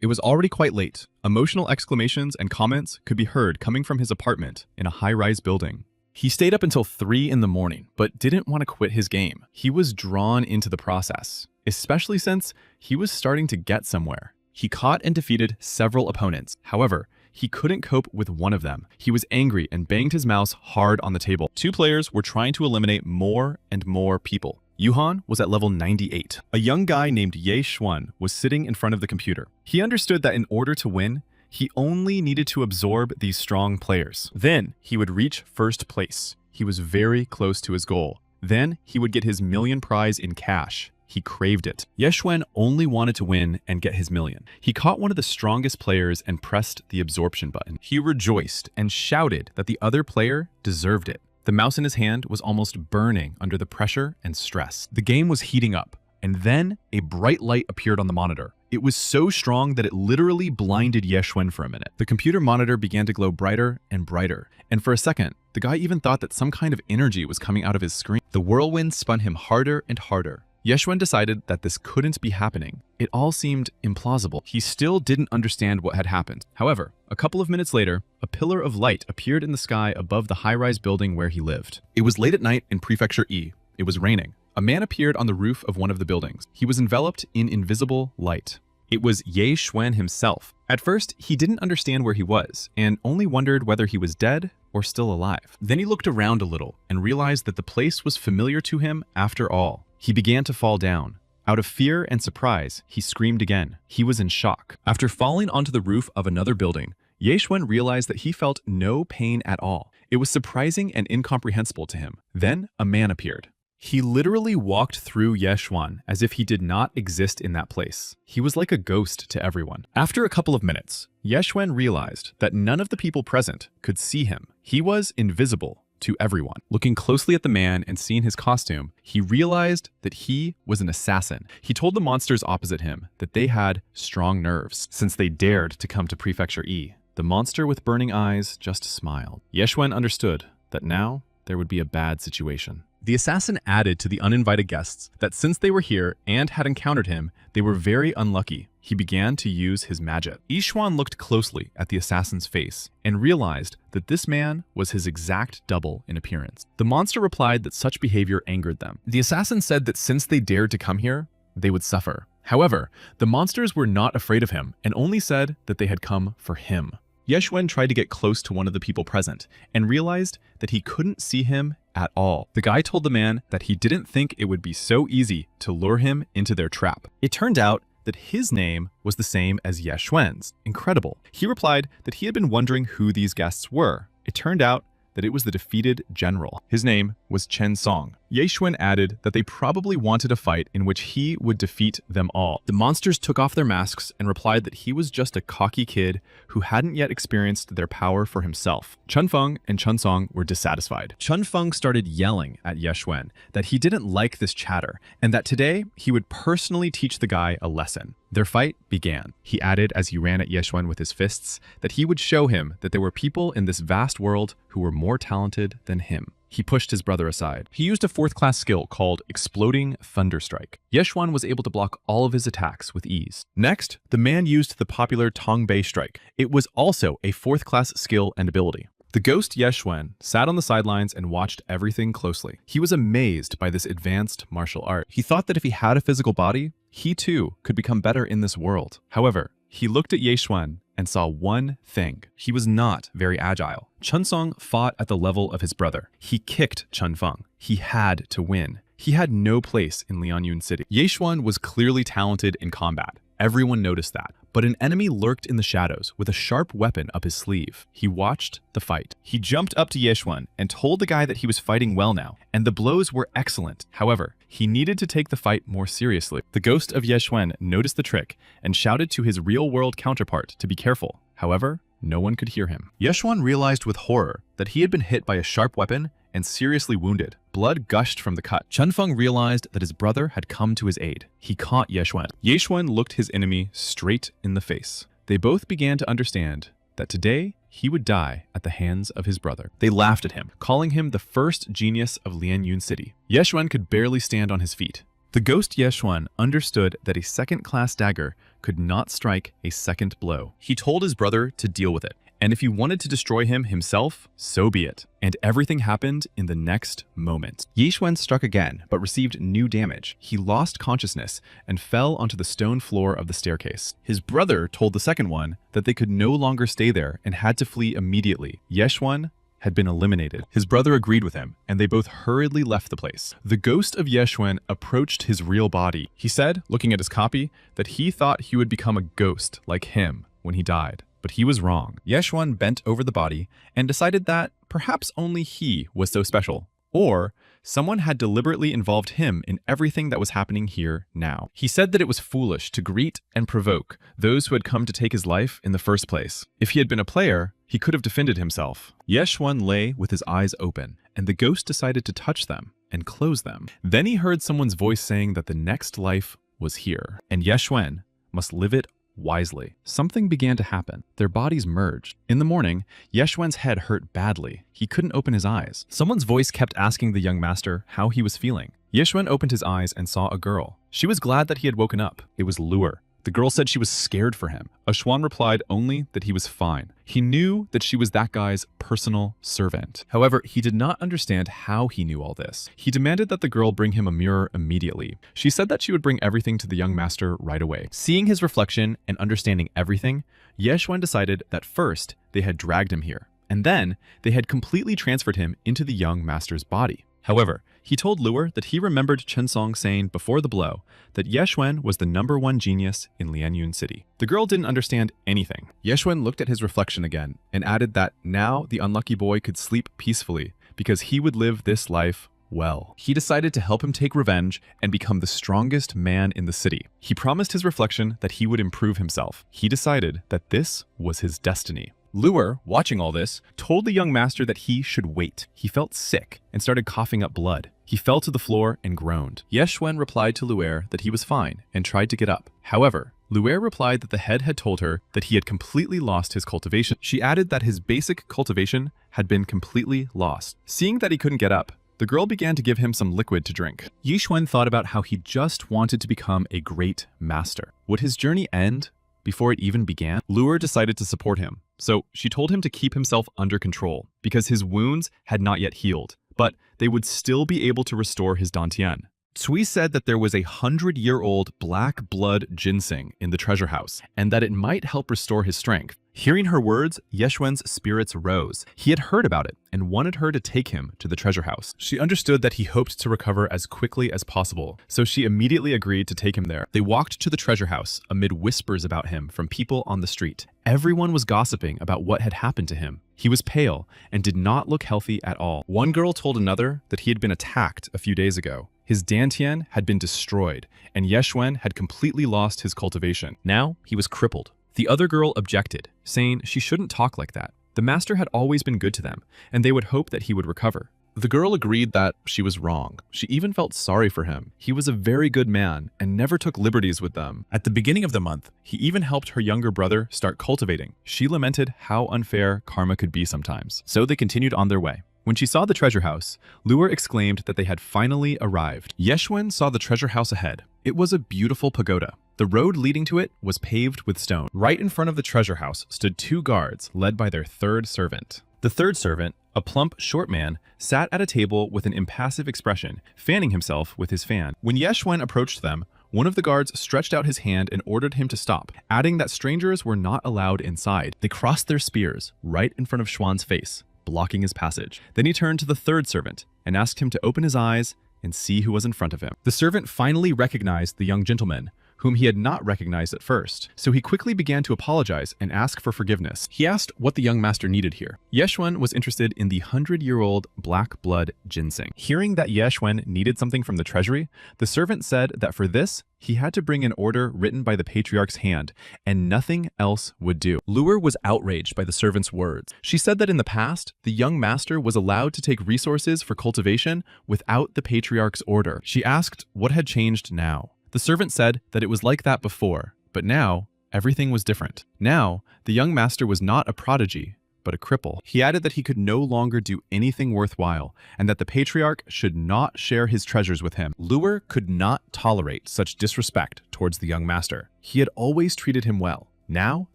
It was already quite late. Emotional exclamations and comments could be heard coming from his apartment in a high-rise building. He stayed up until 3 in the morning, but didn't want to quit his game. He was drawn into the process, especially since he was starting to get somewhere. He caught and defeated several opponents. However, he couldn't cope with one of them. He was angry and banged his mouse hard on the table. 2 players were trying to eliminate more and more people. Yuhan was at level 98. A young guy named Ye Xuan was sitting in front of the computer. He understood that in order to win, he only needed to absorb these strong players. Then he would reach first place. He was very close to his goal. Then he would get his million prize in cash. He craved it. Ye Xuan only wanted to win and get his million. He caught one of the strongest players and pressed the absorption button. He rejoiced and shouted that the other player deserved it. The mouse in his hand was almost burning under the pressure and stress. The game was heating up, and then a bright light appeared on the monitor. It was so strong that it literally blinded Ye Xuan for a minute. The computer monitor began to glow brighter and brighter, and for a second, the guy even thought that some kind of energy was coming out of his screen. The whirlwind spun him harder and harder. Ye Xuan decided that this couldn't be happening. It all seemed implausible. He still didn't understand what had happened. However, a couple of minutes later, a pillar of light appeared in the sky above the high-rise building where he lived. It was late at night in Prefecture E. It was raining. A man appeared on the roof of one of the buildings. He was enveloped in invisible light. It was Ye Xuan himself. At first, he didn't understand where he was, and only wondered whether he was dead or still alive. Then he looked around a little and realized that the place was familiar to him after all. He began to fall down. Out of fear and surprise, he screamed again. He was in shock. After falling onto the roof of another building, Ye Xuan realized that he felt no pain at all. It was surprising and incomprehensible to him. Then a man appeared. He literally walked through Ye Xuan as if he did not exist in that place. He was like a ghost to everyone. After a couple of minutes, Ye Xuan realized that none of the people present could see him. He was invisible to everyone. Looking closely at the man and seeing his costume, he realized that he was an assassin. He told the monsters opposite him that they had strong nerves, since they dared to come to Prefecture E. The monster with burning eyes just smiled. Ye Xuan understood that now there would be a bad situation. The assassin added to the uninvited guests that since they were here and had encountered him, they were very unlucky. He began to use his magic. Ye Xuan looked closely at the assassin's face and realized that this man was his exact double in appearance. The monster replied that such behavior angered them. The assassin said that since they dared to come here, they would suffer. However, the monsters were not afraid of him and only said that they had come for him. Ye Xuan tried to get close to one of the people present and realized that he couldn't see him at all. The guy told the man that he didn't think it would be so easy to lure him into their trap. It turned out that his name was the same as Ye Xuan's. Incredible. He replied that he had been wondering who these guests were. It turned out that it was the defeated general. His name was Chen Song. Ye Xuan added that they probably wanted a fight in which he would defeat them all. The monsters took off their masks and replied that he was just a cocky kid who hadn't yet experienced their power for himself. Chen Feng and Chen Song were dissatisfied. Chen Feng started yelling at Ye Xuan that he didn't like this chatter and that today he would personally teach the guy a lesson. Their fight began. He added as he ran at Ye Xuan with his fists that he would show him that there were people in this vast world who were more talented than him. He pushed his brother aside. He used a 4th-class skill called Exploding Thunderstrike. Ye Xuan was able to block all of his attacks with ease. Next, the man used the popular Tongbei Strike. It was also a 4th-class skill and ability. The ghost Ye Xuan sat on the sidelines and watched everything closely. He was amazed by this advanced martial art. He thought that if he had a physical body, he too could become better in this world. However, he looked at Ye Xuan and saw one thing. He was not very agile. Chen Song fought at the level of his brother. He kicked Chen Feng. He had to win. He had no place in Lianyun City. Ye Xuan was clearly talented in combat. Everyone noticed that. But an enemy lurked in the shadows with a sharp weapon up his sleeve. He watched the fight. He jumped up to Ye Xuan and told the guy that he was fighting well now, and the blows were excellent. However, he needed to take the fight more seriously. The ghost of Ye Xuan noticed the trick and shouted to his real-world counterpart to be careful. However, no one could hear him. Ye Xuan realized with horror that he had been hit by a sharp weapon and seriously wounded. Blood gushed from the cut. Chen Feng realized that his brother had come to his aid. He caught Ye Xuan. Ye Xuan looked his enemy straight in the face. They both began to understand that today he would die at the hands of his brother. They laughed at him, calling him the first genius of Lianyun City. Ye Xuan could barely stand on his feet. The ghost Yeshuan understood that a second-class dagger could not strike a second blow. He told his brother to deal with it, and if he wanted to destroy him himself, so be it. And everything happened in the next moment. Yeshuan struck again, but received new damage. He lost consciousness and fell onto the stone floor of the staircase. His brother told the second one that they could no longer stay there and had to flee immediately. Yeshuan had been eliminated. His brother agreed with him, and they both hurriedly left the place. The ghost of Yeshuan approached his real body. He said, looking at his copy, that he thought he would become a ghost like him when he died. But he was wrong. Yeshuan bent over the body and decided that perhaps only he was so special, or someone had deliberately involved him in everything that was happening here now. He said that it was foolish to greet and provoke those who had come to take his life in the first place. If he had been a player, he could have defended himself. Yeshuan lay with his eyes open, and the ghost decided to touch them and close them. Then he heard someone's voice saying that the next life was here, and Yeshuan must live it wisely. Something began to happen. Their bodies merged. In the morning, Yeshuan's head hurt badly. He couldn't open his eyes. Someone's voice kept asking the young master how he was feeling. Yeshuan opened his eyes and saw a girl. She was glad that he had woken up. It was Lure. The girl said she was scared for him. Ashwan replied only that he was fine. He knew that she was that guy's personal servant. However, he did not understand how he knew all this. He demanded that the girl bring him a mirror immediately. She said that she would bring everything to the young master right away. Seeing his reflection and understanding everything, Yeshuan decided that first they had dragged him here, and then they had completely transferred him into the young master's body. However, he told Lure that he remembered Chen Song saying before the blow that Yeshuan was the #1 genius in Lianyun City. The girl didn't understand anything. Yeshuan looked at his reflection again and added that now the unlucky boy could sleep peacefully because he would live this life well. He decided to help him take revenge and become the strongest man in the city. He promised his reflection that he would improve himself. He decided that this was his destiny. Lure, watching all this, told the young master that he should wait. He felt sick and started coughing up blood. He fell to the floor and groaned. Yeshuan replied to Lure that he was fine and tried to get up. However, Lure replied that the head had told her that he had completely lost his cultivation. She added that his basic cultivation had been completely lost. Seeing that he couldn't get up, the girl began to give him some liquid to drink. Yeshuan thought about how he just wanted to become a great master. Would his journey end before it even began? Lure decided to support him. So she told him to keep himself under control because his wounds had not yet healed, but they would still be able to restore his dantian. Cui said that there was a 100-year-old black blood ginseng in the treasure house and that it might help restore his strength. Hearing her words, Yeshuan's spirits rose. He had heard about it and wanted her to take him to the treasure house. She understood that he hoped to recover as quickly as possible, so she immediately agreed to take him there. They walked to the treasure house amid whispers about him from people on the street. Everyone was gossiping about what had happened to him. He was pale and did not look healthy at all. One girl told another that he had been attacked a few days ago. His dantian had been destroyed, and Yeshuan had completely lost his cultivation. Now he was crippled. The other girl objected, saying she shouldn't talk like that. The master had always been good to them, and they would hope that he would recover. The girl agreed that she was wrong. She even felt sorry for him. He was a very good man and never took liberties with them. At the beginning of the month, he even helped her younger brother start cultivating. She lamented how unfair karma could be sometimes. So they continued on their way. When she saw the treasure house, Lure exclaimed that they had finally arrived. Yeshuan saw the treasure house ahead. It was a beautiful pagoda. The road leading to it was paved with stone. Right in front of the treasure house stood 2 guards led by their third servant. The third servant, a plump, short man, sat at a table with an impassive expression, fanning himself with his fan. When Yeshuan approached them, one of the guards stretched out his hand and ordered him to stop, adding that strangers were not allowed inside. They crossed their spears right in front of Xuan's face, blocking his passage. Then he turned to the third servant and asked him to open his eyes and see who was in front of him. The servant finally recognized the young gentleman, whom he had not recognized at first, so he quickly began to apologize and ask for forgiveness. He asked what the young master needed here. Yeshuan was interested in the 100-year-old black blood ginseng. Hearing that Yeshuan needed something from the treasury, the servant said that for this, he had to bring an order written by the patriarch's hand, and nothing else would do. Lure was outraged by the servant's words. She said that in the past, the young master was allowed to take resources for cultivation without the patriarch's order. She asked what had changed now. The servant said that it was like that before, but now everything was different. Now, the young master was not a prodigy, but a cripple. He added that he could no longer do anything worthwhile, and that the patriarch should not share his treasures with him. Luer could not tolerate such disrespect towards the young master. He had always treated him well. Now,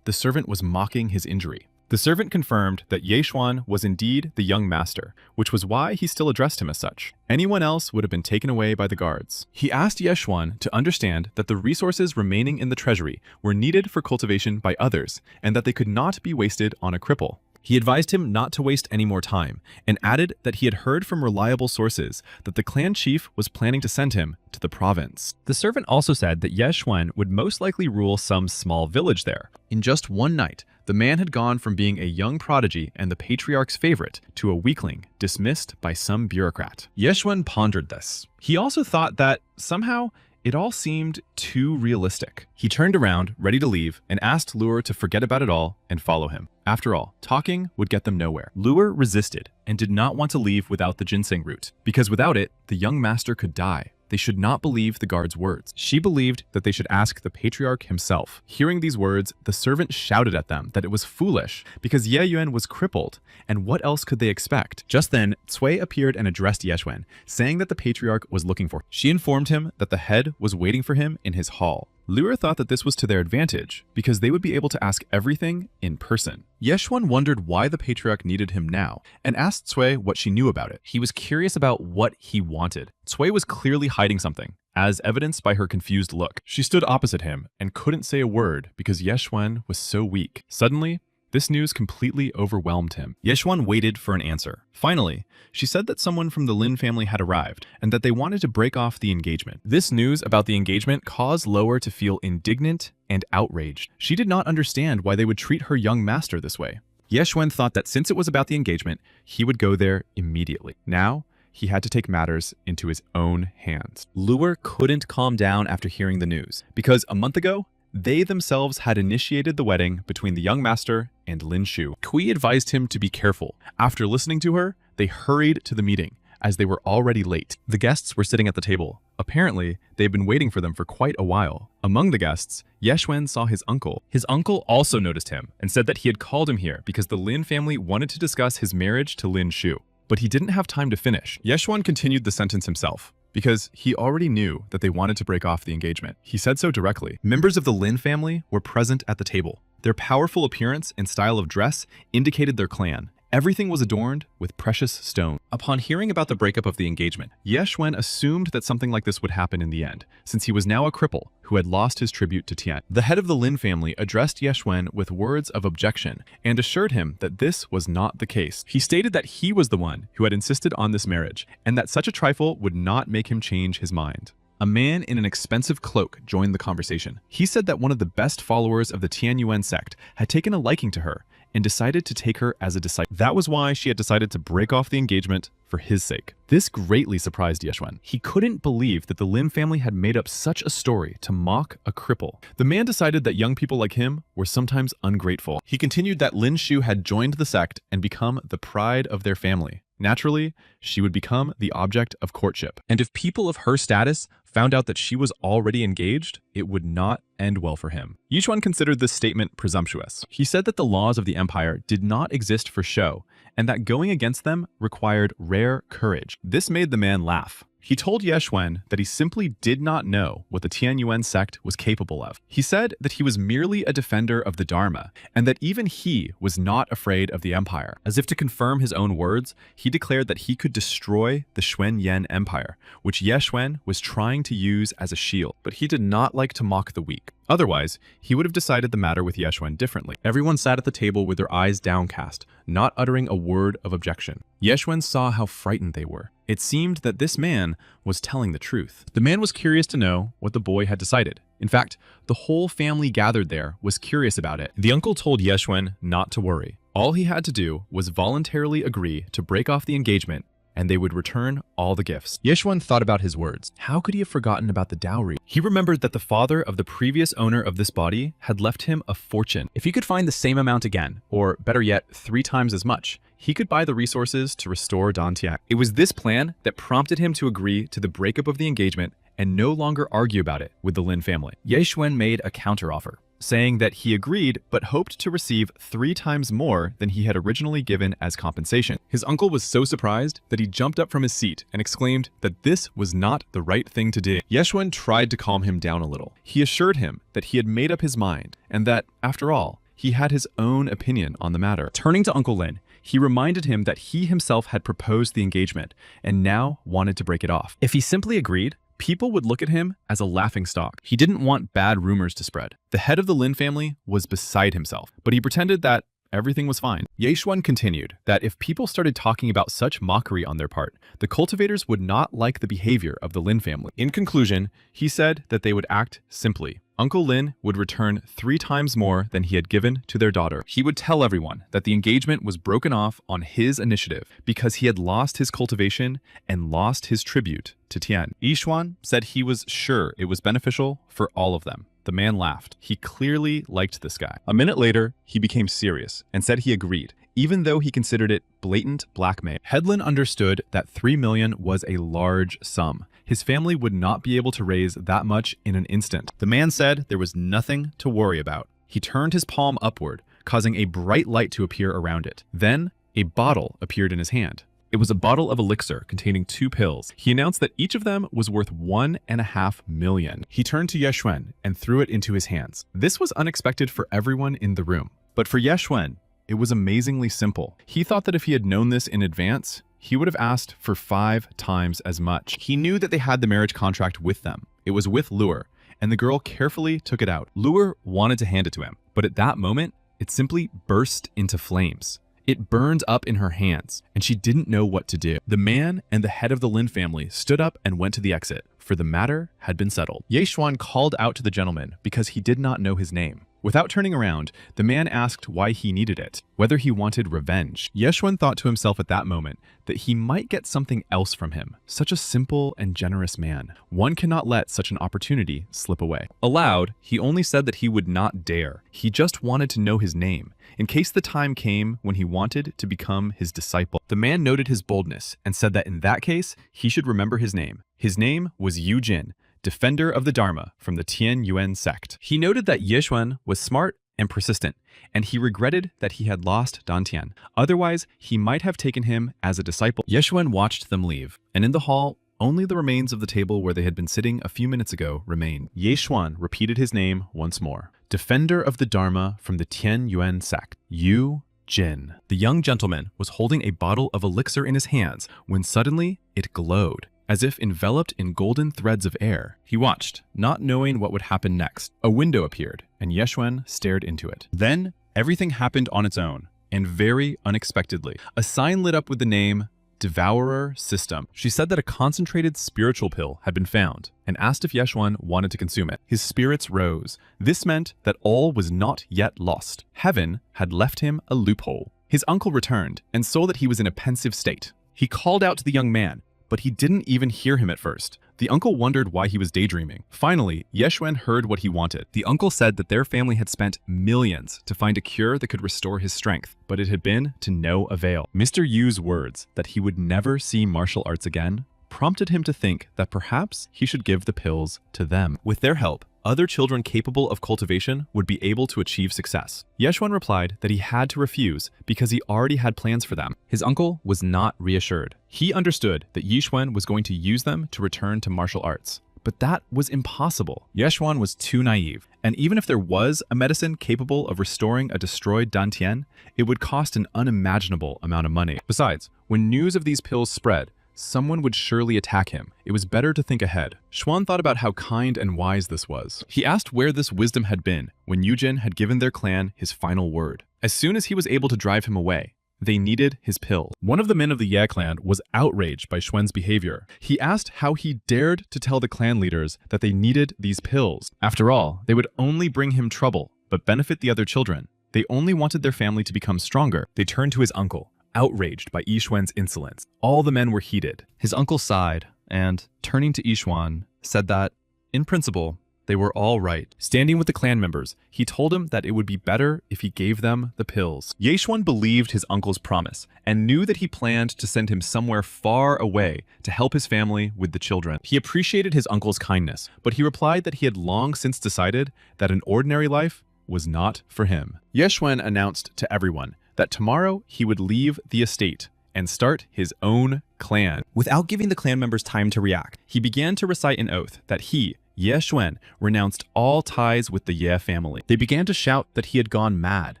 the servant was mocking his injury. The servant confirmed that Ye Xuan was indeed the young master, which was why he still addressed him as such. Anyone else would have been taken away by the guards. He asked Ye Xuan to understand that the resources remaining in the treasury were needed for cultivation by others, and that they could not be wasted on a cripple. He advised him not to waste any more time, and added that he had heard from reliable sources that the clan chief was planning to send him to the province. The servant also said that Ye Xuan would most likely rule some small village there. In just one night, the man had gone from being a young prodigy and the patriarch's favorite to a weakling dismissed by some bureaucrat. Ye Xuan pondered this. He also thought that somehow it all seemed too realistic. He turned around, ready to leave, and asked Luer to forget about it all and follow him. After all, talking would get them nowhere. Luer resisted and did not want to leave without the ginseng root, because without it, the young master could die. They should not believe the guard's words. She believed that they should ask the patriarch himself. Hearing these words, the servant shouted at them that it was foolish because Ye Yuan was crippled, and what else could they expect? Just then, Cui appeared and addressed Ye Xuan, saying that the patriarch was looking for him. She informed him that the head was waiting for him in his hall. Luer thought that this was to their advantage, because they would be able to ask everything in person. Ye Xuan wondered why the patriarch needed him now, and asked Cui what she knew about it. He was curious about what he wanted. Cui was clearly hiding something, as evidenced by her confused look. She stood opposite him, and couldn't say a word because Ye Xuan was so weak. Suddenly, this news completely overwhelmed him. Ye Xuan waited for an answer. Finally, she said that someone from the Lin family had arrived, and that they wanted to break off the engagement. This news about the engagement caused Luer to feel indignant and outraged. She did not understand why they would treat her young master this way. Ye Xuan thought that since it was about the engagement, he would go there immediately. Now, he had to take matters into his own hands. Luer couldn't calm down after hearing the news, because a month ago, they themselves had initiated the wedding between the young master and Lin Shu. Cui advised him to be careful. After listening to her, they hurried to the meeting, as they were already late. The guests were sitting at the table. Apparently, they had been waiting for them for quite a while. Among the guests, Ye Xuan saw his uncle. His uncle also noticed him, and said that he had called him here because the Lin family wanted to discuss his marriage to Lin Shu. But he didn't have time to finish. Ye Xuan continued the sentence himself, because he already knew that they wanted to break off the engagement. He said so directly. Members of the Lin family were present at the table. Their powerful appearance and style of dress indicated their clan. Everything was adorned with precious stone. Upon hearing about the breakup of the engagement, Ye Xuan assumed that something like this would happen in the end, since he was now a cripple who had lost his tribute to Tian. The head of the Lin family addressed Ye Xuan with words of objection and assured him that this was not the case. He stated that he was the one who had insisted on this marriage, and that such a trifle would not make him change his mind. A man in an expensive cloak joined the conversation. He said that one of the best followers of the Tianyuan sect had taken a liking to her and decided to take her as a disciple. That was why she had decided to break off the engagement for his sake. This greatly surprised Ye Xuan. He couldn't believe that the Lin family had made up such a story to mock a cripple. The man decided that young people like him were sometimes ungrateful. He continued that Lin Shu had joined the sect and become the pride of their family. Naturally, she would become the object of courtship. And if people of her status found out that she was already engaged, it would not end well for him. Ye Xuan considered this statement presumptuous. He said that the laws of the empire did not exist for show, and that going against them required rare courage. This made the man laugh. He told Ye Xuan that he simply did not know what the Tianyuan sect was capable of. He said that he was merely a defender of the Dharma, and that even he was not afraid of the empire. As if to confirm his own words, he declared that he could destroy the Xuan Yan Empire, which Ye Xuan was trying to use as a shield. But he did not like to mock the weak. Otherwise, he would have decided the matter with Ye Xuan differently. Everyone sat at the table with their eyes downcast, not uttering a word of objection. Ye Xuan saw how frightened they were. It seemed that this man was telling the truth. The man was curious to know what the boy had decided. In fact, the whole family gathered there was curious about it. The uncle told Ye Xuan not to worry. All he had to do was voluntarily agree to break off the engagement, and they would return all the gifts. Ye Xuan thought about his words. How could he have forgotten about the dowry? He remembered that the father of the previous owner of this body had left him a fortune. If he could find the same amount again, or better yet, 3 times as much, he could buy the resources to restore Dantian. It was this plan that prompted him to agree to the breakup of the engagement and no longer argue about it with the Lin family. Ye Xuan made a counteroffer. saying that he agreed but hoped to receive 3 times more than he had originally given as compensation. His uncle was so surprised that he jumped up from his seat and exclaimed that this was not the right thing to do. Yeshwan tried to calm him down a little. He assured him that he had made up his mind and that, after all, he had his own opinion on the matter. Turning to Uncle Lin, he reminded him that he himself had proposed the engagement and now wanted to break it off. If he simply agreed, people would look at him as a laughingstock. He didn't want bad rumors to spread. The head of the Lin family was beside himself, but he pretended that everything was fine. Yeshwan continued that if people started talking about such mockery on their part, the cultivators would not like the behavior of the Lin family. In conclusion, he said that they would act simply. Uncle Lin would return 3 times more than he had given to their daughter. He would tell everyone that the engagement was broken off on his initiative because he had lost his cultivation and lost his tribute to Tian. Yeshwan said he was sure it was beneficial for all of them. The man laughed. He clearly liked this guy. A minute later, he became serious and said he agreed, even though he considered it blatant blackmail. Headland understood that 3 million was a large sum. His family would not be able to raise that much in an instant. The man said there was nothing to worry about. He turned his palm upward, causing a bright light to appear around it. Then, a bottle appeared in his hand. It was a bottle of elixir containing 2 pills. He announced that each of them was worth 1.5 million. He turned to Yeshwan and threw it into his hands. This was unexpected for everyone in the room. But for Yeshwan, it was amazingly simple. He thought that if he had known this in advance, he would have asked for 5 times as much. He knew that they had the marriage contract with them. It was with Lure, and the girl carefully took it out. Lure wanted to hand it to him, but at that moment, it simply burst into flames. It burned up in her hands, and she didn't know what to do. The man and the head of the Lin family stood up and went to the exit, for the matter had been settled. Yeshwan called out to the gentleman because he did not know his name. Without turning around, the man asked why he needed it, whether he wanted revenge. Yeshwan thought to himself at that moment that he might get something else from him. Such a simple and generous man. One cannot let such an opportunity slip away. Aloud, he only said that he would not dare. He just wanted to know his name, in case the time came when he wanted to become his disciple. The man noted his boldness and said that in that case, he should remember his name. His name was Yu Jin, defender of the Dharma from the Tian Yuan sect. He noted that Yeshwan was smart and persistent, and he regretted that he had lost Dantian. Otherwise, he might have taken him as a disciple. Yeshwan watched them leave, and in the hall, only the remains of the table where they had been sitting a few minutes ago remained. Yeshwan repeated his name once more. Defender of the Dharma from the Tian Yuan sect, Yu Jin. The young gentleman was holding a bottle of elixir in his hands when suddenly it glowed. As if enveloped in golden threads of air, he watched, not knowing what would happen next. A window appeared, and Yeshwan stared into it. Then, everything happened on its own, and very unexpectedly. A sign lit up with the name Devourer System. She said that a concentrated spiritual pill had been found, and asked if Yeshwan wanted to consume it. His spirits rose. This meant that all was not yet lost. Heaven had left him a loophole. His uncle returned, and saw that he was in a pensive state. He called out to the young man, but he didn't even hear him at first. The uncle wondered why he was daydreaming. Finally, Yeshwan heard what he wanted. The uncle said that their family had spent millions to find a cure that could restore his strength, but it had been to no avail. Mr. Yu's words that he would never see martial arts again prompted him to think that perhaps he should give the pills to them. With their help, other children capable of cultivation would be able to achieve success. Yeshwan replied that he had to refuse because he already had plans for them. His uncle was not reassured. He understood that Yeshwan was going to use them to return to martial arts. But that was impossible. Yeshwan was too naive, and even if there was a medicine capable of restoring a destroyed Dantian, it would cost an unimaginable amount of money. Besides, when news of these pills spread, someone would surely attack him. It was better to think ahead. Xuan thought about how kind and wise this was. He asked where this wisdom had been when Yujin had given their clan his final word. As soon as he was able to drive him away, they needed his pill. One of the men of the Ye clan was outraged by Xuan's behavior. He asked how he dared to tell the clan leaders that they needed these pills. After all, they would only bring him trouble, but benefit the other children. They only wanted their family to become stronger. They turned to his uncle, outraged by Yixuan's insolence. All the men were heated. His uncle sighed and, turning to Yixuan, said that, in principle, they were all right. Standing with the clan members, he told him that it would be better if he gave them the pills. Yixuan believed his uncle's promise and knew that he planned to send him somewhere far away to help his family with the children. He appreciated his uncle's kindness, but he replied that he had long since decided that an ordinary life was not for him. Yeshwen announced to everyone that tomorrow he would leave the estate and start his own clan. Without giving the clan members time to react, he began to recite an oath that he, Ye Xuan, renounced all ties with the Ye family. They began to shout that he had gone mad,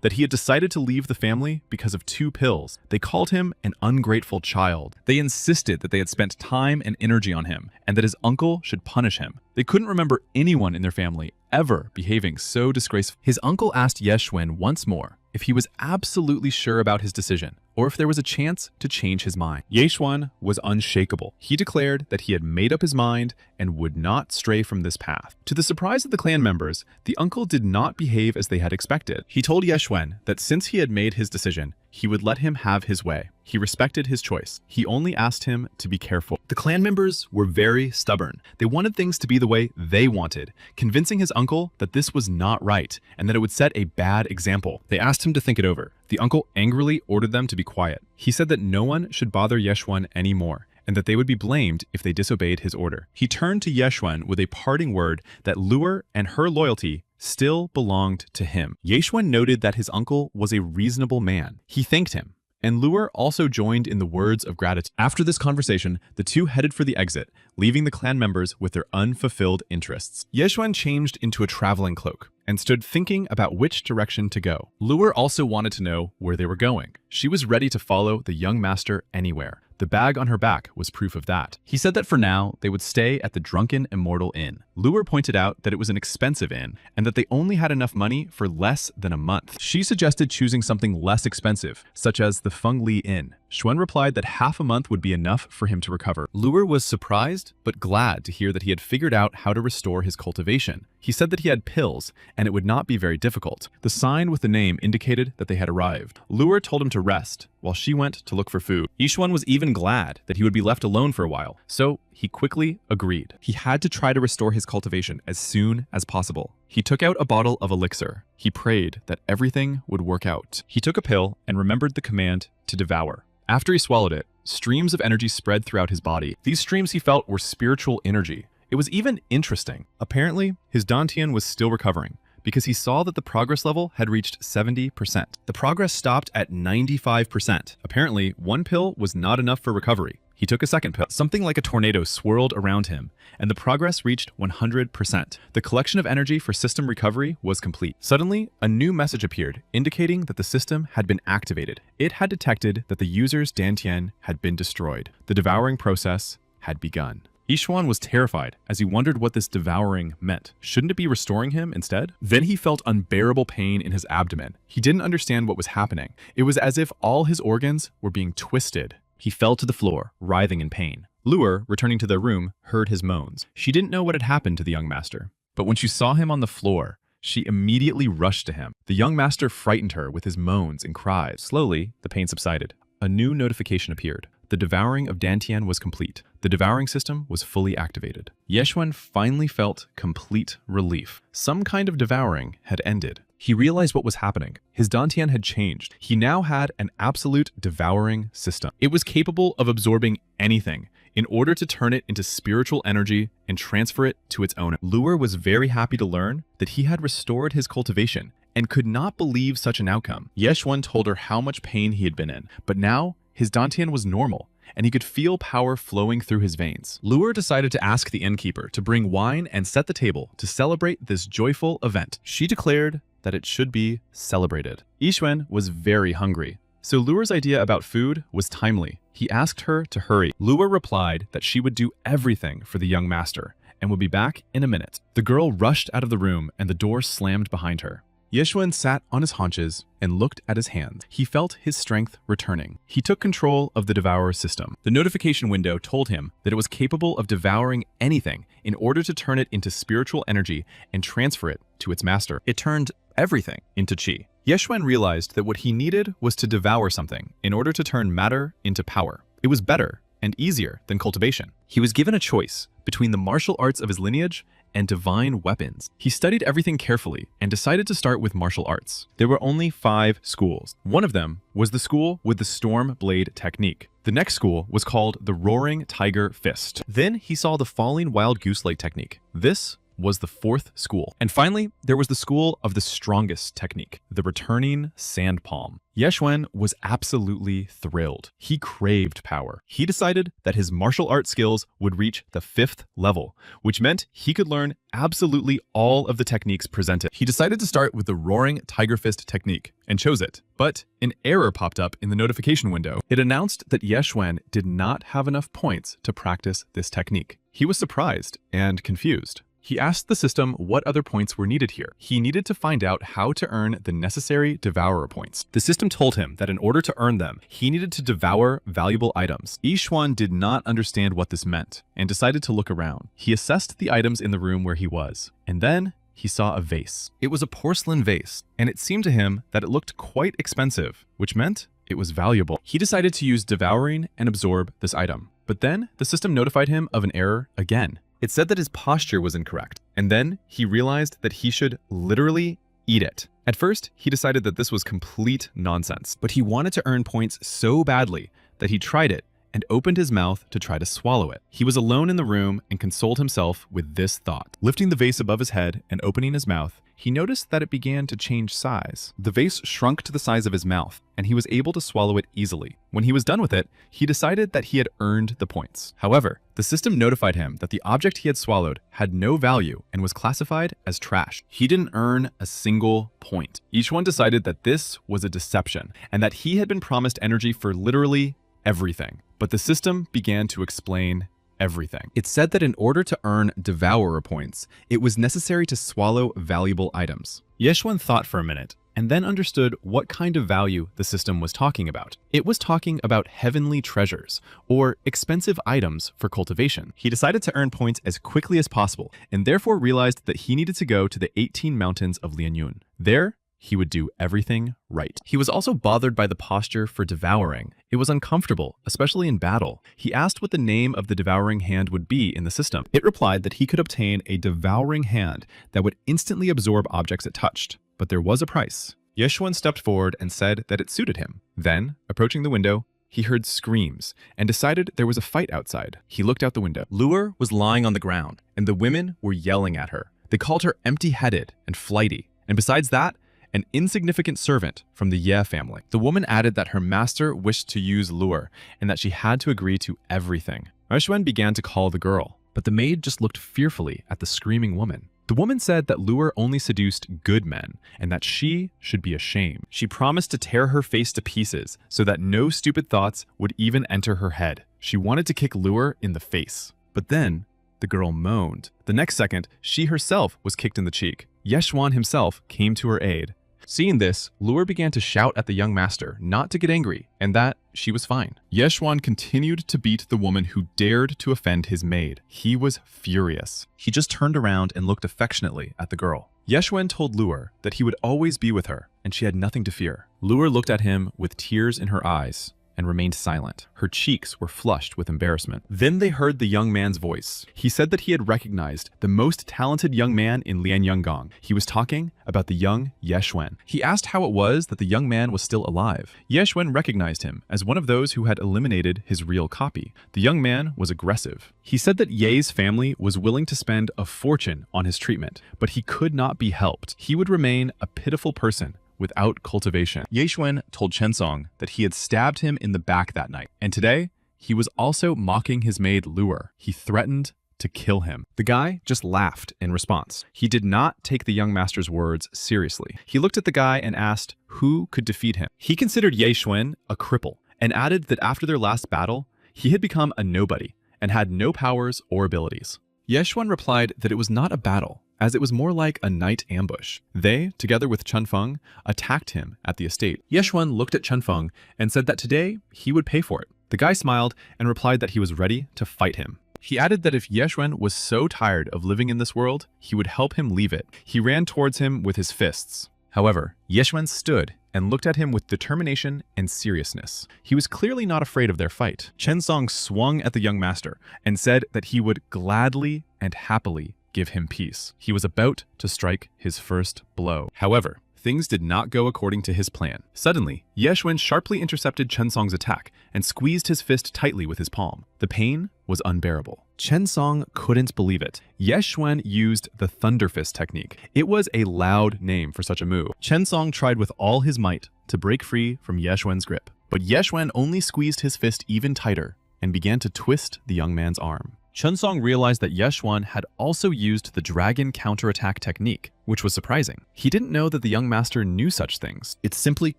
that he had decided to leave the family because of 2 pills. They called him an ungrateful child. They insisted that they had spent time and energy on him and that his uncle should punish him. They couldn't remember anyone in their family ever behaving so disgraceful. His uncle asked Yeshwen once more if he was absolutely sure about his decision, or if there was a chance to change his mind. Yeshwen was unshakable. He declared that he had made up his mind and would not stray from this path. To the surprise of the clan members, the uncle did not behave as they had expected. He told Yeshwen that since he had made his decision, he would let him have his way. He respected his choice. He only asked him to be careful. The clan members were very stubborn. They wanted things to be the way they wanted, convincing his uncle that this was not right and that it would set a bad example. They asked him to think it over. The uncle angrily ordered them to be quiet. He said that no one should bother Yeshwen anymore, and that they would be blamed if they disobeyed his order. He turned to Yeshwen with a parting word that Luer and her loyalty still belonged to him. Yeshwen noted that his uncle was a reasonable man. He thanked him, and Luer also joined in the words of gratitude. After this conversation, the two headed for the exit, leaving the clan members with their unfulfilled interests. Yeshwen changed into a traveling cloak and stood thinking about which direction to go. Luer also wanted to know where they were going. She was ready to follow the young master anywhere. The bag on her back was proof of that. He said that for now, they would stay at the Drunken Immortal Inn. Luer pointed out that it was an expensive inn, and that they only had enough money for less than a month. She suggested choosing something less expensive, such as the Feng Li Inn. Xuan replied that half a month would be enough for him to recover. Luer was surprised, but glad to hear that he had figured out how to restore his cultivation. He said that he had pills, and it would not be very difficult. The sign with the name indicated that they had arrived. Luer told him to rest, while she went to look for food. Yishuan was even glad that he would be left alone for a while, so he quickly agreed. He had to try to restore his cultivation as soon as possible. He took out a bottle of elixir. He prayed that everything would work out. He took a pill and remembered the command to devour. After he swallowed it, streams of energy spread throughout his body. These streams he felt were spiritual energy. It was even interesting. Apparently, his dantian was still recovering, because he saw that the progress level had reached 70%. The progress stopped at 95%. Apparently, one pill was not enough for recovery. He took a second pill. Something like a tornado swirled around him, and the progress reached 100%. The collection of energy for system recovery was complete. Suddenly, a new message appeared, indicating that the system had been activated. It had detected that the user's dantian had been destroyed. The devouring process had begun. Yishuan was terrified as he wondered what this devouring meant. Shouldn't it be restoring him instead? Then he felt unbearable pain in his abdomen. He didn't understand what was happening. It was as if all his organs were being twisted. He fell to the floor, writhing in pain. Luer, returning to their room, heard his moans. She didn't know what had happened to the young master, but when she saw him on the floor, she immediately rushed to him. The young master frightened her with his moans and cries. Slowly, the pain subsided. A new notification appeared. The devouring of dantian was complete. The devouring system was fully activated. Yeshuan finally felt complete relief. Some kind of devouring had ended. He realized what was happening. His dantian had changed. He now had an absolute devouring system. It was capable of absorbing anything in order to turn it into spiritual energy and transfer it to its owner. Luer was very happy to learn that he had restored his cultivation and could not believe such an outcome. Yeshuan told her how much pain he had been in, but now his dantian was normal, and he could feel power flowing through his veins. Luer decided to ask the innkeeper to bring wine and set the table to celebrate this joyful event. She declared that it should be celebrated. Yishuan was very hungry, so Luer's idea about food was timely. He asked her to hurry. Luer replied that she would do everything for the young master and would be back in a minute. The girl rushed out of the room and the door slammed behind her. Yeshuan sat on his haunches and looked at his hands. He felt his strength returning. He took control of the devourer system. The notification window told him that it was capable of devouring anything in order to turn it into spiritual energy and transfer it to its master. It turned everything into chi. Yeshuan realized that what he needed was to devour something in order to turn matter into power. It was better and easier than cultivation. He was given a choice between the martial arts of his lineage and divine weapons. He studied everything carefully and decided to start with martial arts. There were only 5 schools. One of them was the school with the Storm Blade technique. The next school was called the Roaring Tiger Fist. Then he saw the Falling Wild Goose Leg technique. This was the fourth school. And finally, there was the school of the strongest technique, the returning sand palm. Yeshwen was absolutely thrilled. He craved power. He decided that his martial arts skills would reach the 5th level, which meant he could learn absolutely all of the techniques presented. He decided to start with the roaring tiger fist technique and chose it. But an error popped up in the notification window. It announced that Yeshwen did not have enough points to practice this technique. He was surprised and confused. He asked the system what other points were needed here. He needed to find out how to earn the necessary devourer points. The system told him that in order to earn them, he needed to devour valuable items. Yeshwen did not understand what this meant and decided to look around. He assessed the items in the room where he was, and then he saw a vase. It was a porcelain vase, and it seemed to him that it looked quite expensive, which meant it was valuable. He decided to use devouring and absorb this item. But then the system notified him of an error again. It said that his posture was incorrect, and then he realized that he should literally eat it. At first, he decided that this was complete nonsense, but he wanted to earn points so badly that he tried it and opened his mouth to try to swallow it. He was alone in the room and consoled himself with this thought. Lifting the vase above his head and opening his mouth, he noticed that it began to change size. The vase shrunk to the size of his mouth, and he was able to swallow it easily. When he was done with it, he decided that he had earned the points. However, the system notified him that the object he had swallowed had no value and was classified as trash. He didn't earn a single point. Each one decided that this was a deception and that he had been promised energy for literally everything. But the system began to explain everything. It said that in order to earn devourer points, it was necessary to swallow valuable items. Yeshwen thought for a minute and then understood what kind of value the system was talking about. It was talking about heavenly treasures or expensive items for cultivation. He decided to earn points as quickly as possible and therefore realized that he needed to go to the 18 mountains of Lianyun. There, he would do everything right. He was also bothered by the posture for devouring. It was uncomfortable, especially in battle. He asked what the name of the devouring hand would be in the system. It replied that he could obtain a devouring hand that would instantly absorb objects it touched, but there was a price. Yeshwen stepped forward and said that it suited him. Then, approaching the window, he heard screams and decided there was a fight outside. He looked out the window. Luer was lying on the ground, and the women were yelling at her. They called her empty-headed and flighty, and besides that, an insignificant servant from the Ye family. The woman added that her master wished to use Luer and that she had to agree to everything. Yeshwen began to call the girl, but the maid just looked fearfully at the screaming woman. The woman said that Luer only seduced good men and that she should be ashamed. She promised to tear her face to pieces so that no stupid thoughts would even enter her head. She wanted to kick Luer in the face. But then the girl moaned. The next second, she herself was kicked in the cheek. Yeshwen himself came to her aid. Seeing this, Luer began to shout at the young master not to get angry and that she was fine. Yeshwen continued to beat the woman who dared to offend his maid. He was furious. He just turned around and looked affectionately at the girl. Yeshwen told Luer that he would always be with her and she had nothing to fear. Luer looked at him with tears in her eyes and remained silent. Her cheeks were flushed with embarrassment. Then they heard the young man's voice. He said that he had recognized the most talented young man in Lianyungang. He was talking about the young Yeshwen. He asked how it was that the young man was still alive. Yeshwen recognized him as one of those who had eliminated his real copy. The young man was aggressive. He said that Ye's family was willing to spend a fortune on his treatment, but he could not be helped. He would remain a pitiful person without cultivation. Yeshwen told Chensong that he had stabbed him in the back that night, and today he was also mocking his maid Luer. He threatened to kill him. The guy just laughed in response. He did not take the young master's words seriously. He looked at the guy and asked who could defeat him. He considered Yeshwen a cripple and added that after their last battle, he had become a nobody and had no powers or abilities. Yeshwen replied that it was not a battle, as it was more like a night ambush. They, together with Chen Feng, attacked him at the estate. Yeshwen looked at Chen Feng and said that today he would pay for it. The guy smiled and replied that he was ready to fight him. He added that if Yeshwen was so tired of living in this world, he would help him leave it. He ran towards him with his fists. However, Yeshwen stood and looked at him with determination and seriousness. He was clearly not afraid of their fight. Chen Song swung at the young master and said that he would gladly and happily give him peace. He was about to strike his first blow. However, things did not go according to his plan. Suddenly, Yeshwen sharply intercepted Chen Song's attack and squeezed his fist tightly with his palm. The pain was unbearable. Chen Song couldn't believe it. Ye Xuan used the Thunder Fist technique. It was a loud name for such a move. Chen Song tried with all his might to break free from Ye Xuan's grip, but Ye Xuan only squeezed his fist even tighter and began to twist the young man's arm. Chen Song realized that Ye Xuan had also used the dragon counterattack technique, which was surprising. He didn't know that the young master knew such things. It simply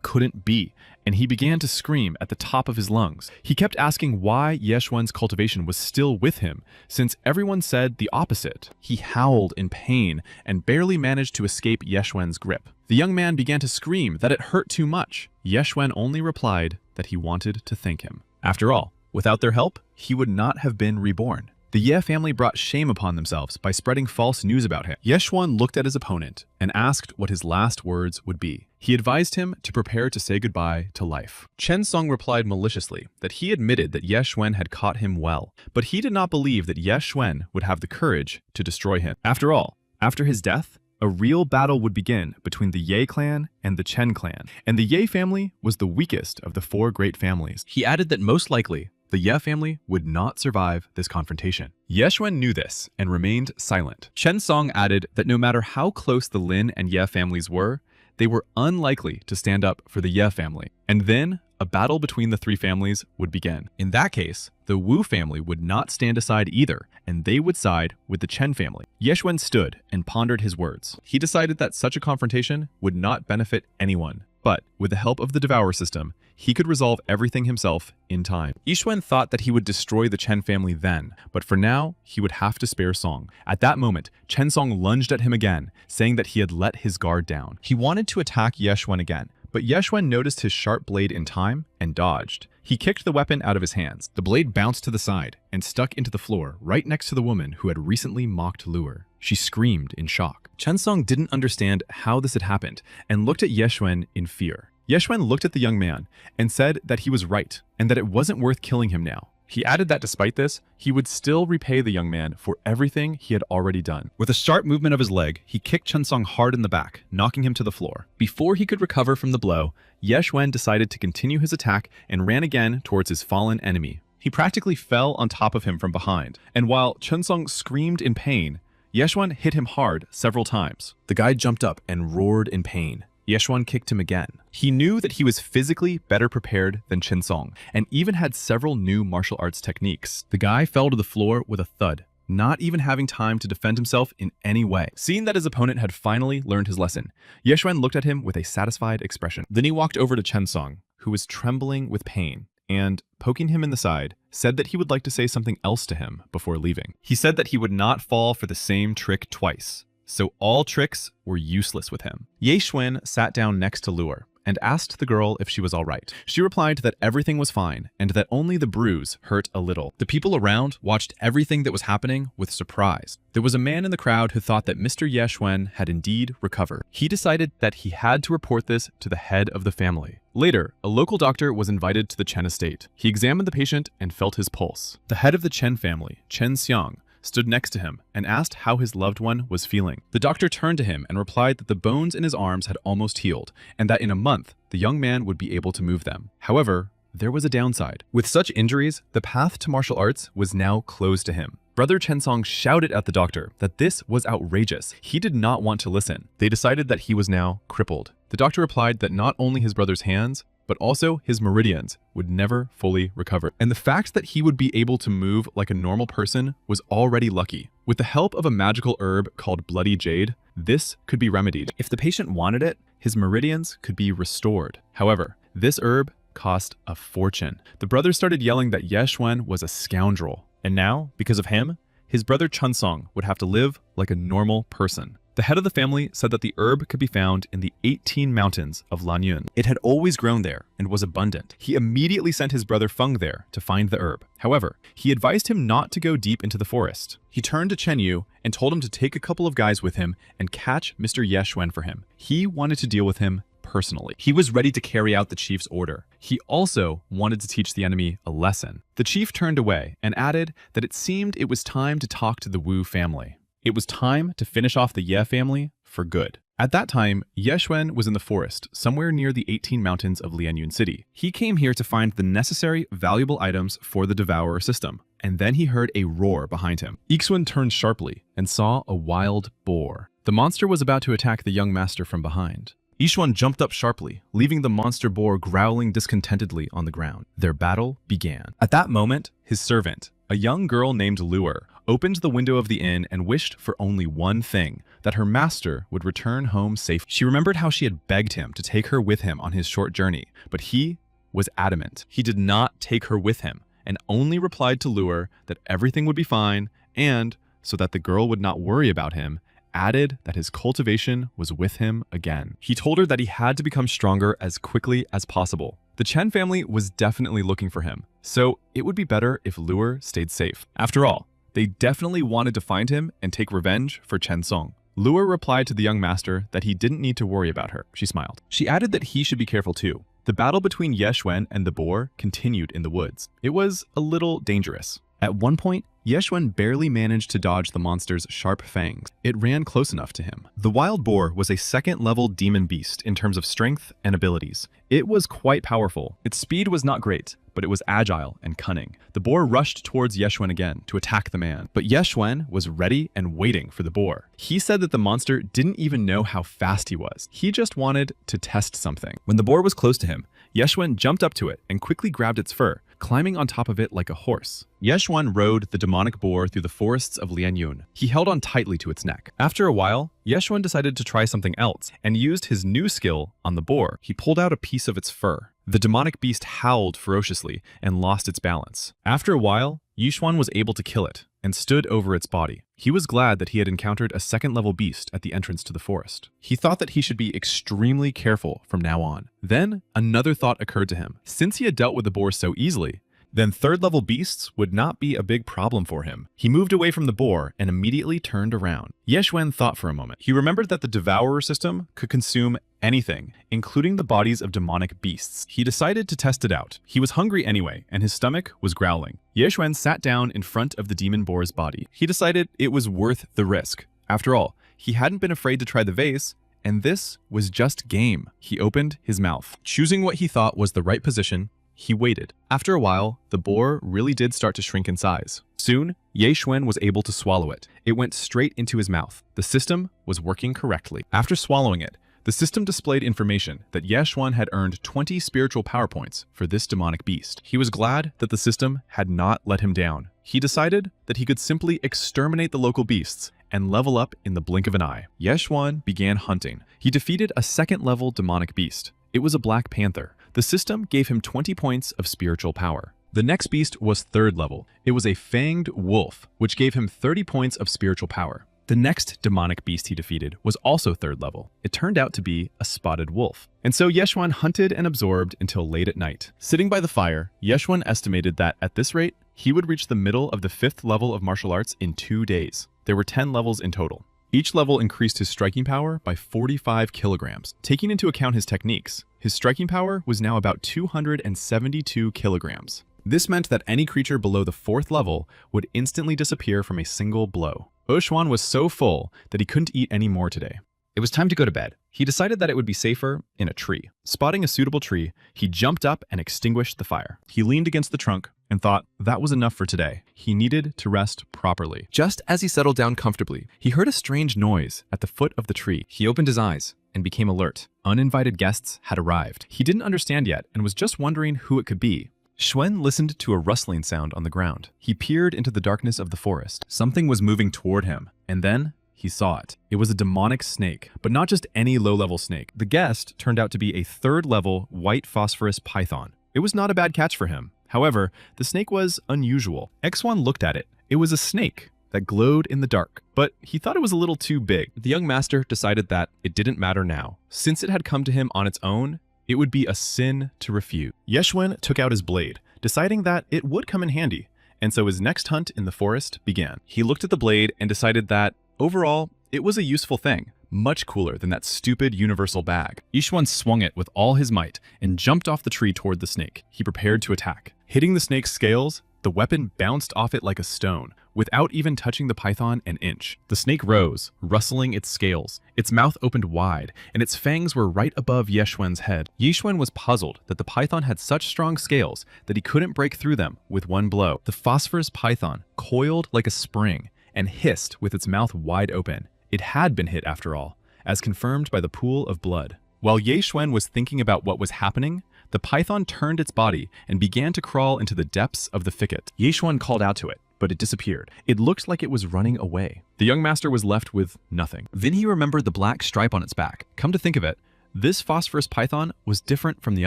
couldn't be, and he began to scream at the top of his lungs. He kept asking why Ye Xuan's cultivation was still with him, since everyone said the opposite. He howled in pain and barely managed to escape Ye Xuan's grip. The young man began to scream that it hurt too much. Ye Xuan only replied that he wanted to thank him. After all, without their help, he would not have been reborn. The Ye family brought shame upon themselves by spreading false news about him. Ye Xuan looked at his opponent and asked what his last words would be. He advised him to prepare to say goodbye to life. Chen Song replied maliciously that he admitted that Ye Xuan had caught him well, but he did not believe that Ye Xuan would have the courage to destroy him. After all, after his death, a real battle would begin between the Ye clan and the Chen clan, and the Ye family was the weakest of the four great families. He added that most likely, the Ye family would not survive this confrontation. Ye Xuan knew this and remained silent. Chen Song added that no matter how close the Lin and Ye families were, they were unlikely to stand up for the Ye family. And then a battle between the three families would begin. In that case, the Wu family would not stand aside either, and they would side with the Chen family. Ye Xuan stood and pondered his words. He decided that such a confrontation would not benefit anyone. But with the help of the Devourer system, he could resolve everything himself in time. Ye Xuan thought that he would destroy the Chen family then, but for now, he would have to spare Song. At that moment, Chen Song lunged at him again, saying that he had let his guard down. He wanted to attack Ye Xuan again, but Ye Xuan noticed his sharp blade in time and dodged. He kicked the weapon out of his hands. The blade bounced to the side and stuck into the floor right next to the woman who had recently mocked Lure. She screamed in shock. Chen Song didn't understand how this had happened and looked at Ye Xuan in fear. Ye Xuan looked at the young man and said that he was right and that it wasn't worth killing him now. He added that despite this, he would still repay the young man for everything he had already done. With a sharp movement of his leg, he kicked Chen Song hard in the back, knocking him to the floor. Before he could recover from the blow, Ye Xuan decided to continue his attack and ran again towards his fallen enemy. He practically fell on top of him from behind, and while Chen Song screamed in pain, Ye Xuan hit him hard several times. The guy jumped up and roared in pain. Ye Xuan kicked him again. He knew that he was physically better prepared than Chen Song, and even had several new martial arts techniques. The guy fell to the floor with a thud, not even having time to defend himself in any way. Seeing that his opponent had finally learned his lesson, Ye Xuan looked at him with a satisfied expression. Then he walked over to Chen Song, who was trembling with pain, and, poking him in the side, said that he would like to say something else to him before leaving. He said that he would not fall for the same trick twice, so all tricks were useless with him. Ye Xuan sat down next to Lure and asked the girl if she was all right. She replied that everything was fine and that only the bruise hurt a little. The people around watched everything that was happening with surprise. There was a man in the crowd who thought that Mr. Ye Xuan had indeed recovered. He decided that he had to report this to the head of the family. Later, a local doctor was invited to the Chen estate. He examined the patient and felt his pulse. The head of the Chen family, Chen Xiang, stood next to him and asked how his loved one was feeling. The doctor turned to him and replied that the bones in his arms had almost healed, and that in a month, the young man would be able to move them. However, there was a downside. With such injuries, the path to martial arts was now closed to him. Brother Chen Song shouted at the doctor that this was outrageous. He did not want to listen. They decided that he was now crippled. The doctor replied that not only his brother's hands, but also his meridians would never fully recover. And the fact that he would be able to move like a normal person was already lucky. With the help of a magical herb called Bloody Jade, this could be remedied. If the patient wanted it, his meridians could be restored. However, this herb cost a fortune. The brothers started yelling that Ye Xuan was a scoundrel. And now, because of him, his brother Chen Song would have to live like a normal person. The head of the family said that the herb could be found in the 18 mountains of Lanyun. It had always grown there and was abundant. He immediately sent his brother Feng there to find the herb. However, he advised him not to go deep into the forest. He turned to Chen Yu and told him to take a couple of guys with him and catch Mr. Ye Xuan for him. He wanted to deal with him personally. He was ready to carry out the chief's order. He also wanted to teach the enemy a lesson. The chief turned away and added that it seemed it was time to talk to the Wu family. It was time to finish off the Ye family for good. At that time, Ye Xuan was in the forest, somewhere near the 18 mountains of Lianyun City. He came here to find the necessary, valuable items for the Devourer system, and then he heard a roar behind him. Ixuan turned sharply and saw a wild boar. The monster was about to attack the young master from behind. Ixuan jumped up sharply, leaving the monster boar growling discontentedly on the ground. Their battle began. At that moment, his servant, a young girl named Lure, opened the window of the inn and wished for only one thing, that her master would return home safe. She remembered how she had begged him to take her with him on his short journey, but he was adamant. He did not take her with him, and only replied to Lure that everything would be fine, and, so that the girl would not worry about him, added that his cultivation was with him again. He told her that he had to become stronger as quickly as possible. The Chen family was definitely looking for him, so it would be better if Lure stayed safe. After all, they definitely wanted to find him and take revenge for Chen Song. Lure replied to the young master that he didn't need to worry about her. She smiled. She added that he should be careful too. The battle between Ye Xuan and the boar continued in the woods. It was a little dangerous. At one point, Ye Xuan barely managed to dodge the monster's sharp fangs. It ran close enough to him. The wild boar was a second-level demon beast in terms of strength and abilities. It was quite powerful. Its speed was not great, but it was agile and cunning. The boar rushed towards Ye Xuan again to attack the man, but Ye Xuan was ready and waiting for the boar. He said that the monster didn't even know how fast he was. He just wanted to test something. When the boar was close to him, Ye Xuan jumped up to it and quickly grabbed its fur, climbing on top of it like a horse. Ye Xuan rode the demonic boar through the forests of Lianyun. He held on tightly to its neck. After a while, Ye Xuan decided to try something else and used his new skill on the boar. He pulled out a piece of its fur. The demonic beast howled ferociously and lost its balance. After a while, Ye Xuan was able to kill it and stood over its body. He was glad that he had encountered a second-level beast at the entrance to the forest. He thought that he should be extremely careful from now on. Then, another thought occurred to him. Since he had dealt with the boar so easily, then third-level beasts would not be a big problem for him. He moved away from the boar and immediately turned around. Ye Xuan thought for a moment. He remembered that the Devourer system could consume anything, including the bodies of demonic beasts. He decided to test it out. He was hungry anyway, and his stomach was growling. Ye Xuan sat down in front of the demon boar's body. He decided it was worth the risk. After all, he hadn't been afraid to try the vase, and this was just game. He opened his mouth. Choosing what he thought was the right position, he waited. After a while, the boar really did start to shrink in size. Soon, Ye Xuan was able to swallow it. It went straight into his mouth. The system was working correctly. After swallowing it, the system displayed information that Ye Xuan had earned 20 spiritual power points for this demonic beast. He was glad that the system had not let him down. He decided that he could simply exterminate the local beasts and level up in the blink of an eye. Ye Xuan began hunting. He defeated a second-level demonic beast. It was a black panther. The system gave him 20 points of spiritual power. The next beast was third level. It was a fanged wolf, which gave him 30 points of spiritual power. The next demonic beast he defeated was also third level. It turned out to be a spotted wolf. And so Ye Xuan hunted and absorbed until late at night. Sitting by the fire, Ye Xuan estimated that at this rate, he would reach the middle of the 5th level of martial arts in 2 days. There were 10 levels in total. Each level increased his striking power by 45 kilograms. Taking into account his techniques, his striking power was now about 272 kilograms. This meant that any creature below the 4th level would instantly disappear from a single blow. Xuan was so full that he couldn't eat any more today. It was time to go to bed. He decided that it would be safer in a tree. Spotting a suitable tree, he jumped up and extinguished the fire. He leaned against the trunk and thought that was enough for today. He needed to rest properly. Just as he settled down comfortably, he heard a strange noise at the foot of the tree. He opened his eyes and became alert. Uninvited guests had arrived. He didn't understand yet and was just wondering who it could be. Xuan listened to a rustling sound on the ground. He peered into the darkness of the forest. Something was moving toward him, and then he saw it. It was a demonic snake, but not just any low-level snake. The guest turned out to be a 3rd-level white phosphorus python. It was not a bad catch for him. However, the snake was unusual. Xuan looked at it. It was a snake that glowed in the dark, but he thought it was a little too big. The young master decided that it didn't matter now. Since it had come to him on its own, it would be a sin to refuse. Ye Xuan took out his blade, deciding that it would come in handy, and so his next hunt in the forest began. He looked at the blade and decided that, overall, it was a useful thing, much cooler than that stupid universal bag. Ye Xuan swung it with all his might and jumped off the tree toward the snake. He prepared to attack. Hitting the snake's scales, The weapon bounced off it like a stone, without even touching the python an inch. The snake rose, rustling its scales. Its mouth opened wide, and its fangs were right above Yeshuan's head. Yeshuan was puzzled that the python had such strong scales that he couldn't break through them with one blow. The phosphorus python coiled like a spring and hissed with its mouth wide open. It had been hit after all, as confirmed by the pool of blood. While Yeshuan was thinking about what was happening, the python turned its body and began to crawl into the depths of the thicket. Yeshuan called out to it, but it disappeared. It looked like it was running away. The young master was left with nothing. Then he remembered the black stripe on its back. Come to think of it, this phosphorus python was different from the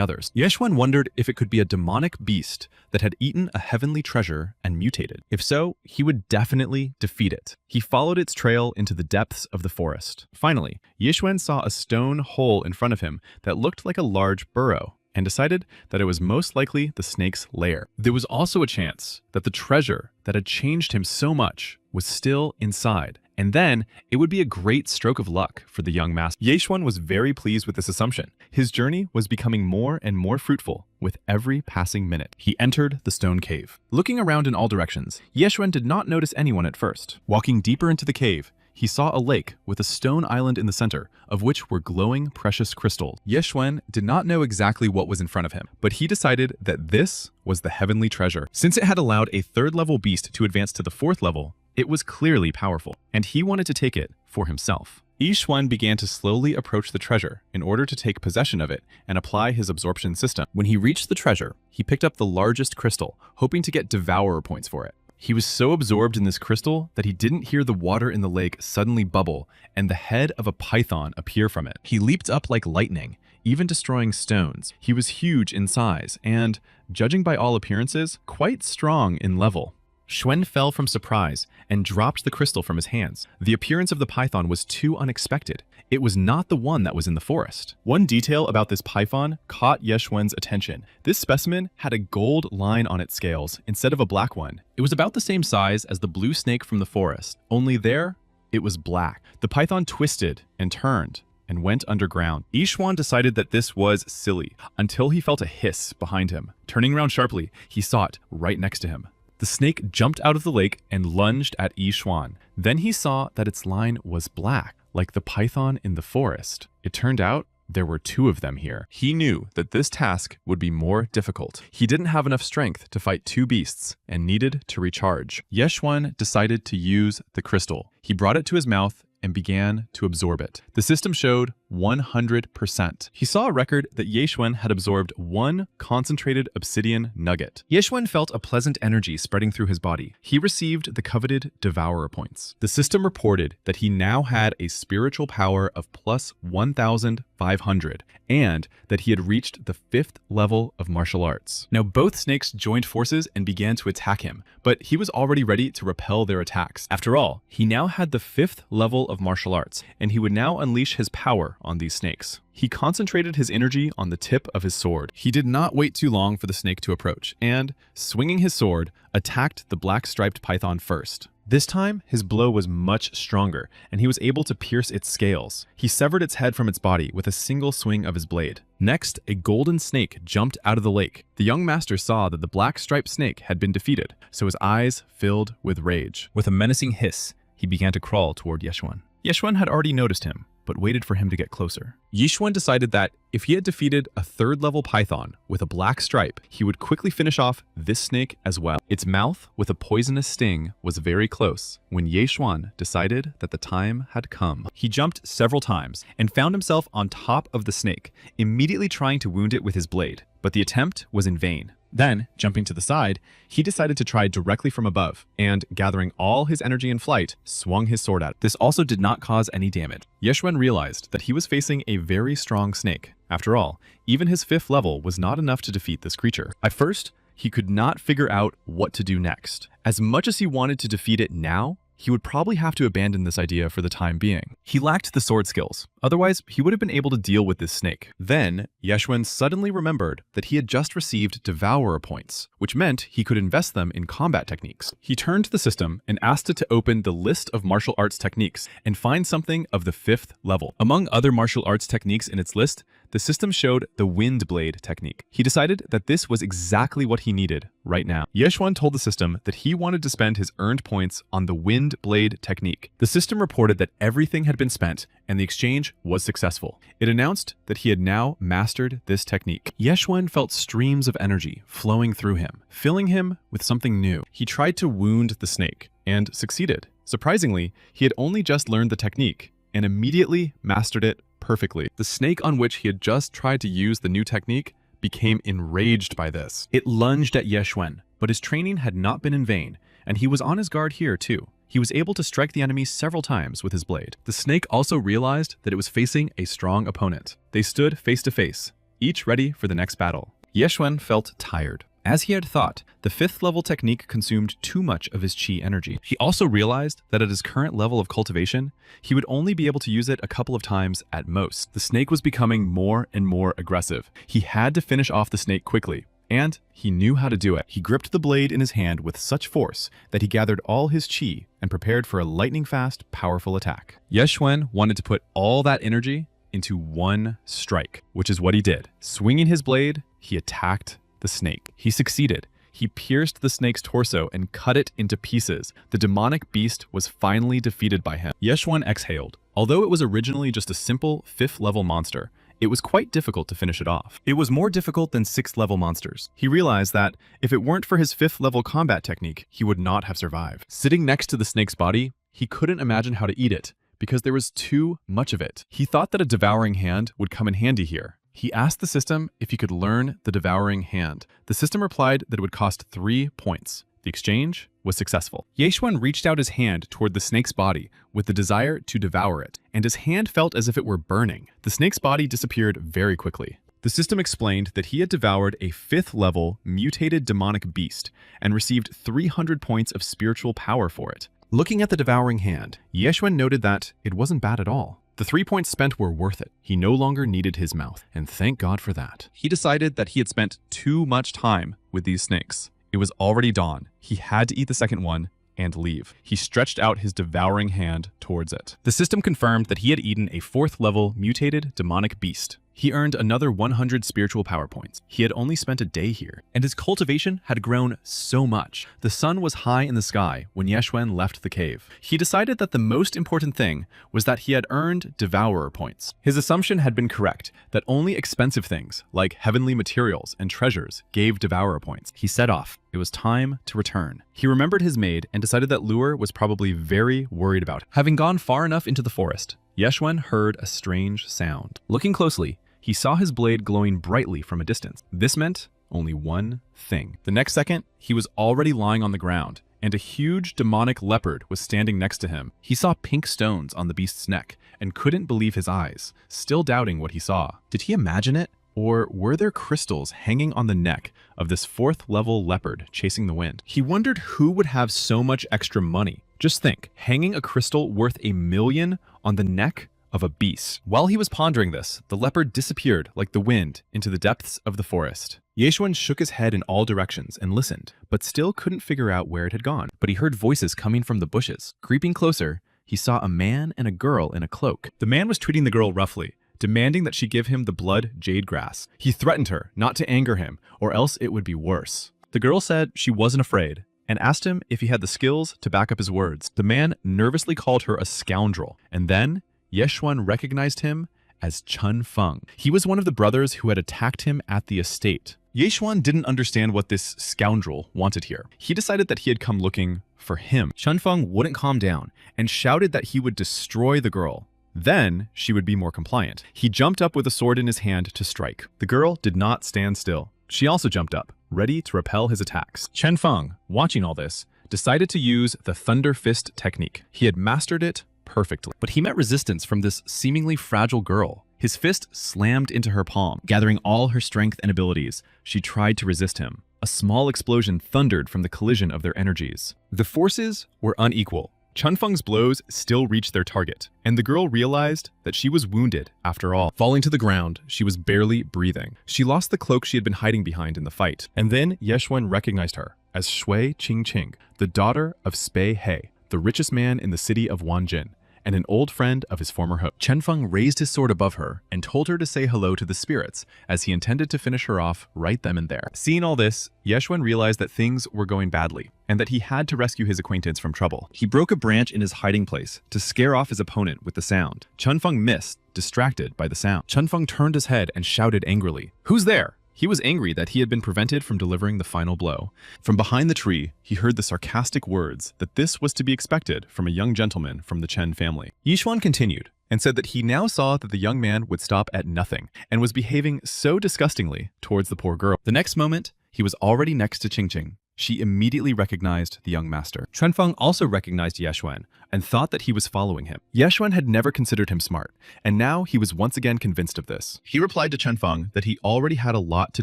others. Yeshuan wondered if it could be a demonic beast that had eaten a heavenly treasure and mutated. If so, he would definitely defeat it. He followed its trail into the depths of the forest. Finally, Yeshuan saw a stone hole in front of him that looked like a large burrow, and decided that it was most likely the snake's lair. There was also a chance that the treasure that had changed him so much was still inside, and then it would be a great stroke of luck for the young master. Yeshuan was very pleased with this assumption. His journey was becoming more and more fruitful with every passing minute. He entered the stone cave. Looking around in all directions, Yeshuan did not notice anyone at first. Walking deeper into the cave, he saw a lake with a stone island in the center, of which were glowing precious crystals. Yeshuan did not know exactly what was in front of him, but he decided that this was the heavenly treasure. Since it had allowed a third-level beast to advance to the fourth level, it was clearly powerful, and he wanted to take it for himself. Yeshuan began to slowly approach the treasure in order to take possession of it and apply his absorption system. When he reached the treasure, he picked up the largest crystal, hoping to get devourer points for it. He was so absorbed in this crystal that he didn't hear the water in the lake suddenly bubble and the head of a python appear from it. He leaped up like lightning, even destroying stones. He was huge in size and, judging by all appearances, quite strong in level. Yeshuan fell from surprise and dropped the crystal from his hands. The appearance of the python was too unexpected. It was not the one that was in the forest. One detail about this python caught Yeshuan's attention. This specimen had a gold line on its scales instead of a black one. It was about the same size as the blue snake from the forest, only there, it was black. The python twisted and turned and went underground. Yeshuan decided that this was silly until he felt a hiss behind him. Turning around sharply, he saw it right next to him. The snake jumped out of the lake and lunged at Yeshuan. Then he saw that its line was black, like the python in the forest. It turned out there were two of them here. He knew that this task would be more difficult. He didn't have enough strength to fight two beasts and needed to recharge. Yeshuan decided to use the crystal. He brought it to his mouth and began to absorb it. The system showed 100%. He saw a record that Yeshuan had absorbed 1 concentrated obsidian nugget. Yeshuan felt a pleasant energy spreading through his body. He received the coveted devourer points. The system reported that he now had a spiritual power of plus 1,500 and that he had reached the 5th level of martial arts. Now both snakes joined forces and began to attack him, but he was already ready to repel their attacks. After all, he now had the 5th level of martial arts, and he would now unleash his power on these snakes. He concentrated his energy on the tip of his sword. He did not wait too long for the snake to approach, and, swinging his sword, attacked the black-striped python first. This time, his blow was much stronger, and he was able to pierce its scales. He severed its head from its body with a single swing of his blade. Next, a golden snake jumped out of the lake. The young master saw that the black-striped snake had been defeated, so his eyes filled with rage. With a menacing hiss, he began to crawl toward Yeshuan. Yeshuan had already noticed him, but waited for him to get closer. Yeshuan decided that if he had defeated a 3rd-level python with a black stripe, he would quickly finish off this snake as well. Its mouth with a poisonous sting was very close when Yeshuan decided that the time had come. He jumped several times and found himself on top of the snake, immediately trying to wound it with his blade, but the attempt was in vain. Then, jumping to the side, he decided to try directly from above, and, gathering all his energy in flight, swung his sword at it. This also did not cause any damage. Yeshuan realized that he was facing a very strong snake. After all, even his 5th level was not enough to defeat this creature. At first, he could not figure out what to do next. As much as he wanted to defeat it now, he would probably have to abandon this idea for the time being. He lacked the sword skills, otherwise he would have been able to deal with this snake. Then, Yeshuan suddenly remembered that he had just received devourer points, which meant he could invest them in combat techniques. He turned to the system and asked it to open the list of martial arts techniques and find something of the 5th level. Among other martial arts techniques in its list, the system showed the wind blade technique. He decided that this was exactly what he needed right now. Yeshuan told the system that he wanted to spend his earned points on the wind blade technique. The system reported that everything had been spent and the exchange was successful. It announced that he had now mastered this technique. Yeshuan felt streams of energy flowing through him, filling him with something new. He tried to wound the snake and succeeded. Surprisingly, he had only just learned the technique and immediately mastered it perfectly. The snake on which he had just tried to use the new technique became enraged by this. It lunged at Yeshuan, but his training had not been in vain, and he was on his guard here too. He was able to strike the enemy several times with his blade. The snake also realized that it was facing a strong opponent. They stood face to face, each ready for the next battle. Yeshuan felt tired. As he had thought, the 5th level technique consumed too much of his chi energy. He also realized that at his current level of cultivation, he would only be able to use it a couple of times at most. The snake was becoming more and more aggressive. He had to finish off the snake quickly, and he knew how to do it. He gripped the blade in his hand with such force that he gathered all his chi and prepared for a lightning-fast, powerful attack. Yeshuan wanted to put all that energy into one strike, which is what he did. Swinging his blade, he attacked the snake. He succeeded. He pierced the snake's torso and cut it into pieces. The demonic beast was finally defeated by him. Yeshuan exhaled. Although it was originally just a simple 5th level monster, it was quite difficult to finish it off. It was more difficult than 6th level monsters. He realized that if it weren't for his 5th level combat technique, he would not have survived. Sitting next to the snake's body, he couldn't imagine how to eat it because there was too much of it. He thought that a devouring hand would come in handy here. He asked the system if he could learn the devouring hand. The system replied that it would cost 3 points. The exchange was successful. Yeshuan reached out his hand toward the snake's body with the desire to devour it, and his hand felt as if it were burning. The snake's body disappeared very quickly. The system explained that he had devoured a 5th level mutated demonic beast and received 300 points of spiritual power for it. Looking at the devouring hand, Yeshuan noted that it wasn't bad at all. The 3 points spent were worth it. He no longer needed his mouth, and thank God for that. He decided that he had spent too much time with these snakes. It was already dawn. He had to eat the second one and leave. He stretched out his devouring hand towards it. The system confirmed that he had eaten a 4th level mutated demonic beast. He earned another 100 spiritual power points. He had only spent a day here, and his cultivation had grown so much. The sun was high in the sky when Yeshuan left the cave. He decided that the most important thing was that he had earned devourer points. His assumption had been correct, that only expensive things, like heavenly materials and treasures, gave devourer points. He set off. It was time to return. He remembered his maid and decided that Lure was probably very worried about him. Having gone far enough into the forest, Yeshuan heard a strange sound. Looking closely, he saw his blade glowing brightly from a distance. This meant only one thing. The next second, he was already lying on the ground, and a huge demonic leopard was standing next to him. He saw pink stones on the beast's neck and couldn't believe his eyes, still doubting what he saw. Did he imagine it? Or were there crystals hanging on the neck of this 4th level leopard chasing the wind? He wondered who would have so much extra money. Just think, hanging a crystal worth $1 million on the neck of a beast. While he was pondering this, the leopard disappeared like the wind into the depths of the forest. Yeshuan shook his head in all directions and listened, but still couldn't figure out where it had gone. But he heard voices coming from the bushes. Creeping closer, he saw a man and a girl in a cloak. The man was treating the girl roughly, demanding that she give him the blood jade grass. He threatened her not to anger him, or else it would be worse. The girl said she wasn't afraid, and asked him if he had the skills to back up his words. The man nervously called her a scoundrel, and then Yeshuan recognized him as Chun Feng. He was one of the brothers who had attacked him at the estate. Yeshuan didn't understand what this scoundrel wanted here. He decided that he had come looking for him. Chun Feng wouldn't calm down and shouted that he would destroy the girl. Then she would be more compliant. He jumped up with a sword in his hand to strike. The girl did not stand still. She also jumped up, ready to repel his attacks. Chen Feng, watching all this, decided to use the Thunder Fist technique. He had mastered it perfectly, but he met resistance from this seemingly fragile girl. His fist slammed into her palm. Gathering all her strength and abilities, she tried to resist him. A small explosion thundered from the collision of their energies. The forces were unequal. Chun Feng's blows still reached their target, and the girl realized that she was wounded after all. Falling to the ground, she was barely breathing. She lost the cloak she had been hiding behind in the fight. And then Yeshuan recognized her as Shui Qingqing, the daughter of Spei He, the richest man in the city of Wanjin, and an old friend of his former host. Chen Feng raised his sword above her and told her to say hello to the spirits, as he intended to finish her off right then and there. Seeing all this, Yeshwen realized that things were going badly, and that he had to rescue his acquaintance from trouble. He broke a branch in his hiding place to scare off his opponent with the sound. Chen Feng missed, distracted by the sound. Chen Feng turned his head and shouted angrily, "Who's there?" He was angry that he had been prevented from delivering the final blow. From behind the tree, he heard the sarcastic words that this was to be expected from a young gentleman from the Chen family. Yixuan continued and said that he now saw that the young man would stop at nothing and was behaving so disgustingly towards the poor girl. The next moment, he was already next to Qingqing. She immediately recognized the young master. Chen Feng also recognized Yeshwen and thought that he was following him. Yeshwen had never considered him smart, and now he was once again convinced of this. He replied to Chen Feng that he already had a lot to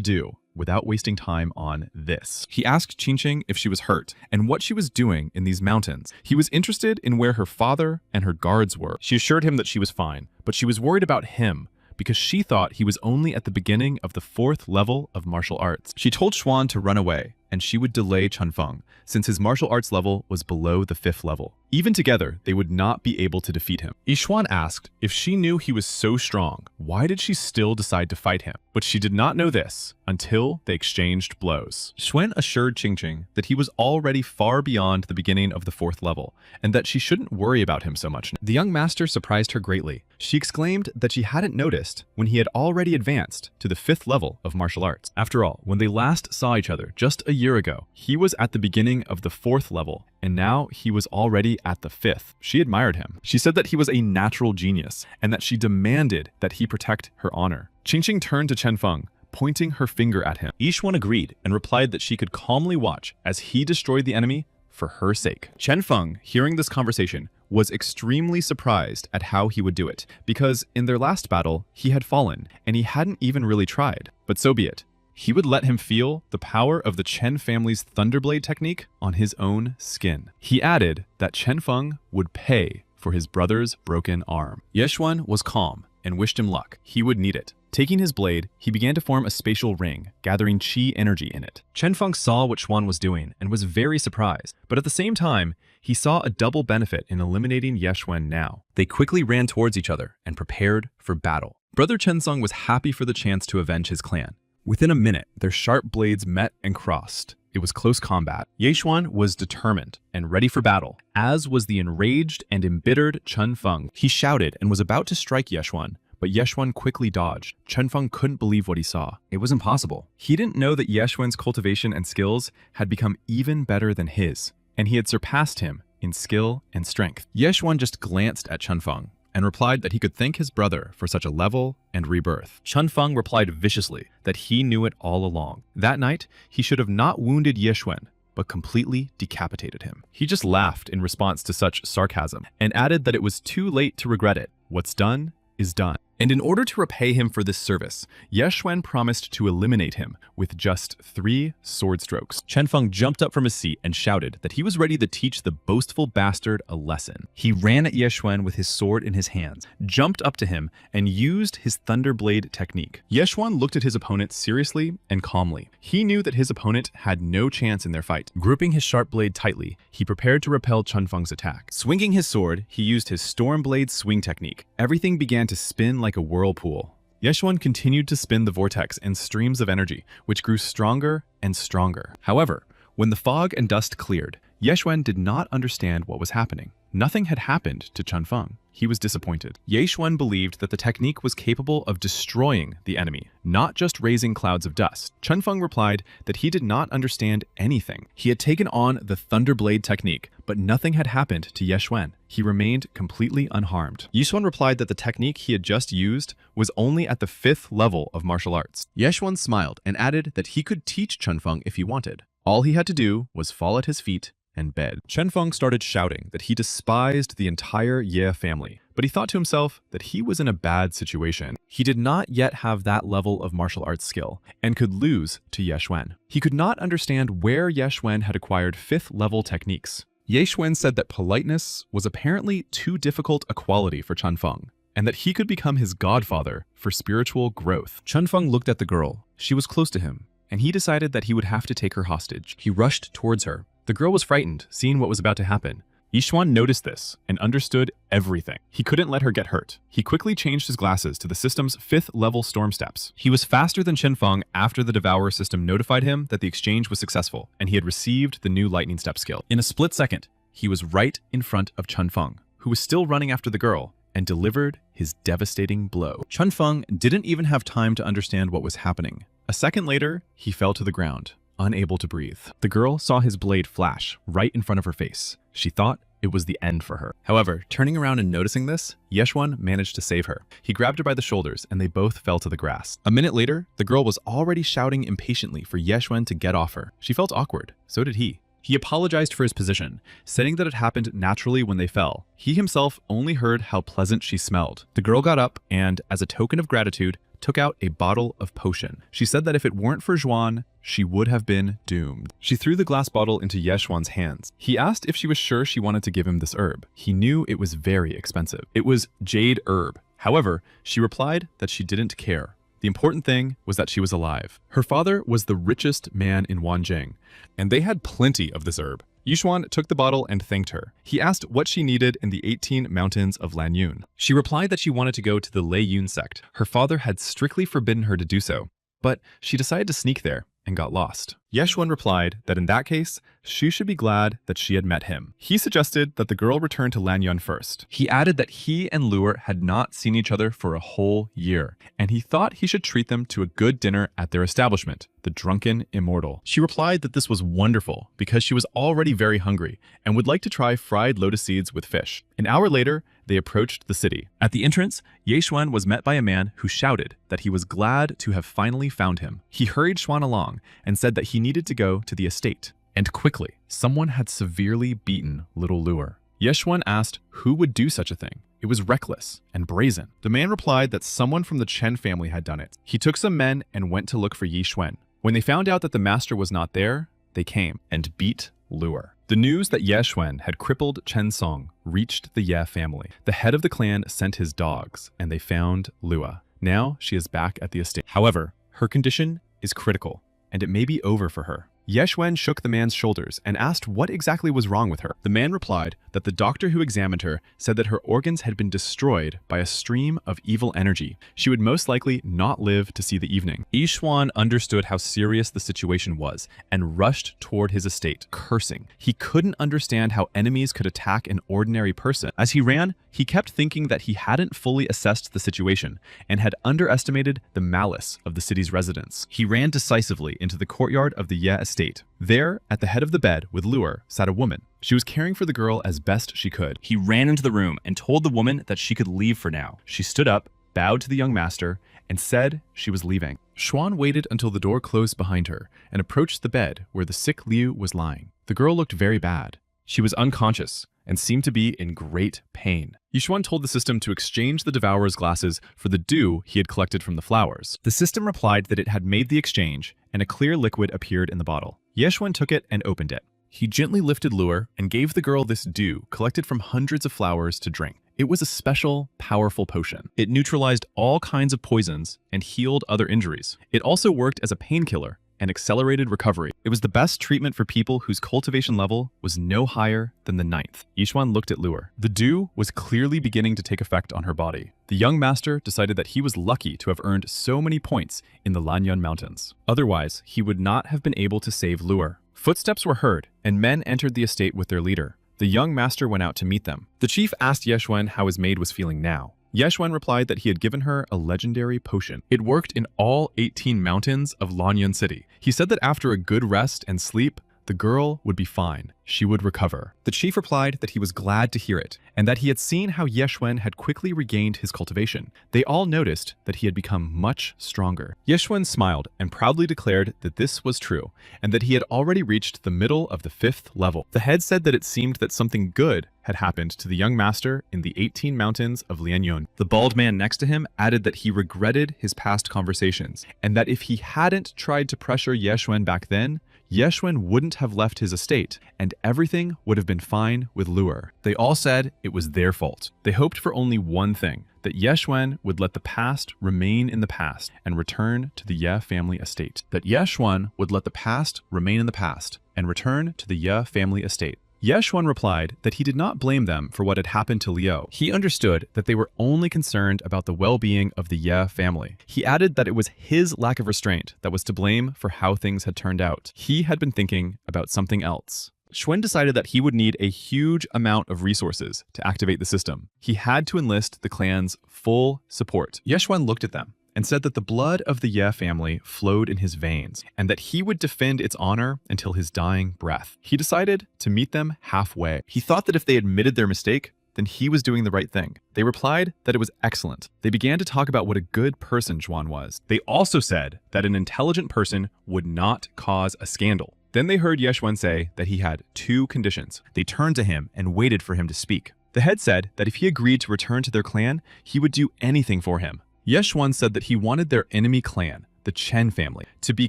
do without wasting time on this. He asked Qingqing if she was hurt and what she was doing in these mountains. He was interested in where her father and her guards were. She assured him that she was fine, but she was worried about him because she thought he was only at the beginning of the 4th level of martial arts. She told Xuan to run away, and she would delay Chen Feng, since his martial arts level was below the 5th level. Even together, they would not be able to defeat him. Yixuan asked if she knew he was so strong, why did she still decide to fight him? But she did not know this until they exchanged blows. Xuan assured Qingqing that he was already far beyond the beginning of the 4th level, and that she shouldn't worry about him so much. The young master surprised her greatly. She exclaimed that she hadn't noticed when he had already advanced to the 5th level of martial arts. After all, when they last saw each other just a year ago, he was at the beginning of the 4th level, and now he was already at the 5th. She admired him. She said that he was a natural genius, and that she demanded that he protect her honor. Qingqing turned to Chen Feng, pointing her finger at him. Yixuan agreed and replied that she could calmly watch as he destroyed the enemy for her sake. Chen Feng, hearing this conversation, was extremely surprised at how he would do it, because in their last battle, he had fallen, and he hadn't even really tried. But so be it. He would let him feel the power of the Chen family's Thunderblade technique on his own skin. He added that Chen Feng would pay for his brother's broken arm. Yeshwen was calm and wished him luck. He would need it. Taking his blade, he began to form a spatial ring, gathering chi energy in it. Chen Feng saw what Xuan was doing and was very surprised, but at the same time, he saw a double benefit in eliminating Yeshwen now. They quickly ran towards each other and prepared for battle. Brother Chen Song was happy for the chance to avenge his clan. Within a minute, their sharp blades met and crossed. It was close combat. Yexuan was determined and ready for battle, as was the enraged and embittered Chen Feng. He shouted and was about to strike Yexuan, but Yexuan quickly dodged. Chen Feng couldn't believe what he saw. It was impossible. He didn't know that Yexuan's cultivation and skills had become even better than his, and he had surpassed him in skill and strength. Yexuan just glanced at Chen Feng and replied that he could thank his brother for such a level and rebirth. Chen Feng replied viciously that he knew it all along. That night, he should have not wounded Yexuan, but completely decapitated him. He just laughed in response to such sarcasm and added that it was too late to regret it. What's done is done. And in order to repay him for this service, Yexuan promised to eliminate him with just 3 sword strokes. Chen Feng jumped up from his seat and shouted that he was ready to teach the boastful bastard a lesson. He ran at Yexuan with his sword in his hands, jumped up to him, and used his Thunderblade technique. Yexuan looked at his opponent seriously and calmly. He knew that his opponent had no chance in their fight. Gripping his sharp blade tightly, he prepared to repel Chen Feng's attack. Swinging his sword, he used his Stormblade swing technique. Everything began to spin like a whirlpool. Yexuan continued to spin the vortex and streams of energy, which grew stronger and stronger. However, when the fog and dust cleared, Yexuan did not understand what was happening. Nothing had happened to Chen Feng. He was disappointed. Yexuan believed that the technique was capable of destroying the enemy, not just raising clouds of dust. Chen Feng replied that he did not understand anything. He had taken on the Thunderblade technique, but nothing had happened to Yexuan. He remained completely unharmed. Yexuan replied that the technique he had just used was only at the 5th level of martial arts. Yexuan smiled and added that he could teach Chen Feng if he wanted. All he had to do was fall at his feet and bed. Chen Feng started shouting that he despised the entire Ye family, but he thought to himself that he was in a bad situation. He did not yet have that level of martial arts skill and could lose to Yexuan. He could not understand where Yexuan had acquired 5th level techniques. Yexuan said that politeness was apparently too difficult a quality for Chen Feng, and that he could become his godfather for spiritual growth. Chen Feng looked at the girl. She was close to him, and he decided that he would have to take her hostage. He rushed towards her. The girl was frightened, seeing what was about to happen. Yixuan noticed this and understood everything. He couldn't let her get hurt. He quickly changed his glasses to the system's 5th level storm steps. He was faster than Chenfeng after the Devourer system notified him that the exchange was successful and he had received the new lightning step skill. In a split second, he was right in front of Chenfeng, who was still running after the girl, and delivered his devastating blow. Chenfeng didn't even have time to understand what was happening. A second later, he fell to the ground, unable to breathe. The girl saw his blade flash right in front of her face. She thought it was the end for her. However, turning around and noticing this, Yexuan managed to save her. He grabbed her by the shoulders and they both fell to the grass. A minute later, the girl was already shouting impatiently for Yexuan to get off her. She felt awkward. So did he. He apologized for his position, saying that it happened naturally when they fell. He himself only heard how pleasant she smelled. The girl got up and, as a token of gratitude, took out a bottle of potion. She said that if it weren't for Zhuan, she would have been doomed. She threw the glass bottle into Yexuan's hands. He asked if she was sure she wanted to give him this herb. He knew it was very expensive. It was jade herb. However, she replied that she didn't care. The important thing was that she was alive. Her father was the richest man in Wanjing, and they had plenty of this herb. Yixuan took the bottle and thanked her. He asked what she needed in the 18 mountains of Lanyun. She replied that she wanted to go to the Lei sect. Her father had strictly forbidden her to do so, but she decided to sneak there and got lost. Yexuan replied that in that case, she should be glad that she had met him. He suggested that the girl return to Lanyun first. He added that he and Luer had not seen each other for a whole year, and he thought he should treat them to a good dinner at their establishment, the Drunken Immortal. She replied that this was wonderful because she was already very hungry and would like to try fried lotus seeds with fish. An hour later, they approached the city. At the entrance, Yexuan was met by a man who shouted that he was glad to have finally found him. He hurried Xuan along and said that he needed to go to the estate. And quickly, someone had severely beaten little Luer. Yexuan asked who would do such a thing. It was reckless and brazen. The man replied that someone from the Chen family had done it. He took some men and went to look for Yixuan. When they found out that the master was not there, they came and beat Luer. The news that Yexuan had crippled Chen Song reached the Ye family. The head of the clan sent his dogs, and they found Lua. Now she is back at the estate. However, her condition is critical, and it may be over for her. Yexuan shook the man's shoulders and asked what exactly was wrong with her. The man replied that the doctor who examined her said that her organs had been destroyed by a stream of evil energy. She would most likely not live to see the evening. Yixuan understood how serious the situation was and rushed toward his estate, cursing. He couldn't understand how enemies could attack an ordinary person. As he ran, he kept thinking that he hadn't fully assessed the situation and had underestimated the malice of the city's residents. He ran decisively into the courtyard of the Ye estate. There, at the head of the bed with Luer, sat a woman. She was caring for the girl as best she could. He ran into the room and told the woman that she could leave for now. She stood up, bowed to the young master, and said she was leaving. Xuan waited until the door closed behind her and approached the bed where the sick Liu was lying. The girl looked very bad. She was unconscious and seemed to be in great pain. Yixuan told the system to exchange the Devourer's glasses for the dew he had collected from the flowers. The system replied that it had made the exchange, and a clear liquid appeared in the bottle. Yexuan took it and opened it. He gently lifted Luer and gave the girl this dew collected from hundreds of flowers to drink. It was a special, powerful potion. It neutralized all kinds of poisons and healed other injuries. It also worked as a painkiller and accelerated recovery. It was the best treatment for people whose cultivation level was no higher than the 9th. Yixuan looked at Luer. The dew was clearly beginning to take effect on her body. The young master decided that he was lucky to have earned so many points in the Lanyun Mountains. Otherwise, he would not have been able to save Luer. Footsteps were heard, and men entered the estate with their leader. The young master went out to meet them. The chief asked Yexuan how his maid was feeling now. Yexuan replied that he had given her a legendary potion. It worked in all 18 mountains of Lanyun City. He said that after a good rest and sleep, the girl would be fine. She would recover. The chief replied that he was glad to hear it, and that he had seen how Yexuan had quickly regained his cultivation. They all noticed that he had become much stronger. Yexuan smiled and proudly declared that this was true, and that he had already reached the middle of the 5th level. The head said that it seemed that something good had happened to the young master in the 18 mountains of Lianyun. The bald man next to him added that he regretted his past conversations, and that if he hadn't tried to pressure Yexuan back then, Yexuan wouldn't have left his estate, and everything would have been fine with Luer. They all said it was their fault. They hoped for only one thing, that Yexuan would let the past remain in the past and return to the Ye family estate. That Yexuan would let the past remain in the past and return to the Ye family estate. Ye Xuan replied that he did not blame them for what had happened to Liu. He understood that they were only concerned about the well-being of the Ye family. He added that it was his lack of restraint that was to blame for how things had turned out. He had been thinking about something else. Xuan decided that he would need a huge amount of resources to activate the system. He had to enlist the clan's full support. Ye Xuan looked at them and said that the blood of the Ye family flowed in his veins and that he would defend its honor until his dying breath. He decided to meet them halfway. He thought that if they admitted their mistake, then he was doing the right thing. They replied that it was excellent. They began to talk about what a good person Xuan was. They also said that an intelligent person would not cause a scandal. Then they heard Ye Xuan say that he had 2 conditions. They turned to him and waited for him to speak. The head said that if he agreed to return to their clan, he would do anything for him. Ye Xuan said that he wanted their enemy clan, the Chen family, to be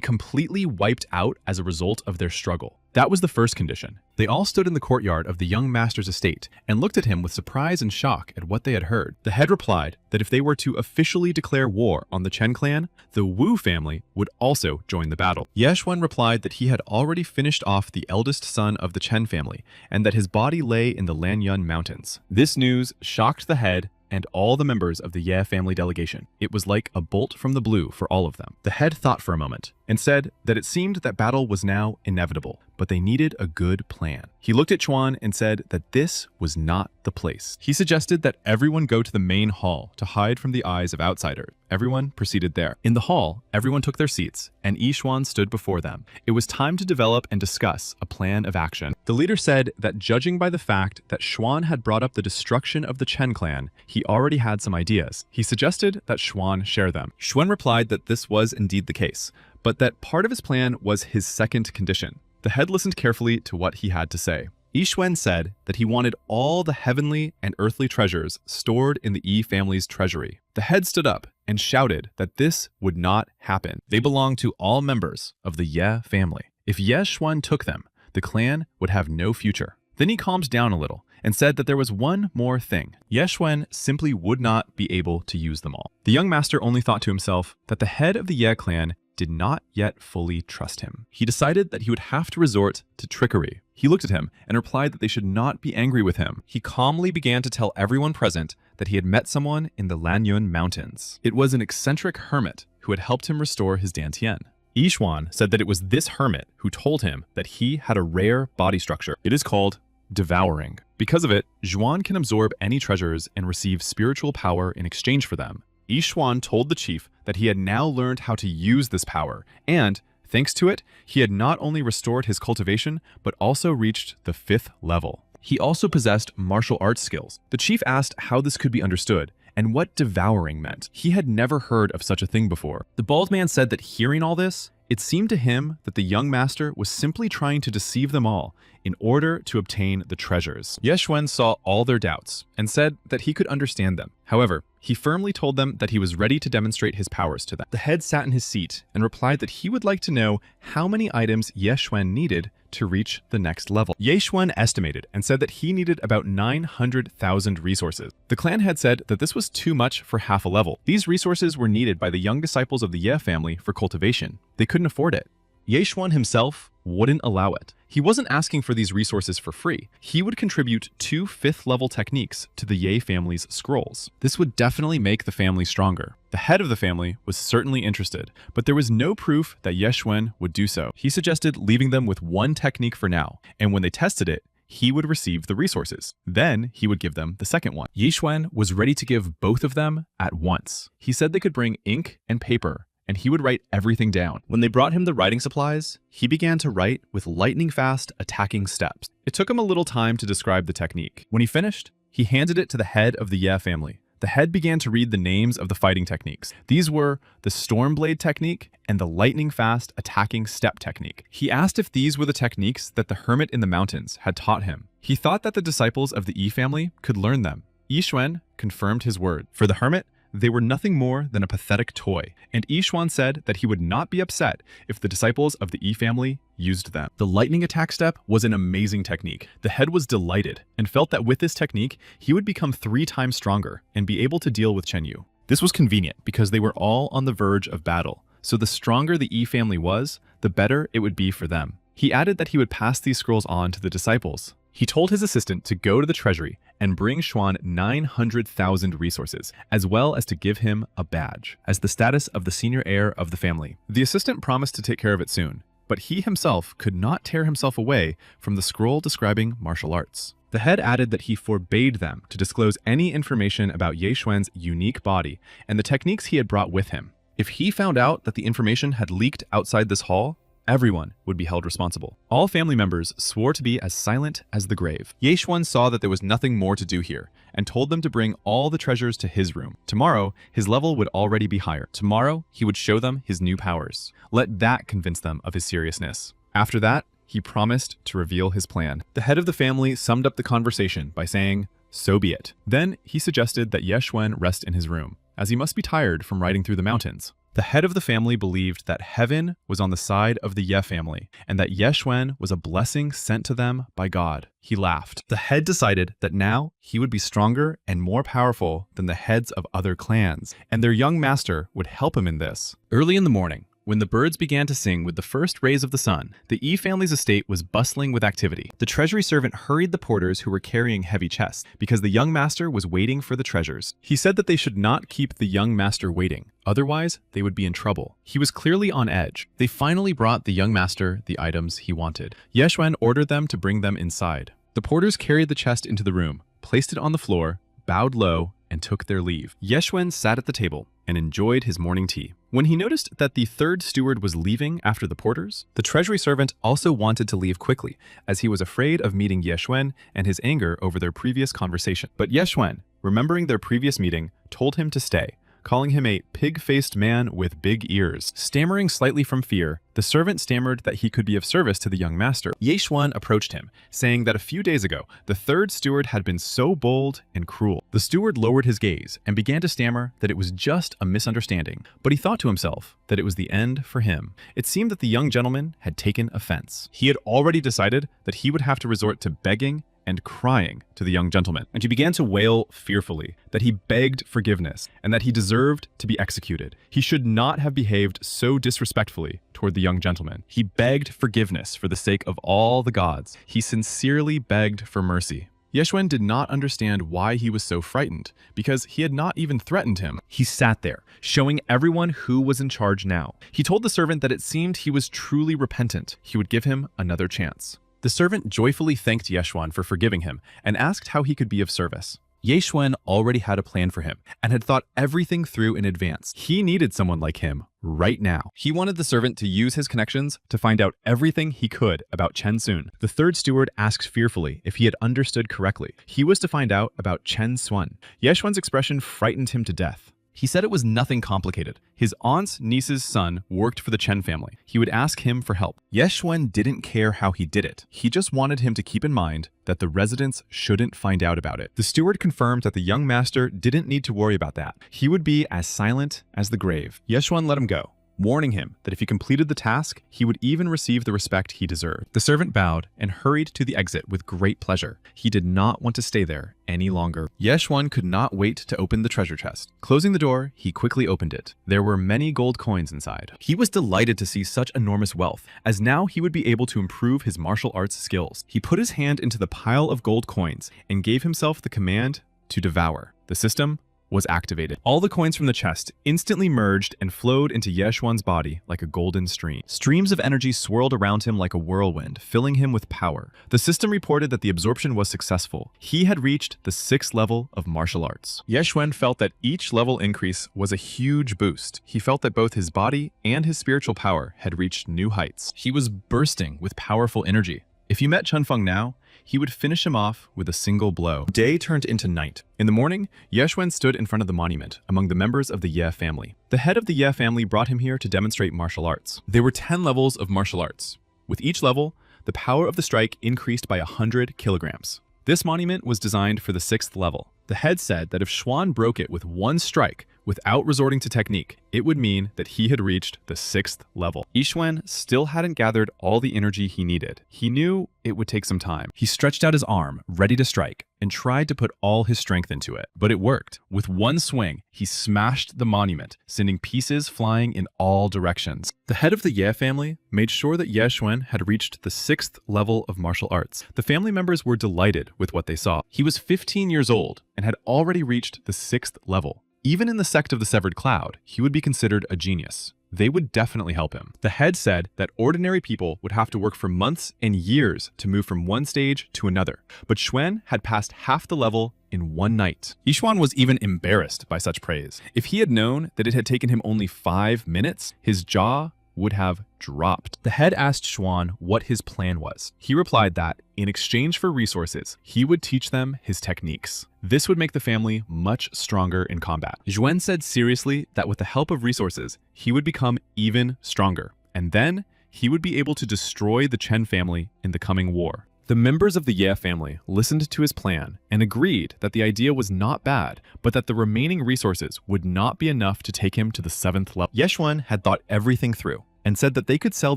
completely wiped out as a result of their struggle. That was the first condition. They all stood in the courtyard of the young master's estate and looked at him with surprise and shock at what they had heard. The head replied that if they were to officially declare war on the Chen clan, the Wu family would also join the battle. Ye Xuan replied that he had already finished off the eldest son of the Chen family and that his body lay in the Lanyun Mountains. This news shocked the head and all the members of the Ye family delegation. It was like a bolt from the blue for all of them. The head thought for a moment and said that it seemed that battle was now inevitable, but they needed a good plan. He looked at Xuan and said that this was not the place. He suggested that everyone go to the main hall to hide from the eyes of outsiders. Everyone proceeded there. In the hall, everyone took their seats, and Yi Xuan stood before them. It was time to develop and discuss a plan of action. The leader said that judging by the fact that Xuan had brought up the destruction of the Chen clan, he already had some ideas. He suggested that Xuan share them. Xuan replied that this was indeed the case, but that part of his plan was his second condition. The head listened carefully to what he had to say. Yi Xuan said that he wanted all the heavenly and earthly treasures stored in the Yi family's treasury. The head stood up and shouted that this would not happen. They belonged to all members of the Ye family. If Ye Xuan took them, the clan would have no future. Then he calmed down a little and said that there was one more thing. Ye Xuan simply would not be able to use them all. The young master only thought to himself that the head of the Ye clan did not yet fully trust him. He decided that he would have to resort to trickery. He looked at him and replied that they should not be angry with him. He calmly began to tell everyone present that he had met someone in the Lanyun Mountains. It was an eccentric hermit who had helped him restore his dantian. Yi Xuan said that it was this hermit who told him that he had a rare body structure. It is called devouring. Because of it, Xuan can absorb any treasures and receive spiritual power in exchange for them. Yi Xuan told the chief that he had now learned how to use this power, and thanks to it, he had not only restored his cultivation, but also reached the 5th level. He also possessed martial arts skills. The chief asked how this could be understood and what devouring meant. He had never heard of such a thing before. The bald man said that hearing all this, it seemed to him that the young master was simply trying to deceive them all in order to obtain the treasures. Ye Xuan saw all their doubts and said that he could understand them. However, he firmly told them that he was ready to demonstrate his powers to them. The head sat in his seat and replied that he would like to know how many items Ye Xuan needed to reach the next level. Ye Xuan estimated and said that he needed about 900,000 resources. The clan head said that this was too much for half a level. These resources were needed by the young disciples of the Ye family for cultivation. They couldn't afford it. Ye Xuan himself wouldn't allow it. He wasn't asking for these resources for free. He would contribute 2 5th-level techniques to the Ye family's scrolls. This would definitely make the family stronger. The head of the family was certainly interested, but there was no proof that Ye Xuan would do so. He suggested leaving them with one technique for now, and when they tested it, he would receive the resources. Then he would give them the second one. Yi Xuan was ready to give both of them at once. He said they could bring ink and paper, and he would write everything down. When they brought him the writing supplies, he began to write with lightning-fast attacking steps. It took him a little time to describe the technique. When he finished, he handed it to the head of the Ye family. The head began to read the names of the fighting techniques. These were the Stormblade technique and the lightning-fast attacking step technique. He asked if these were the techniques that the hermit in the mountains had taught him. He thought that the disciples of the Yi family could learn them. Yi Xuan confirmed his word. For the hermit, they were nothing more than a pathetic toy, and Yi Xuan said that he would not be upset if the disciples of the Yi family used them. The lightning attack step was an amazing technique. The head was delighted and felt that with this technique, he would become 3 times stronger and be able to deal with Chen Yu. This was convenient because they were all on the verge of battle, so the stronger the Yi family was, the better it would be for them. He added that he would pass these scrolls on to the disciples. He told his assistant to go to the treasury and bring Xuan 900,000 resources, as well as to give him a badge as the status of the senior heir of the family. The assistant promised to take care of it soon, but he himself could not tear himself away from the scroll describing martial arts. The head added that he forbade them to disclose any information about Ye Xuan's unique body and the techniques he had brought with him. If he found out that the information had leaked outside this hall, everyone would be held responsible. All family members swore to be as silent as the grave. Ye Xuan saw that there was nothing more to do here and told them to bring all the treasures to his room. Tomorrow, his level would already be higher. Tomorrow, he would show them his new powers. Let that convince them of his seriousness. After that, he promised to reveal his plan. The head of the family summed up the conversation by saying, "So be it." Then he suggested that Ye Xuan rest in his room, as he must be tired from riding through the mountains. The head of the family believed that heaven was on the side of the Ye family, and that Ye Xuan was a blessing sent to them by God. He laughed. The head decided that now he would be stronger and more powerful than the heads of other clans, and their young master would help him in this. Early in the morning, when the birds began to sing with the first rays of the sun, the Yi family's estate was bustling with activity. The treasury servant hurried the porters who were carrying heavy chests because the young master was waiting for the treasures. He said that they should not keep the young master waiting, otherwise they would be in trouble. He was clearly on edge. They finally brought the young master the items he wanted. Ye Xuan ordered them to bring them inside. The porters carried the chest into the room, placed it on the floor, bowed low, and took their leave. Ye Xuan sat at the table and enjoyed his morning tea. When he noticed that the third steward was leaving after the porters, the treasury servant also wanted to leave quickly, as he was afraid of meeting Ye Xuan and his anger over their previous conversation. But Ye Xuan, remembering their previous meeting, told him to stay, calling him a pig-faced man with big ears. Stammering slightly from fear, the servant stammered that he could be of service to the young master. Ye Xuan approached him, saying that a few days ago, the third steward had been so bold and cruel. The steward lowered his gaze and began to stammer that it was just a misunderstanding, but he thought to himself that it was the end for him. It seemed that the young gentleman had taken offense. He had already decided that he would have to resort to begging and crying to the young gentleman, and he began to wail fearfully that he begged forgiveness and that he deserved to be executed. He should not have behaved so disrespectfully toward the young gentleman. He begged forgiveness for the sake of all the gods. He sincerely begged for mercy. Ye Xuan did not understand why he was so frightened, because he had not even threatened him. He sat there, showing everyone who was in charge now. He told the servant that it seemed he was truly repentant. He would give him another chance. The servant joyfully thanked Ye Xuan for forgiving him and asked how he could be of service. Ye Xuan already had a plan for him and had thought everything through in advance. He needed someone like him right now. He wanted the servant to use his connections to find out everything he could about Chen Sun. The third steward asked fearfully if he had understood correctly. He was to find out about Chen Sun. Ye Xuan's expression frightened him to death. He said it was nothing complicated. His aunt's niece's son worked for the Chen family. He would ask him for help. Ye Xuan didn't care how he did it. He just wanted him to keep in mind that the residents shouldn't find out about it. The steward confirmed that the young master didn't need to worry about that. He would be as silent as the grave. Ye Xuan let him go, warning him that if he completed the task, he would even receive the respect he deserved. The servant bowed and hurried to the exit with great pleasure. He did not want to stay there any longer. Ye Xuan could not wait to open the treasure chest. Closing the door, he quickly opened it. There were many gold coins inside. He was delighted to see such enormous wealth, as now he would be able to improve his martial arts skills. He put his hand into the pile of gold coins and gave himself the command to devour. The system was activated. All the coins from the chest instantly merged and flowed into Ye Xuan's body like a golden stream. Streams of energy swirled around him like a whirlwind, filling him with power. The system reported that the absorption was successful. He had reached the 6th level of martial arts. Ye Xuan felt that each level increase was a huge boost. He felt that both his body and his spiritual power had reached new heights. He was bursting with powerful energy. If he met Chen Feng now, he would finish him off with a single blow. Day turned into night. In the morning, Ye Xuan stood in front of the monument among the members of the Ye family. The head of the Ye family brought him here to demonstrate martial arts. There were 10 levels of martial arts. With each level, the power of the strike increased by 100 kilograms. This monument was designed for the 6th level. The head said that if Xuan broke it with one strike, Without resorting to technique, it would mean that he had reached the 6th level. Yixuan still hadn't gathered all the energy he needed. He knew it would take some time. He stretched out his arm, ready to strike, and tried to put all his strength into it. But it worked. With one swing, he smashed the monument, sending pieces flying in all directions. The head of the Ye family made sure that Ye Xuan had reached the 6th level of martial arts. The family members were delighted with what they saw. He was 15 years old and had already reached the 6th level. Even in the sect of the Severed Cloud, he would be considered a genius. They would definitely help him. The head said that ordinary people would have to work for months and years to move from one stage to another, but Xuan had passed half the level in one night. Yixuan was even embarrassed by such praise. If he had known that it had taken him only 5 minutes, his jaw would have dropped. The head asked Xuan what his plan was. He replied that, in exchange for resources, he would teach them his techniques. This would make the family much stronger in combat. Xuan said seriously that with the help of resources, he would become even stronger, and then he would be able to destroy the Chen family in the coming war. The members of the Ye family listened to his plan and agreed that the idea was not bad, but that the remaining resources would not be enough to take him to the 7th level. Ye Xuan had thought everything through and said that they could sell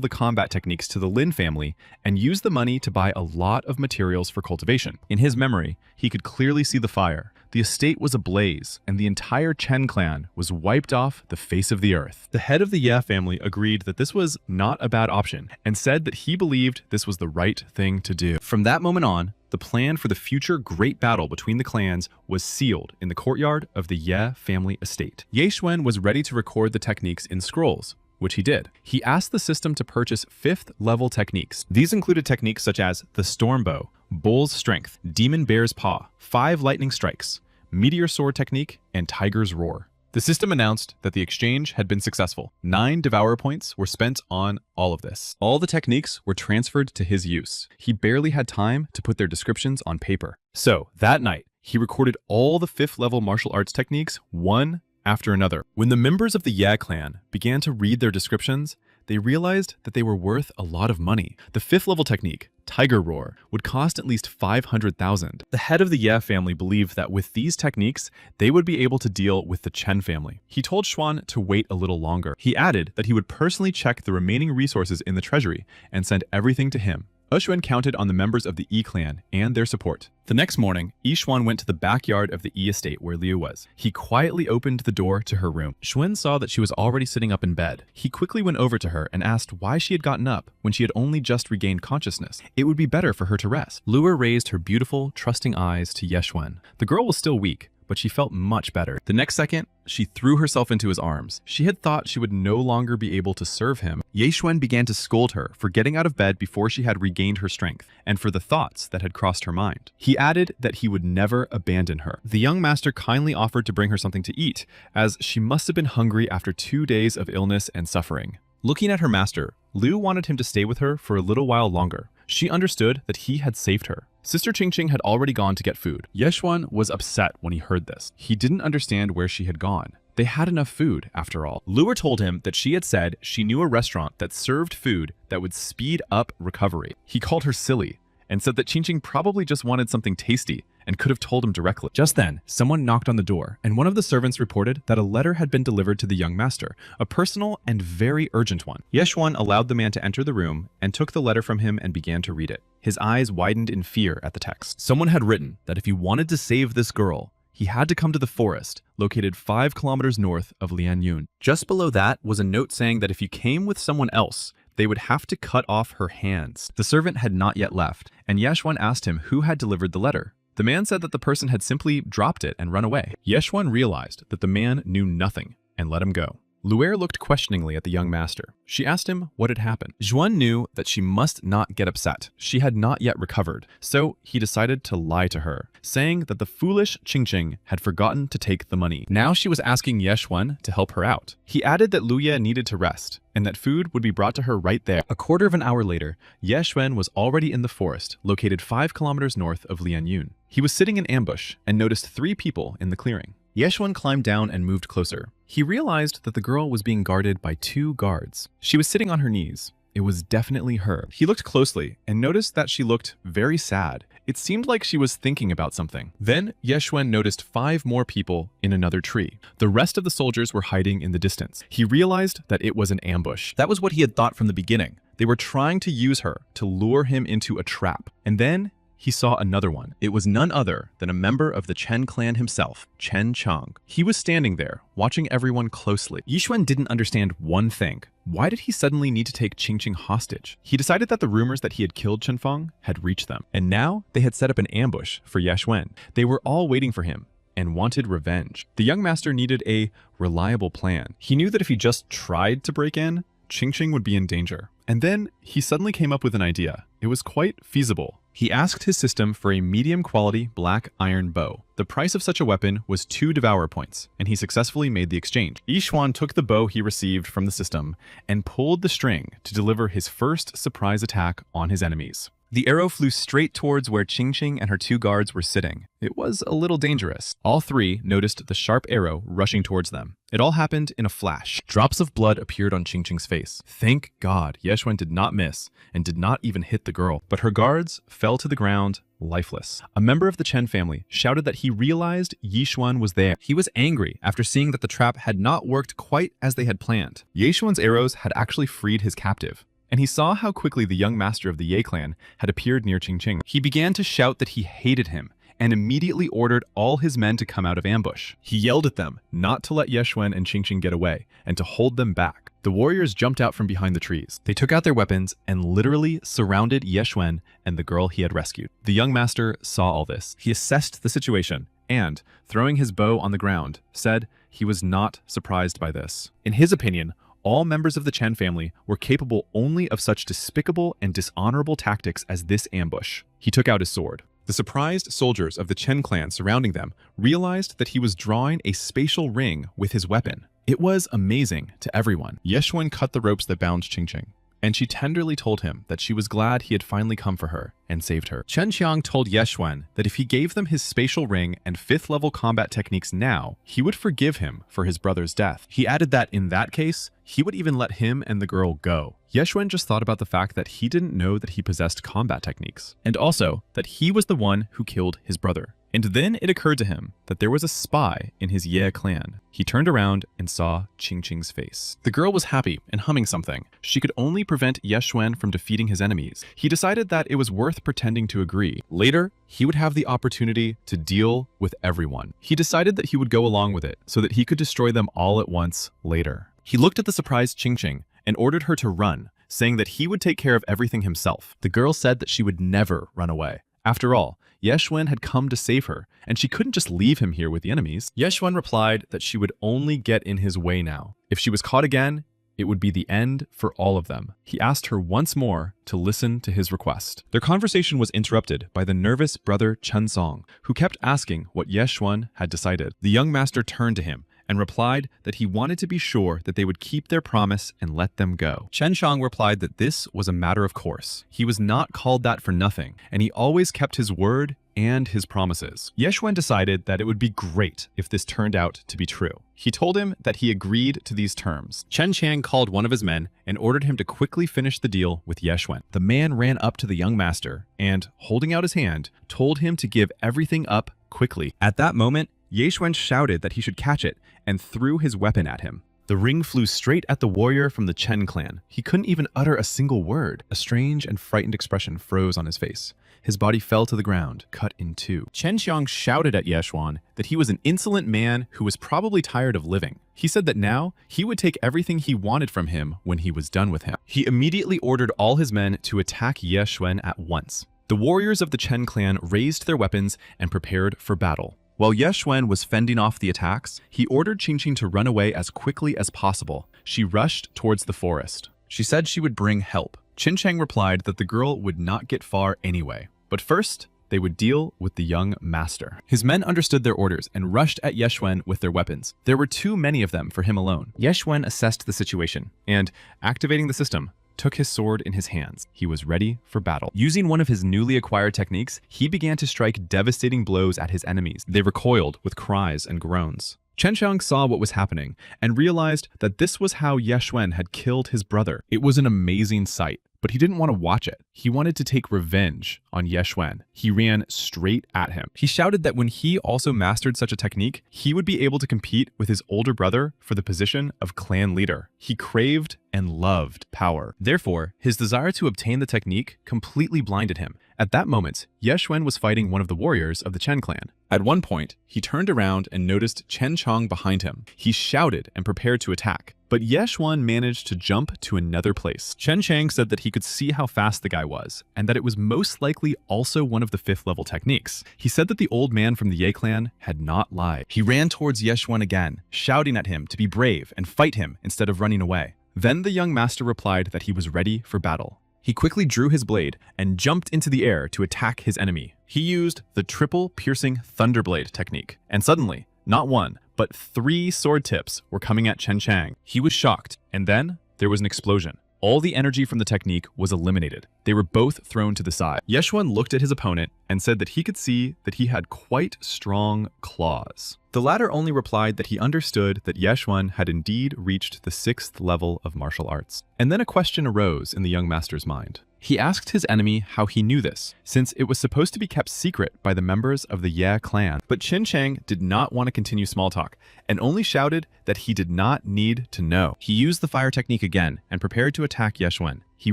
the combat techniques to the Lin family and use the money to buy a lot of materials for cultivation. In his memory, he could clearly see the fire. The estate was ablaze, and the entire Chen clan was wiped off the face of the earth. The head of the Ye family agreed that this was not a bad option and said that he believed this was the right thing to do. From that moment on, the plan for the future great battle between the clans was sealed in the courtyard of the Ye family estate. Ye Xuan was ready to record the techniques in scrolls, which he did. He asked the system to purchase 5th level techniques. These included techniques such as the Storm Bow, Bull's Strength, Demon Bear's Paw, 5 Lightning Strikes, Meteor Sword Technique, and Tiger's Roar. The system announced that the exchange had been successful. 9 Devourer points were spent on all of this. All the techniques were transferred to his use. He barely had time to put their descriptions on paper. So, that night, he recorded all the 5th level martial arts techniques, one after another. When the members of the Ye clan began to read their descriptions, they realized that they were worth a lot of money. The 5th level technique, Tiger Roar, would cost at least 500,000. The head of the Ye family believed that with these techniques, they would be able to deal with the Chen family. He told Xuan to wait a little longer. He added that he would personally check the remaining resources in the treasury and send everything to him. Xuan counted on the members of the Yi clan and their support. The next morning, Yixuan went to the backyard of the Yi estate where Liu was. He quietly opened the door to her room. Xuan saw that she was already sitting up in bed. He quickly went over to her and asked why she had gotten up when she had only just regained consciousness. It would be better for her to rest. Liu raised her beautiful, trusting eyes to Ye Xuan. The girl was still weak, but she felt much better. The next second, she threw herself into his arms. She had thought she would no longer be able to serve him. Ye Xuan began to scold her for getting out of bed before she had regained her strength, and for the thoughts that had crossed her mind. He added that he would never abandon her. The young master kindly offered to bring her something to eat, as she must have been hungry after 2 days of illness and suffering. Looking at her master, Liu wanted him to stay with her for a little while longer. She understood that he had saved her. Sister Qingqing had already gone to get food. Ye Xuan was upset when he heard this. He didn't understand where she had gone. They had enough food, after all. Liu told him that she had said she knew a restaurant that served food that would speed up recovery. He called her silly and said that Qingqing probably just wanted something tasty and could have told him directly. Just then, someone knocked on the door, and one of the servants reported that a letter had been delivered to the young master, a personal and very urgent one. Ye Xuan allowed the man to enter the room and took the letter from him and began to read it. His eyes widened in fear at the text. Someone had written that if he wanted to save this girl, he had to come to the forest, located 5 kilometers north of Lianyun. Just below that was a note saying that if he came with someone else, they would have to cut off her hands. The servant had not yet left, and Ye Xuan asked him who had delivered the letter. The man said that the person had simply dropped it and run away. Ye Xuan realized that the man knew nothing and let him go. Luer looked questioningly at the young master. She asked him what had happened. Xuan knew that she must not get upset. She had not yet recovered, so he decided to lie to her, saying that the foolish Qingqing had forgotten to take the money. Now she was asking Ye Xuan to help her out. He added that Luye needed to rest, and that food would be brought to her right there. A quarter of an hour later, Ye Xuan was already in the forest, located 5 kilometers north of Lianyun. He was sitting in ambush and noticed 3 people in the clearing. Ye Xuan climbed down and moved closer. He realized that the girl was being guarded by 2 guards. She was sitting on her knees. It was definitely her. He looked closely and noticed that she looked very sad. It seemed like she was thinking about something. Then, Yeshwen noticed 5 more people in another tree. The rest of the soldiers were hiding in the distance. He realized that it was an ambush. That was what he had thought from the beginning. They were trying to use her to lure him into a trap. And then he saw another one. It was none other than a member of the Chen clan himself, Chen Chang. He was standing there, watching everyone closely. Yishun didn't understand one thing. Why did he suddenly need to take Qingqing hostage? He decided that the rumors that he had killed Chen Feng had reached them, and now they had set up an ambush for Yeshwen. They were all waiting for him and wanted revenge. The young master needed a reliable plan. He knew that if he just tried to break in, Qingqing would be in danger. And then he suddenly came up with an idea. It was quite feasible. He asked his system for a medium-quality black iron bow. The price of such a weapon was 2 Devour points, and he successfully made the exchange. Yixuan took the bow he received from the system and pulled the string to deliver his first surprise attack on his enemies. The arrow flew straight towards where Qingqing and her 2 guards were sitting. It was a little dangerous. All 3 noticed the sharp arrow rushing towards them. It all happened in a flash. Drops of blood appeared on Qingqing's face. Thank God, Yeshwen did not miss and did not even hit the girl. But her guards fell to the ground, lifeless. A member of the Chen family shouted that he realized Yixuan was there. He was angry after seeing that the trap had not worked quite as they had planned. Yixuan's arrows had actually freed his captive, and he saw how quickly the young master of the Ye clan had appeared near Qingqing. He began to shout that he hated him and immediately ordered all his men to come out of ambush. He yelled at them not to let Yeshwen and Qingqing get away and to hold them back. The warriors jumped out from behind the trees. They took out their weapons and literally surrounded Yeshwen and the girl he had rescued. The young master saw all this. He assessed the situation and, throwing his bow on the ground, said he was not surprised by this. In his opinion, all members of the Chen family were capable only of such despicable and dishonorable tactics as this ambush. He took out his sword. The surprised soldiers of the Chen clan surrounding them realized that he was drawing a spatial ring with his weapon. It was amazing to everyone. Yeshwen cut the ropes that bound Qingqing, and she tenderly told him that she was glad he had finally come for her and saved her. Chen Qiang told Yeshwen that if he gave them his spatial ring and 5th level combat techniques now, he would forgive him for his brother's death. He added that in that case, he would even let him and the girl go. Yeshwen just thought about the fact that he didn't know that he possessed combat techniques, and also that he was the one who killed his brother. And then it occurred to him that there was a spy in his Ye clan. He turned around and saw Qingqing's face. The girl was happy and humming something. She could only prevent Yeshwen from defeating his enemies. He decided that it was worth pretending to agree. Later, he would have the opportunity to deal with everyone. He decided that he would go along with it so that he could destroy them all at once later. He looked at the surprised Qingqing and ordered her to run, saying that he would take care of everything himself. The girl said that she would never run away. After all, Yeshwen had come to save her, and she couldn't just leave him here with the enemies. Yeshwen replied that she would only get in his way now. If she was caught again, it would be the end for all of them. He asked her once more to listen to his request. Their conversation was interrupted by the nervous brother Chen Song, who kept asking what Yeshwen had decided. The young master turned to him and replied that he wanted to be sure that they would keep their promise and let them go. Chen Shang replied that this was a matter of course. He was not called that for nothing, and he always kept his word and his promises. Yeshwen decided that it would be great if this turned out to be true. He told him that he agreed to these terms. Chen Chang called one of his men and ordered him to quickly finish the deal with Yeshwen. The man ran up to the young master and, holding out his hand, told him to give everything up quickly. At that moment, Yeshwen shouted that he should catch it and threw his weapon at him. The ring flew straight at the warrior from the Chen clan. He couldn't even utter a single word. A strange and frightened expression froze on his face. His body fell to the ground, cut in two. Chen Xiang shouted at Yeshwan that he was an insolent man who was probably tired of living. He said that now he would take everything he wanted from him when he was done with him. He immediately ordered all his men to attack Yeshwen at once. The warriors of the Chen clan raised their weapons and prepared for battle. While Yeshwen was fending off the attacks, he ordered Qingqing to run away as quickly as possible. She rushed towards the forest. She said she would bring help. Qin Cheng replied that the girl would not get far anyway. But first, they would deal with the young master. His men understood their orders and rushed at Yeshwen with their weapons. There were too many of them for him alone. Yeshwen assessed the situation and, activating the system, took his sword in his hands. He was ready for battle. Using one of his newly acquired techniques, he began to strike devastating blows at his enemies. They recoiled with cries and groans. Chen Xiang saw what was happening and realized that this was how Yeshwen had killed his brother. It was an amazing sight. but he didn't want to watch it. He wanted to take revenge on Ye Xuan. He ran straight at him. He shouted that when he also mastered such a technique, he would be able to compete with his older brother for the position of clan leader. He craved and loved power. Therefore, his desire to obtain the technique completely blinded him. At that moment, Ye Xuan was fighting one of the warriors of the Chen clan. At one point, he turned around and noticed Chen Chong behind him. He shouted and prepared to attack, but Ye Xuan managed to jump to another place. Chen Chang said that he could see how fast the guy was, and that it was most likely also one of the 5th level techniques. He said that the old man from the Ye clan had not lied. He ran towards Ye Xuan again, shouting at him to be brave and fight him instead of running away. Then the young master replied that he was ready for battle. He quickly drew his blade and jumped into the air to attack his enemy. He used the triple piercing thunderblade technique, and suddenly, not one, but 3 sword tips were coming at Chen Chang. He was shocked, and then there was an explosion. All the energy from the technique was eliminated. They were both thrown to the side. Ye Xuan looked at his opponent and said that he could see that he had quite strong claws. The latter only replied that he understood that Ye Xuan had indeed reached the 6th level of martial arts. And then a question arose in the young master's mind. He asked his enemy how he knew this, since it was supposed to be kept secret by the members of the Ye clan. But Chen Chang did not want to continue small talk, and only shouted that he did not need to know. He used the fire technique again and prepared to attack Ye Xuan. He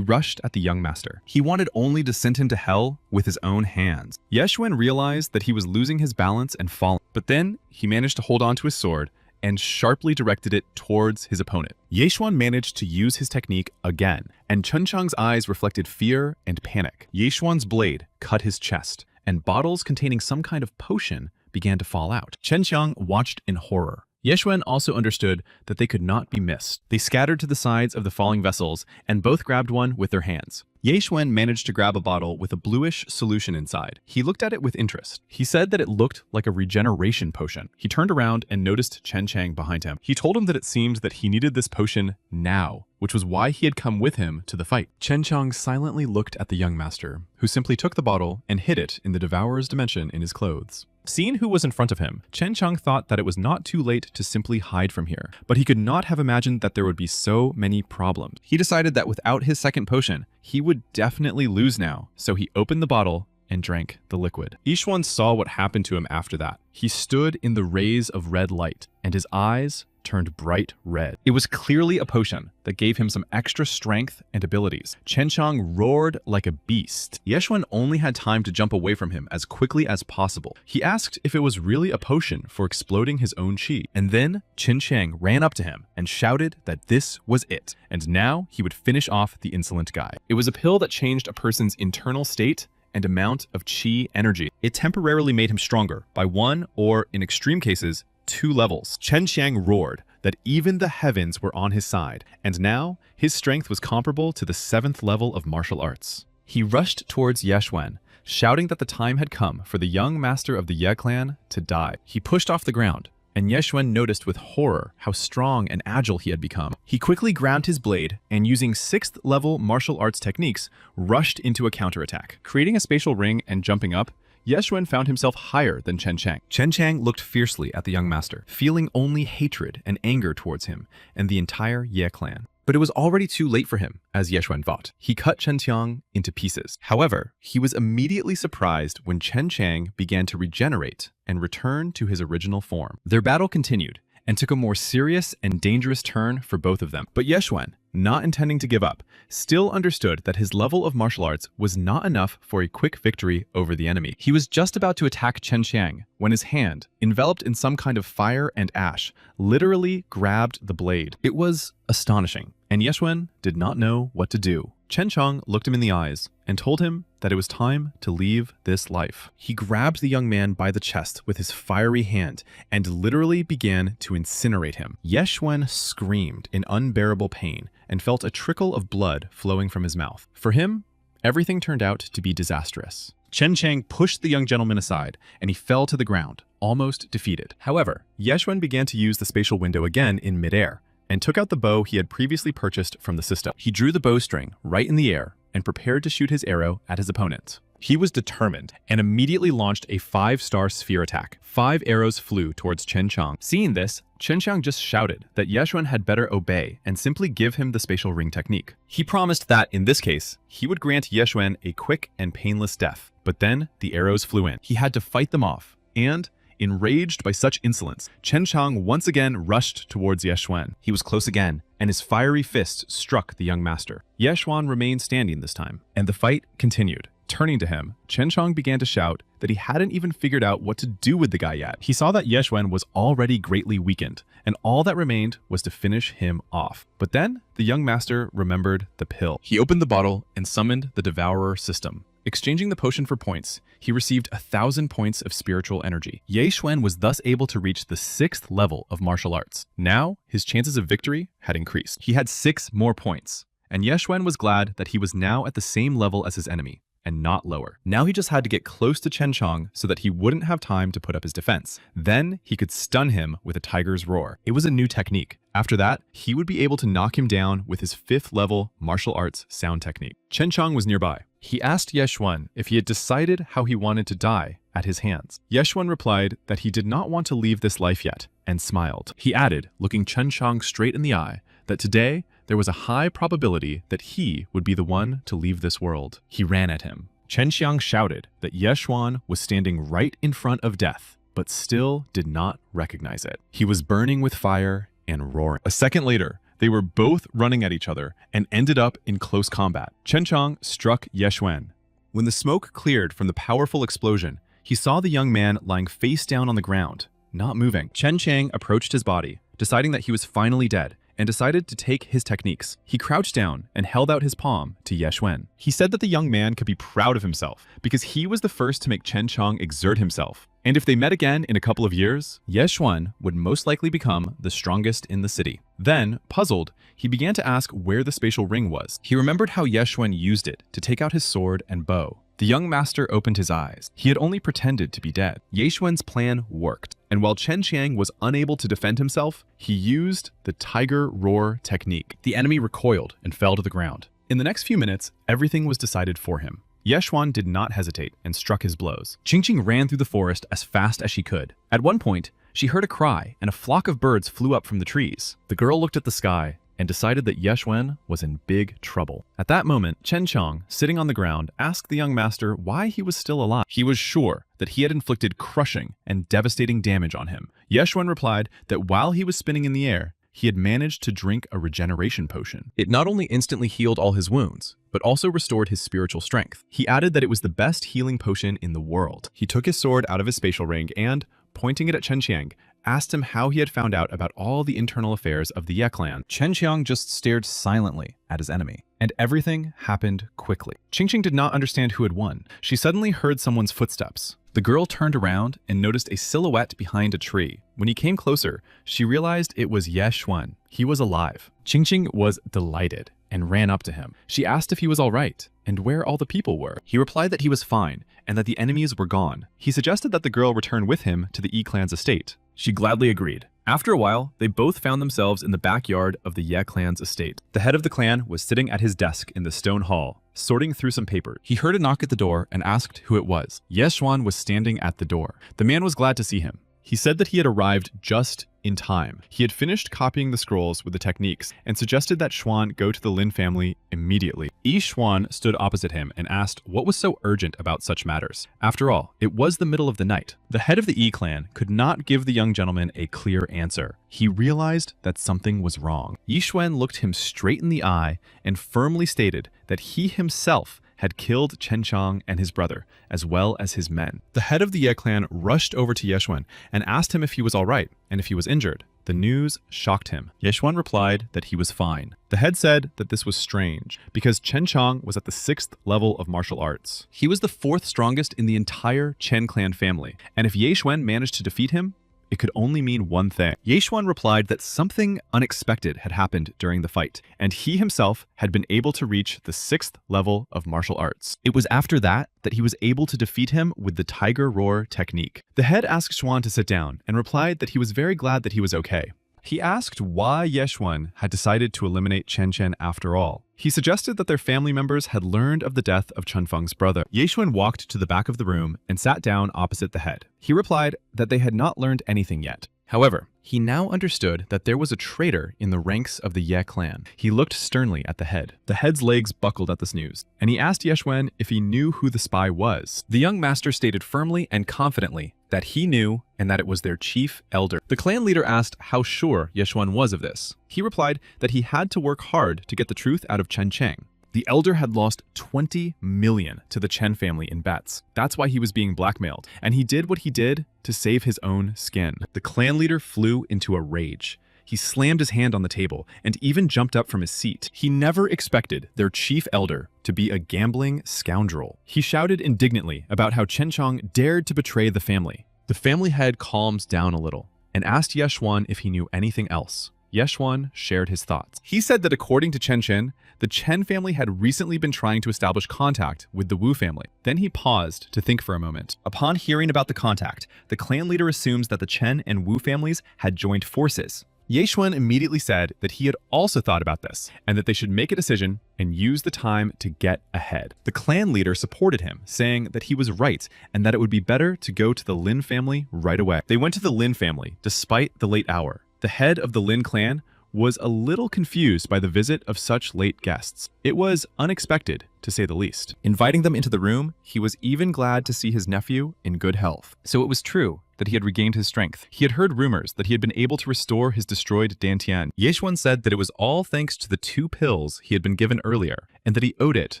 rushed at the young master. He wanted only to send him to hell with his own hands. Ye Xuan realized that he was losing his balance and falling, but then he managed to hold on to his sword and sharply directed it towards his opponent. Ye Xuan managed to use his technique again, and Chen Chang's eyes reflected fear and panic. Ye Xuan's blade cut his chest, and bottles containing some kind of potion began to fall out. Chen Chang watched in horror. Ye Xuan also understood that they could not be missed. They scattered to the sides of the falling vessels, and both grabbed one with their hands. Ye Xuan managed to grab a bottle with a bluish solution inside. He looked at it with interest. He said that it looked like a regeneration potion. He turned around and noticed Chen Chang behind him. He told him that it seemed that he needed this potion now, which was why he had come with him to the fight. Chen Chang silently looked at the young master, who simply took the bottle and hid it in the Devourer's dimension in his clothes. Seeing who was in front of him, Chen Chang thought that it was not too late to simply hide from here, but he could not have imagined that there would be so many problems. He decided that without his second potion, he would definitely lose now, so he opened the bottle and drank the liquid. Ye Xuan saw what happened to him after that. He stood in the rays of red light, and his eyes turned bright red. It was clearly a potion that gave him some extra strength and abilities. Chen Chang roared like a beast. Ye Xuan only had time to jump away from him as quickly as possible. He asked if it was really a potion for exploding his own chi, and then Chen Chang ran up to him and shouted that this was it, and now he would finish off the insolent guy. It was a pill that changed a person's internal state and amount of chi energy. It temporarily made him stronger by 1 or, in extreme cases, 2 levels. Chen Chang roared that even the heavens were on his side, and now his strength was comparable to the 7th level of martial arts. He rushed towards Ye Xuan, shouting that the time had come for the young master of the Ye clan to die. He pushed off the ground, and Ye Xuan noticed with horror how strong and agile he had become. He quickly grabbed his blade and, using 6th level martial arts techniques, rushed into a counterattack. Creating a spatial ring and jumping up, Ye Xuan found himself higher than Chen Chang. Chen Chang looked fiercely at the young master, feeling only hatred and anger towards him and the entire Ye clan. But it was already too late for him, as Ye Xuan thought. He cut Chen Chang into pieces. However, he was immediately surprised when Chen Chang began to regenerate and return to his original form. Their battle continued and took a more serious and dangerous turn for both of them. But Ye Xuan, not intending to give up, still understood that his level of martial arts was not enough for a quick victory over the enemy. He was just about to attack Chen Chang when his hand, enveloped in some kind of fire and ash, literally grabbed the blade. It was astonishing, and Ye Xuan did not know what to do. Chen Chang looked him in the eyes and told him that it was time to leave this life. He grabbed the young man by the chest with his fiery hand and literally began to incinerate him. Ye Xuan screamed in unbearable pain and felt a trickle of blood flowing from his mouth. For him, everything turned out to be disastrous. Chen Chang pushed the young gentleman aside, and he fell to the ground, almost defeated. However, Ye Xuan began to use the spatial window again in midair, and took out the bow he had previously purchased from the system. He drew the bowstring right in the air and prepared to shoot his arrow at his opponent. He was determined and immediately launched a 5-star sphere attack. 5 arrows flew towards Chen Chang. Seeing this, Chen Chang just shouted that Yeshuan had better obey and simply give him the spatial ring technique. He promised that, in this case, he would grant Yeshuan a quick and painless death. But then the arrows flew in. He had to fight them off, and enraged by such insolence, Chen Chang once again rushed towards Yeshuan. He was close again, and his fiery fist struck the young master. Yeshuan remained standing this time, and the fight continued. Turning to him, Chen Chang began to shout that he hadn't even figured out what to do with the guy yet. He saw that Yeshuan was already greatly weakened, and all that remained was to finish him off. But then, the young master remembered the pill. He opened the bottle and summoned the Devourer system. Exchanging the potion for points, he received 1,000 points of spiritual energy. Yeshuan was thus able to reach the 6th level of martial arts. Now, his chances of victory had increased. He had 6 more points, and Yeshuan was glad that he was now at the same level as his enemy, and not lower. Now he just had to get close to Chen Chang so that he wouldn't have time to put up his defense. Then he could stun him with a tiger's roar. It was a new technique. After that, he would be able to knock him down with his 5th level martial arts sound technique. Chen Chang was nearby. He asked Yeshuan if he had decided how he wanted to die at his hands. Yeshuan replied that he did not want to leave this life yet, and smiled. He added, looking Chen Chang straight in the eye, that today there was a high probability that he would be the one to leave this world. He ran at him. Chen Xiang shouted that Yeshuan was standing right in front of death, but still did not recognize it. He was burning with fire and roaring. A second later, they were both running at each other and ended up in close combat. Chen Chang struck Yeshuan. When the smoke cleared from the powerful explosion, he saw the young man lying face down on the ground, not moving. Chen Chang approached his body, deciding that he was finally dead, and decided to take his techniques. He crouched down and held out his palm to Yeshuan. He said that the young man could be proud of himself because he was the first to make Chen Chang exert himself. And if they met again in a couple of years, Yeshuan would most likely become the strongest in the city. Then, puzzled, he began to ask where the spatial ring was. He remembered how Yeshuan used it to take out his sword and bow. The young master opened his eyes. He had only pretended to be dead. Yeshuan's plan worked, and while Chen Qiang was unable to defend himself, he used the tiger roar technique. The enemy recoiled and fell to the ground. In the next few minutes, everything was decided for him. Yeshuan did not hesitate and struck his blows. Qingqing ran through the forest as fast as she could. At one point, she heard a cry and a flock of birds flew up from the trees. The girl looked at the sky and decided that Yeshuan was in big trouble. At that moment, Chen Chang, sitting on the ground, asked the young master why he was still alive. He was sure that he had inflicted crushing and devastating damage on him. Yeshuan replied that while he was spinning in the air, he had managed to drink a regeneration potion. It not only instantly healed all his wounds, but also restored his spiritual strength. He added that it was the best healing potion in the world. He took his sword out of his spatial ring and, pointing it at Chen Qiang, asked him how he had found out about all the internal affairs of the Ye clan. Chen Qiang just stared silently at his enemy, and everything happened quickly. Qingqing did not understand who had won. She suddenly heard someone's footsteps. The girl turned around and noticed a silhouette behind a tree. When he came closer, she realized it was Yeshuan. He was alive. Qingqing was delighted and ran up to him. She asked if he was all right and where all the people were. He replied that he was fine and that the enemies were gone. He suggested that the girl return with him to the Yi clan's estate. She gladly agreed. After a while, they both found themselves in the backyard of the Ye clan's estate. The head of the clan was sitting at his desk in the stone hall, sorting through some paper. He heard a knock at the door and asked who it was. Yeshuan was standing at the door. The man was glad to see him. He said that he had arrived just in time. He had finished copying the scrolls with the techniques and suggested that Xuan go to the Lin family immediately. Yi Xuan stood opposite him and asked what was so urgent about such matters. After all, it was the middle of the night. The head of the Yi clan could not give the young gentleman a clear answer. He realized that something was wrong. Yi Xuan looked him straight in the eye and firmly stated that he himself had killed Chen Chang and his brother, as well as his men. The head of the Ye clan rushed over to Yeshuan and asked him if he was all right and if he was injured. The news shocked him. Yeshuan replied that he was fine. The head said that this was strange because Chen Chang was at the 6th level of martial arts. He was the 4th strongest in the entire Chen clan family, and if Yeshuan managed to defeat him, it could only mean one thing. Yeshuan replied that something unexpected had happened during the fight, and he himself had been able to reach the 6th level of martial arts. It was after that he was able to defeat him with the tiger roar technique. The head asked Xuan to sit down and replied that he was very glad that he was okay. He asked why Yeshun had decided to eliminate Chen Chen after all. He suggested that their family members had learned of the death of Chen Feng's brother. Yeshun walked to the back of the room and sat down opposite the head. He replied that they had not learned anything yet. However, he now understood that there was a traitor in the ranks of the Ye clan. He looked sternly at the head. The head's legs buckled at this news, and he asked Yeshun if he knew who the spy was. The young master stated firmly and confidently that he knew and that it was their chief elder. The clan leader asked how sure Yeshun was of this. He replied that he had to work hard to get the truth out of Chen Cheng. The elder had lost 20 million to the Chen family in bets. That's why he was being blackmailed, and he did what he did to save his own skin. The clan leader flew into a rage. He slammed his hand on the table and even jumped up from his seat. He never expected their chief elder to be a gambling scoundrel. He shouted indignantly about how Chen Chong dared to betray the family. The family head calmed down a little and asked Yeshun if he knew anything else. Yeshun shared his thoughts. He said that according to Chen Chen, the Chen family had recently been trying to establish contact with the Wu family. Then he paused to think for a moment. Upon hearing about the contact, the clan leader assumes that the Chen and Wu families had joined forces. Yeshun immediately said that he had also thought about this and that they should make a decision and use the time to get ahead. The clan leader supported him, saying that he was right and that it would be better to go to the Lin family right away. They went to the Lin family despite the late hour. The head of the Lin clan was a little confused by the visit of such late guests. It was unexpected, to say the least. Inviting them into the room, he was even glad to see his nephew in good health. So it was true that he had regained his strength. He had heard rumors that he had been able to restore his destroyed Dantian. Yeshun said that it was all thanks to the 2 pills he had been given earlier, and that he owed it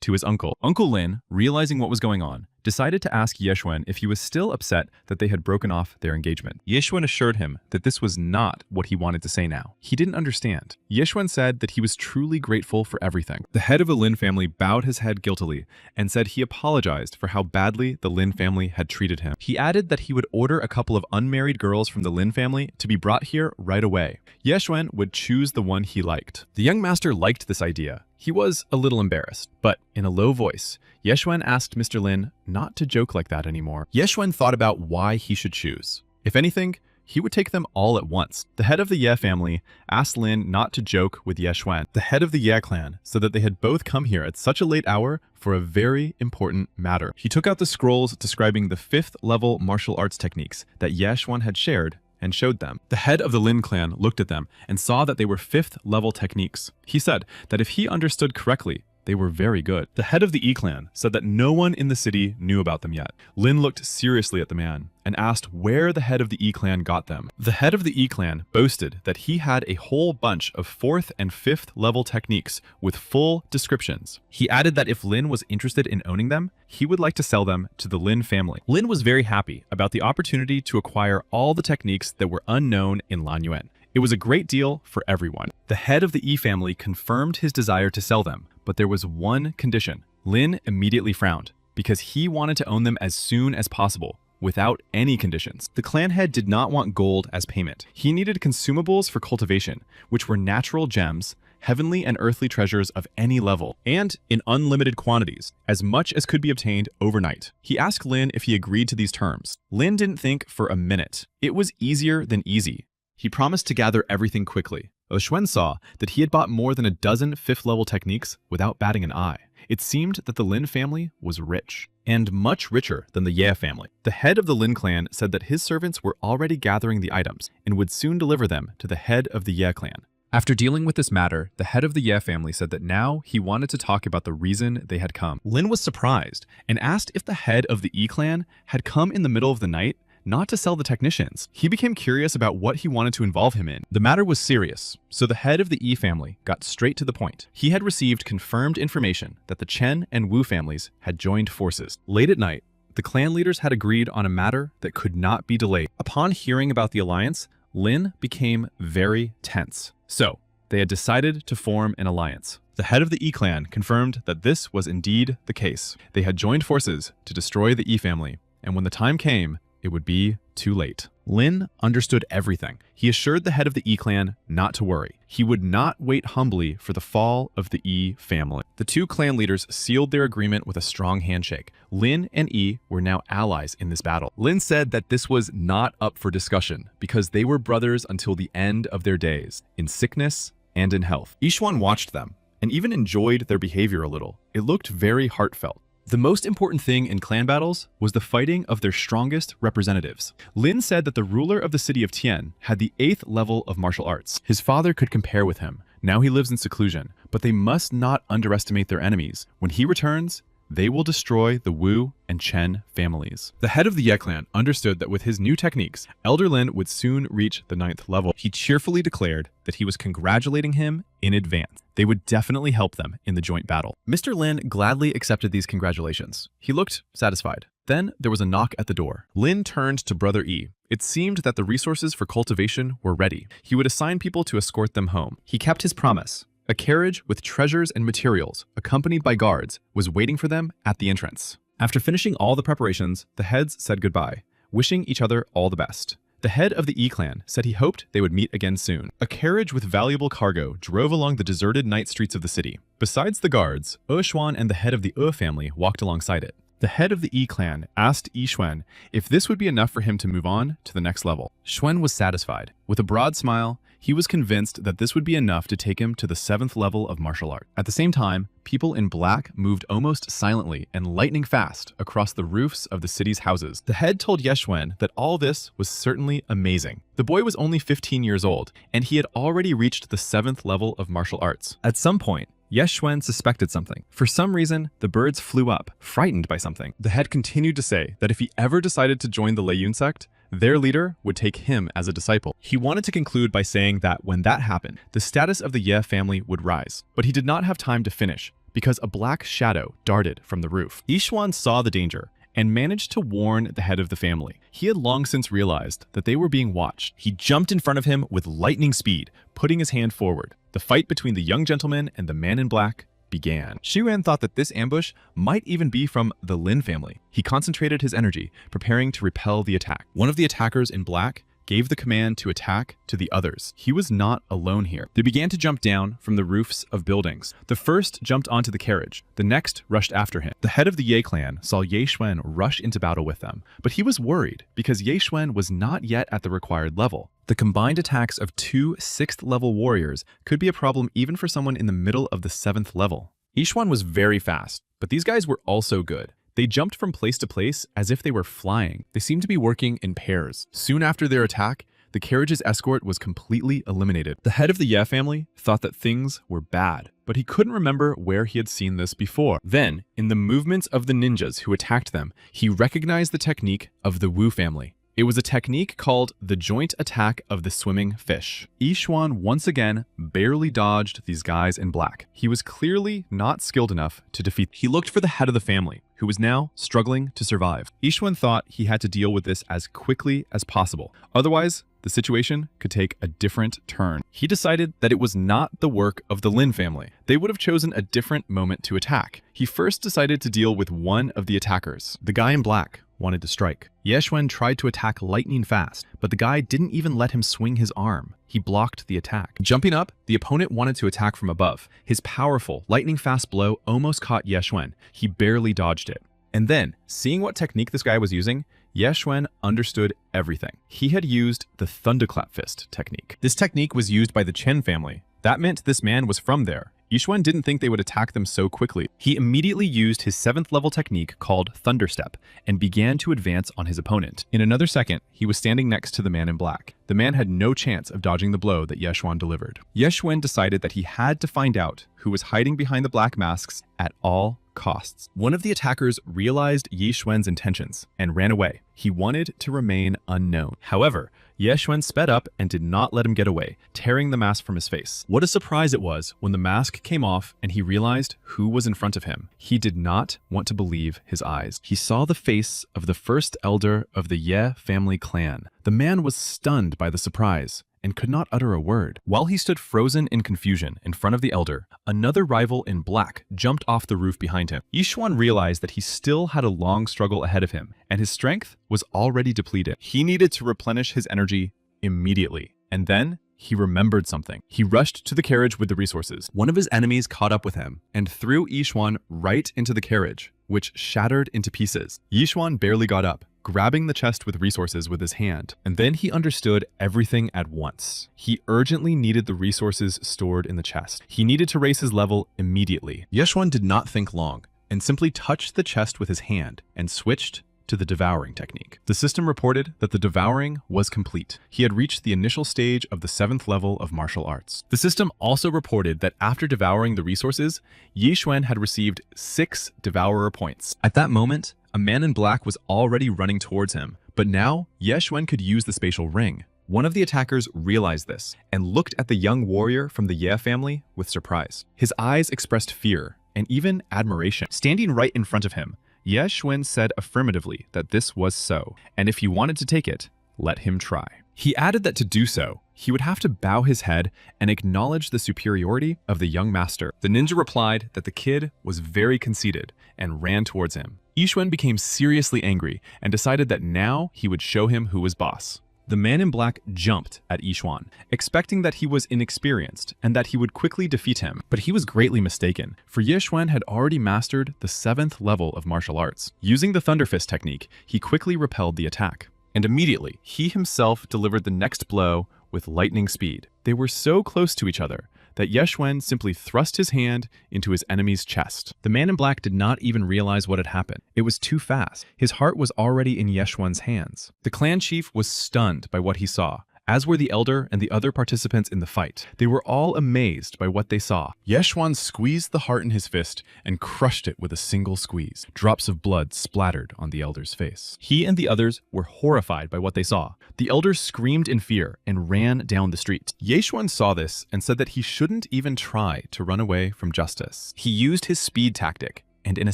to his uncle. Uncle Lin, realizing what was going on, decided to ask Yeshun if he was still upset that they had broken off their engagement. Yeshun assured him that this was not what he wanted to say now. He didn't understand. Yeshun said that he was truly grateful for everything. The head of the Lin family bowed his head guiltily and said he apologized for how badly the Lin family had treated him. He added that he would order a couple of unmarried girls from the Lin family to be brought here right away. Yeshun would choose the one he liked. The young master liked this idea. He was a little embarrassed, but in a low voice, Yeshun asked Mr. Lin not to joke like that anymore. Yeshun thought about why he should choose. If anything, he would take them all at once. The head of the Ye family asked Lin not to joke with Yeshun. The head of the Ye clan said that they had both come here at such a late hour for a very important matter. He took out the scrolls describing the 5th level martial arts techniques that Yeshun had shared and showed them. The head of the Lin clan looked at them and saw that they were 5th level techniques. He said that if he understood correctly, they were very good. The head of the E clan said that no one in the city knew about them yet. Lin looked seriously at the man and asked where the head of the E clan got them. The head of the E clan boasted that he had a whole bunch of 4th and 5th level techniques with full descriptions. He added that if Lin was interested in owning them, he would like to sell them to the Lin family. Lin was very happy about the opportunity to acquire all the techniques that were unknown in Lanyuan. It was a great deal for everyone. The head of the E family confirmed his desire to sell them, but there was one condition. Lin immediately frowned because he wanted to own them as soon as possible, without any conditions. The clan head did not want gold as payment. He needed consumables for cultivation, which were natural gems, heavenly and earthly treasures of any level, and in unlimited quantities, as much as could be obtained overnight. He asked Lin if he agreed to these terms. Lin didn't think for a minute. It was easier than easy. He promised to gather everything quickly. Oshuen saw that he had bought more than a dozen 5th level techniques without batting an eye. It seemed that the Lin family was rich, and much richer than the Ye family. The head of the Lin clan said that his servants were already gathering the items and would soon deliver them to the head of the Ye clan. After dealing with this matter, the head of the Ye family said that now he wanted to talk about the reason they had come. Lin was surprised and asked if the head of the E clan had come in the middle of the night not to sell the technicians. He became curious about what he wanted to involve him in. The matter was serious, so the head of the E family got straight to the point. He had received confirmed information that the Chen and Wu families had joined forces. Late at night, the clan leaders had agreed on a matter that could not be delayed. Upon hearing about the alliance, Lin became very tense. So, they had decided to form an alliance. The head of the E clan confirmed that this was indeed the case. They had joined forces to destroy the E family, and when the time came, it would be too late. Lin understood everything. He assured the head of the E clan not to worry. He would not wait humbly for the fall of the E family. The two clan leaders sealed their agreement with a strong handshake. Lin and E were now allies in this battle. Lin said that this was not up for discussion because they were brothers until the end of their days, in sickness and in health. Yixuan watched them and even enjoyed their behavior a little. It looked very heartfelt. The most important thing in clan battles was the fighting of their strongest representatives. Lin said that the ruler of the city of Tian had the 8th level of martial arts. His father could compare with him. Now he lives in seclusion, but they must not underestimate their enemies. When he returns, they will destroy the Wu and Chen families. The head of the Ye clan understood that with his new techniques, Elder Lin would soon reach the 9th level. He cheerfully declared that he was congratulating him in advance. They would definitely help them in the joint battle. Mr. Lin gladly accepted these congratulations. He looked satisfied. Then there was a knock at the door. Lin turned to Brother E. It seemed that the resources for cultivation were ready. He would assign people to escort them home. He kept his promise. A carriage with treasures and materials, accompanied by guards, was waiting for them at the entrance. After finishing all the preparations, the heads said goodbye, wishing each other all the best. The head of the E clan said he hoped they would meet again soon. A carriage with valuable cargo drove along the deserted night streets of the city. Besides the guards, Xuan and the head of the family walked alongside it. The head of the E clan asked Yixuan if this would be enough for him to move on to the next level. Xuan was satisfied. With a broad smile, he was convinced that this would be enough to take him to the 7th level of martial art. At the same time, people in black moved almost silently and lightning fast across the roofs of the city's houses. The head told Yixuan that all this was certainly amazing. The boy was only 15 years old, and he had already reached the 7th level of martial arts. At some point, Yixuan suspected something. For some reason, the birds flew up, frightened by something. The head continued to say that if he ever decided to join the Lei Yun sect, their leader would take him as a disciple. He wanted to conclude by saying that when that happened, the status of the Ye family would rise. But he did not have time to finish, because a black shadow darted from the roof. Yixuan saw the danger and managed to warn the head of the family. He had long since realized that they were being watched. He jumped in front of him with lightning speed, putting his hand forward. The fight between the young gentleman and the man in black began. Xiuan thought that this ambush might even be from the Lin family. He concentrated his energy, preparing to repel the attack. One of the attackers in black gave the command to attack to the others. He was not alone here. They began to jump down from the roofs of buildings. The first jumped onto the carriage. The next rushed after him. The head of the Ye clan saw Yixuan rush into battle with them, but he was worried because Yixuan was not yet at the required level. The combined attacks of 2 6th level warriors could be a problem even for someone in the middle of the 7th level. Yixuan was very fast, but these guys were also good. They jumped from place to place as if they were flying. They seemed to be working in pairs. Soon after their attack, the carriage's escort was completely eliminated. The head of the Ye family thought that things were bad, but he couldn't remember where he had seen this before. Then, in the movements of the ninjas who attacked them, he recognized the technique of the Wu family. It was a technique called the joint attack of the swimming fish. Yixuan once again barely dodged these guys in black. He was clearly not skilled enough to defeat. He looked for the head of the family, who was now struggling to survive. Yixuan thought he had to deal with this as quickly as possible. Otherwise, the situation could take a different turn. He decided that it was not the work of the Lin family. They would have chosen a different moment to attack. He first decided to deal with one of the attackers. The guy in black wanted to strike. Yixuan tried to attack lightning fast, but the guy didn't even let him swing his arm. He blocked the attack. Jumping up, the opponent wanted to attack from above. His powerful, lightning fast blow almost caught Yixuan. He barely dodged it. And then, seeing what technique this guy was using, Yixuan understood everything. He had used the thunderclap fist technique. This technique was used by the Chen family. That meant this man was from there. Yixuan didn't think they would attack them so quickly. He immediately used his 7th level technique called Thunderstep and began to advance on his opponent. In another second, he was standing next to the man in black. The man had no chance of dodging the blow that Yixuan delivered. Yixuan decided that he had to find out who was hiding behind the black masks at all costs. One of the attackers realized Yixuan's intentions and ran away. He wanted to remain unknown. However, Yixuan sped up and did not let him get away, tearing the mask from his face. What a surprise it was when the mask came off and he realized who was in front of him. He did not want to believe his eyes. He saw the face of the first elder of the Ye family clan. The man was stunned by the surprise, and could not utter a word. While he stood frozen in confusion in front of the elder, another rival in black jumped off the roof behind him. Yishuan realized that he still had a long struggle ahead of him, and his strength was already depleted. He needed to replenish his energy immediately, and then he remembered something. He rushed to the carriage with the resources. One of his enemies caught up with him and threw Yishuan right into the carriage, which shattered into pieces. Yishuan barely got up, grabbing the chest with resources with his hand, and then he understood everything at once. He urgently needed the resources stored in the chest. He needed to raise his level immediately. Yishuan did not think long and simply touched the chest with his hand and switched to the devouring technique. The system reported that the devouring was complete. He had reached the initial stage of the 7th level of martial arts. The system also reported that after devouring the resources, Yishuan had received 6 devourer points. At that moment, a man in black was already running towards him, but now Yishuan could use the spatial ring. One of the attackers realized this and looked at the young warrior from the Ye family with surprise. His eyes expressed fear and even admiration. Standing right in front of him, Ye Xuan said affirmatively that this was so, and if he wanted to take it, let him try. He added that to do so, he would have to bow his head and acknowledge the superiority of the young master. The ninja replied that the kid was very conceited and ran towards him. Yishuan became seriously angry and decided that now he would show him who was boss. The man in black jumped at Yishuan, expecting that he was inexperienced and that he would quickly defeat him. But he was greatly mistaken, for Yishuan had already mastered the 7th level of martial arts. Using the Thunder Fist technique, he quickly repelled the attack. And immediately, he himself delivered the next blow with lightning speed. They were so close to each other that Yishuan simply thrust his hand into his enemy's chest. The man in black did not even realize what had happened. It was too fast. His heart was already in Yishuan's hands. The clan chief was stunned by what he saw, as were the elder and the other participants in the fight. They were all amazed by what they saw. Yishuan squeezed the heart in his fist and crushed it with a single squeeze. Drops of blood splattered on the elder's face. He and the others were horrified by what they saw. The elder screamed in fear and ran down the street. Yishuan saw this and said that he shouldn't even try to run away from justice. He used his speed tactic, and in a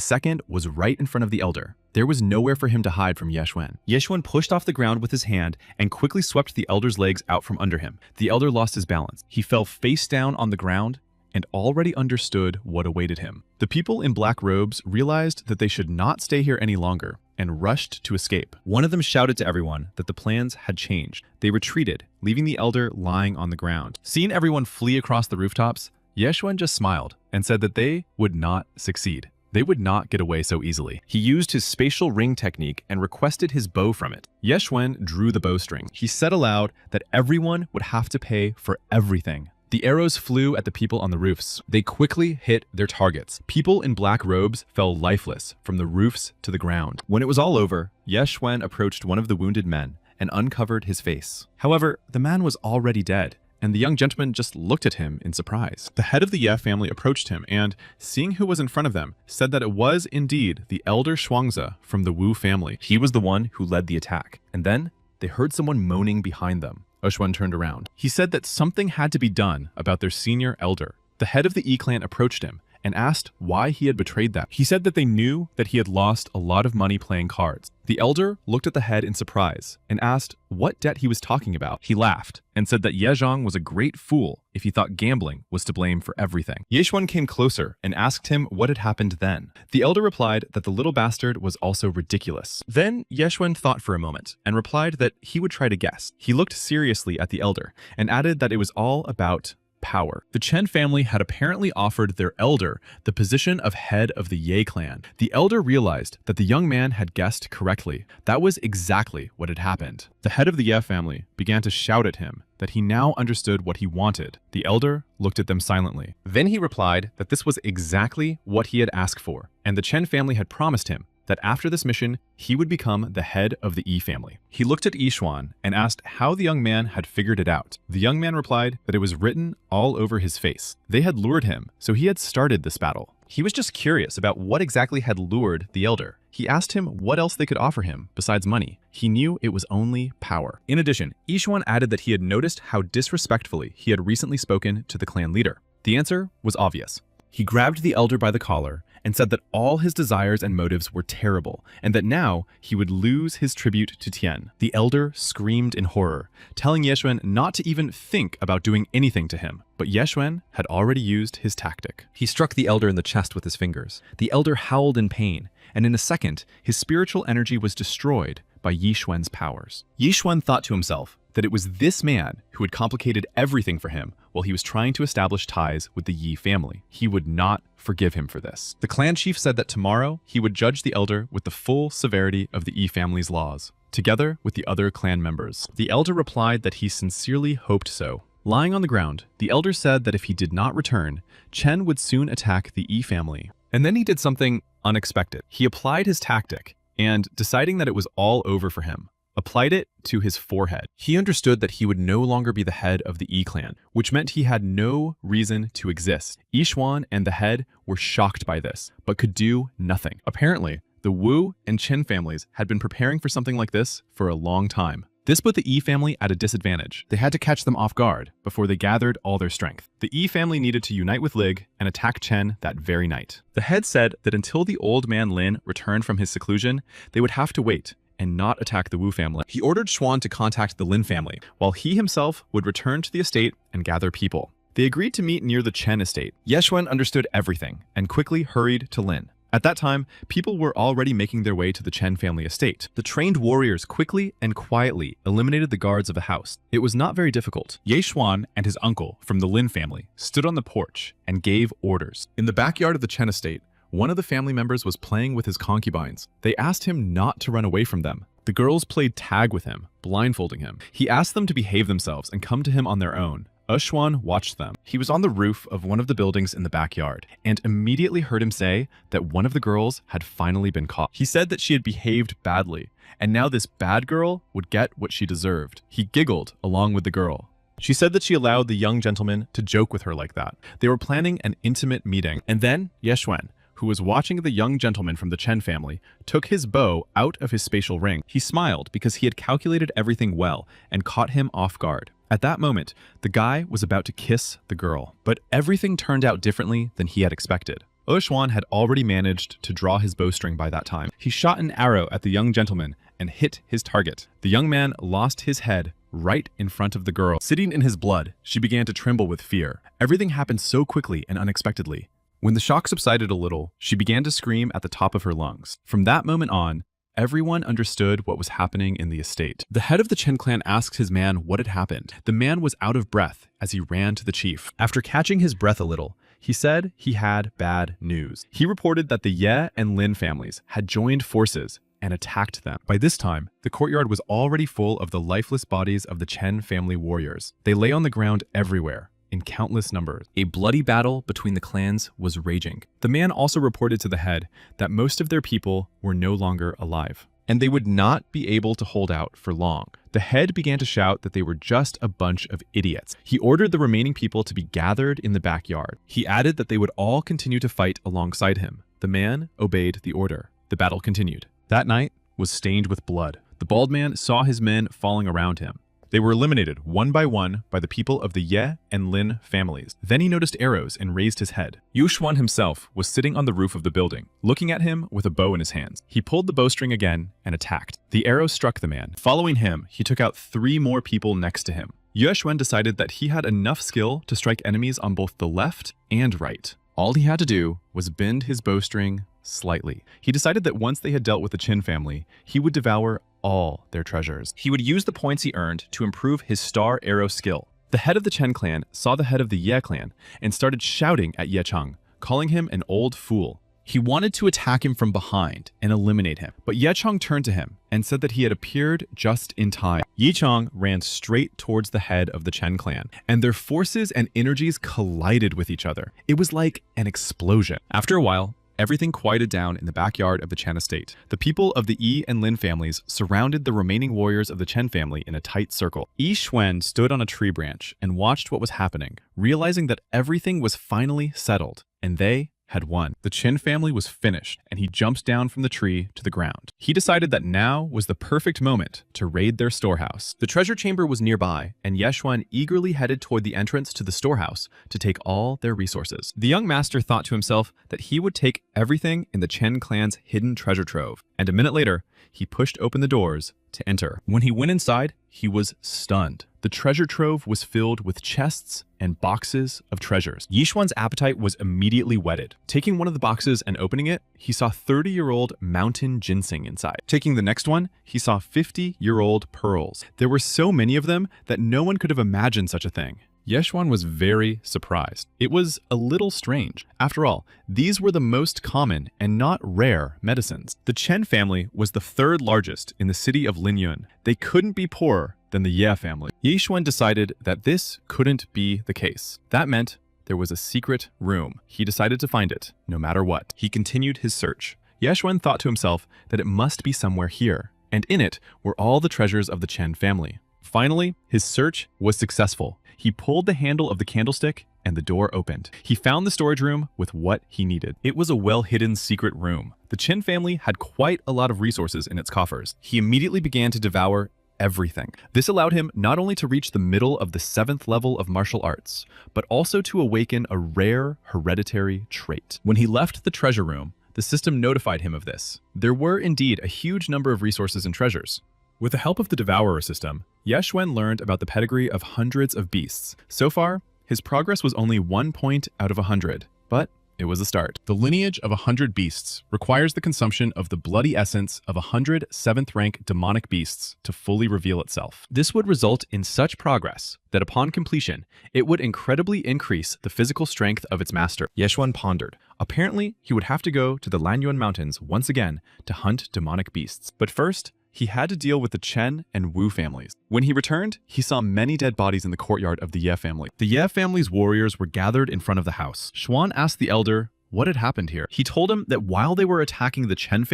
second was right in front of the elder. There was nowhere for him to hide from Yishuan. Yishuan pushed off the ground with his hand and quickly swept the elder's legs out from under him. The elder lost his balance. He fell face down on the ground and already understood what awaited him. The people in black robes realized that they should not stay here any longer and rushed to escape. One of them shouted to everyone that the plans had changed. They retreated, leaving the elder lying on the ground. Seeing everyone flee across the rooftops, Yishuan just smiled and said that they would not succeed. They would not get away so easily. He used his spatial ring technique and requested his bow from it. Yishuan drew the bowstring. He said aloud that everyone would have to pay for everything. The arrows flew at the people on the roofs. They quickly hit their targets. People in black robes fell lifeless from the roofs to the ground. When it was all over, Yishuan approached one of the wounded men and uncovered his face. However, the man was already dead, and the young gentleman just looked at him in surprise. The head of the Ye family approached him and, seeing who was in front of them, said that it was indeed the elder Shuangzi from the Wu family. He was the one who led the attack. And then they heard someone moaning behind them. Oshuan turned around. He said that something had to be done about their senior elder. The head of the Yi clan approached him and asked why he had betrayed them. He said that they knew that he had lost a lot of money playing cards. The elder looked at the head in surprise and asked what debt he was talking about. He laughed and said that Ye Zhang was a great fool if he thought gambling was to blame for everything. Yishuan came closer and asked him what had happened then. The elder replied that the little bastard was also ridiculous. Then Yishuan thought for a moment and replied that he would try to guess. He looked seriously at the elder and added that it was all about power. The Chen family had apparently offered their elder the position of head of the Ye clan. The elder realized that the young man had guessed correctly. That was exactly what had happened. The head of the Ye family began to shout at him that he now understood what he wanted. The elder looked at them silently. Then he replied that this was exactly what he had asked for, and the Chen family had promised him that after this mission, he would become the head of the Yi family. He looked at Yishuan and asked how the young man had figured it out. The young man replied that it was written all over his face. They had lured him, so he had started this battle. He was just curious about what exactly had lured the elder. He asked him what else they could offer him besides money. He knew it was only power. In addition, Yishuan added that he had noticed how disrespectfully he had recently spoken to the clan leader. The answer was obvious. He grabbed the elder by the collar and said that all his desires and motives were terrible, and that now he would lose his tribute to Tian. The elder screamed in horror, telling Yeshuan not to even think about doing anything to him. But Yeshuan had already used his tactic. He struck the elder in the chest with his fingers. The elder howled in pain, and in a second, his spiritual energy was destroyed by Yishuan's powers. Yishuan thought to himself that it was this man who had complicated everything for him while he was trying to establish ties with the Yi family. He would not forgive him for this. The clan chief said that tomorrow he would judge the elder with the full severity of the Yi family's laws, together with the other clan members. The elder replied that he sincerely hoped so. Lying on the ground, the elder said that if he did not return, Chen would soon attack the Yi family. And then he did something unexpected. He applied his tactic, and deciding that it was all over for him, applied it to his forehead. He understood that he would no longer be the head of the Yi clan, which meant he had no reason to exist. Yishuan and the head were shocked by this, but could do nothing. Apparently, the Wu and Chen families had been preparing for something like this for a long time. This put the Yi family at a disadvantage. They had to catch them off guard before they gathered all their strength. The Yi family needed to unite with Lig and attack Chen that very night. The head said that until the old man Lin returned from his seclusion, they would have to wait and not attack the Wu family. He ordered Xuan to contact the Lin family, while he himself would return to the estate and gather people. They agreed to meet near the Chen estate. Yeshuan understood everything and quickly hurried to Lin. At that time, people were already making their way to the Chen family estate. The trained warriors quickly and quietly eliminated the guards of the house. It was not very difficult. Yeshuan and his uncle from the Lin family stood on the porch and gave orders. In the backyard of the Chen estate, one of the family members was playing with his concubines. They asked him not to run away from them. The girls played tag with him, blindfolding him. He asked them to behave themselves and come to him on their own. Xuan watched them. He was on the roof of one of the buildings in the backyard and immediately heard him say that one of the girls had finally been caught. He said that she had behaved badly, and now this bad girl would get what she deserved. He giggled along with the girl. She said that she allowed the young gentleman to joke with her like that. They were planning an intimate meeting. And then Yeshuan, who was watching the young gentleman from the Chen family, took his bow out of his spatial ring. He smiled because he had calculated everything well and caught him off guard. At that moment, the guy was about to kiss the girl, but everything turned out differently than he had expected. Xuan had already managed to draw his bowstring by that time. He shot an arrow at the young gentleman and hit his target. The young man lost his head right in front of the girl. Sitting in his blood, she began to tremble with fear. Everything happened so quickly and unexpectedly. When the shock subsided a little, she began to scream at the top of her lungs. From that moment on, everyone understood what was happening in the estate. The head of the Chen clan asked his man what had happened. The man was out of breath as he ran to the chief. After catching his breath a little, he said he had bad news. He reported that the Ye and Lin families had joined forces and attacked them. By this time, the courtyard was already full of the lifeless bodies of the Chen family warriors. They lay on the ground everywhere, in countless numbers. A bloody battle between the clans was raging. The man also reported to the head that most of their people were no longer alive, and they would not be able to hold out for long. The head began to shout that they were just a bunch of idiots. He ordered the remaining people to be gathered in the backyard. He added that they would all continue to fight alongside him. The man obeyed the order. The battle continued. That night was stained with blood. The bald man saw his men falling around him. They were eliminated one by the people of the Ye and Lin families. Then he noticed arrows and raised his head. Yushuan himself was sitting on the roof of the building, looking at him with a bow in his hands. He pulled the bowstring again and attacked. The arrow struck the man. Following him, he took out 3 more people next to him. Yushuan decided that he had enough skill to strike enemies on both the left and right. All he had to do was bend his bowstring slightly. He decided that once they had dealt with the Qin family, he would devour all their treasures. He would use the points he earned to improve his star arrow skill. The head of the Chen clan saw the head of the Ye clan and started shouting at Ye Cheng, calling him an old fool. He wanted to attack him from behind and eliminate him, but Ye Cheng turned to him and said that he had appeared just in time. Ye Cheng ran straight towards the head of the Chen clan, and their forces and energies collided with each other. It was like an explosion. After a while, everything quieted down in the backyard of the Chen estate. The people of the Yi and Lin families surrounded the remaining warriors of the Chen family in a tight circle. Yi Xuan stood on a tree branch and watched what was happening, realizing that everything was finally settled, and they had won. The Qin family was finished, and he jumped down from the tree to the ground. He decided that now was the perfect moment to raid their storehouse. The treasure chamber was nearby, and Yeshuan eagerly headed toward the entrance to the storehouse to take all their resources. The young master thought to himself that he would take everything in the Chen clan's hidden treasure trove, and a minute later, he pushed open the doors to enter. When he went inside, he was stunned. The treasure trove was filled with chests and boxes of treasures. Yixuan's appetite was immediately whetted. Taking one of the boxes and opening it, he saw 30-year-old mountain ginseng inside. Taking the next one, he saw 50-year-old pearls. There were so many of them that no one could have imagined such a thing. Yixuan was very surprised. It was a little strange. After all, these were the most common and not rare medicines. The Chen family was the third largest in the city of Linyun. They couldn't be poorer than the Ye family. Yixuan decided that this couldn't be the case. That meant there was a secret room. He decided to find it, no matter what. He continued his search. Yixuan thought to himself that it must be somewhere here, and in it were all the treasures of the Chen family. Finally, his search was successful. He pulled the handle of the candlestick and the door opened. He found the storage room with what he needed. It was a well-hidden secret room. The Chen family had quite a lot of resources in its coffers. He immediately began to devour everything. This allowed him not only to reach the middle of the 7th level of martial arts, but also to awaken a rare hereditary trait. When he left the treasure room, the system notified him of this. There were indeed a huge number of resources and treasures. With the help of the Devourer system, Yixuan learned about the pedigree of hundreds of beasts. So far, his progress was only 1 point out of 100, but it was a start. The lineage of 100 beasts requires the consumption of the bloody essence of 100 7th-rank demonic beasts to fully reveal itself. This would result in such progress that upon completion, it would incredibly increase the physical strength of its master. Yixuan pondered. Apparently, he would have to go to the Lanyuan Mountains once again to hunt demonic beasts. But first, he had to deal with the Chen and Wu families. When he returned, he saw many dead bodies in the courtyard of the Ye family. The Ye family's warriors were gathered in front of the house. Xuan asked the elder what had happened here. He told him that while they were attacking the Chen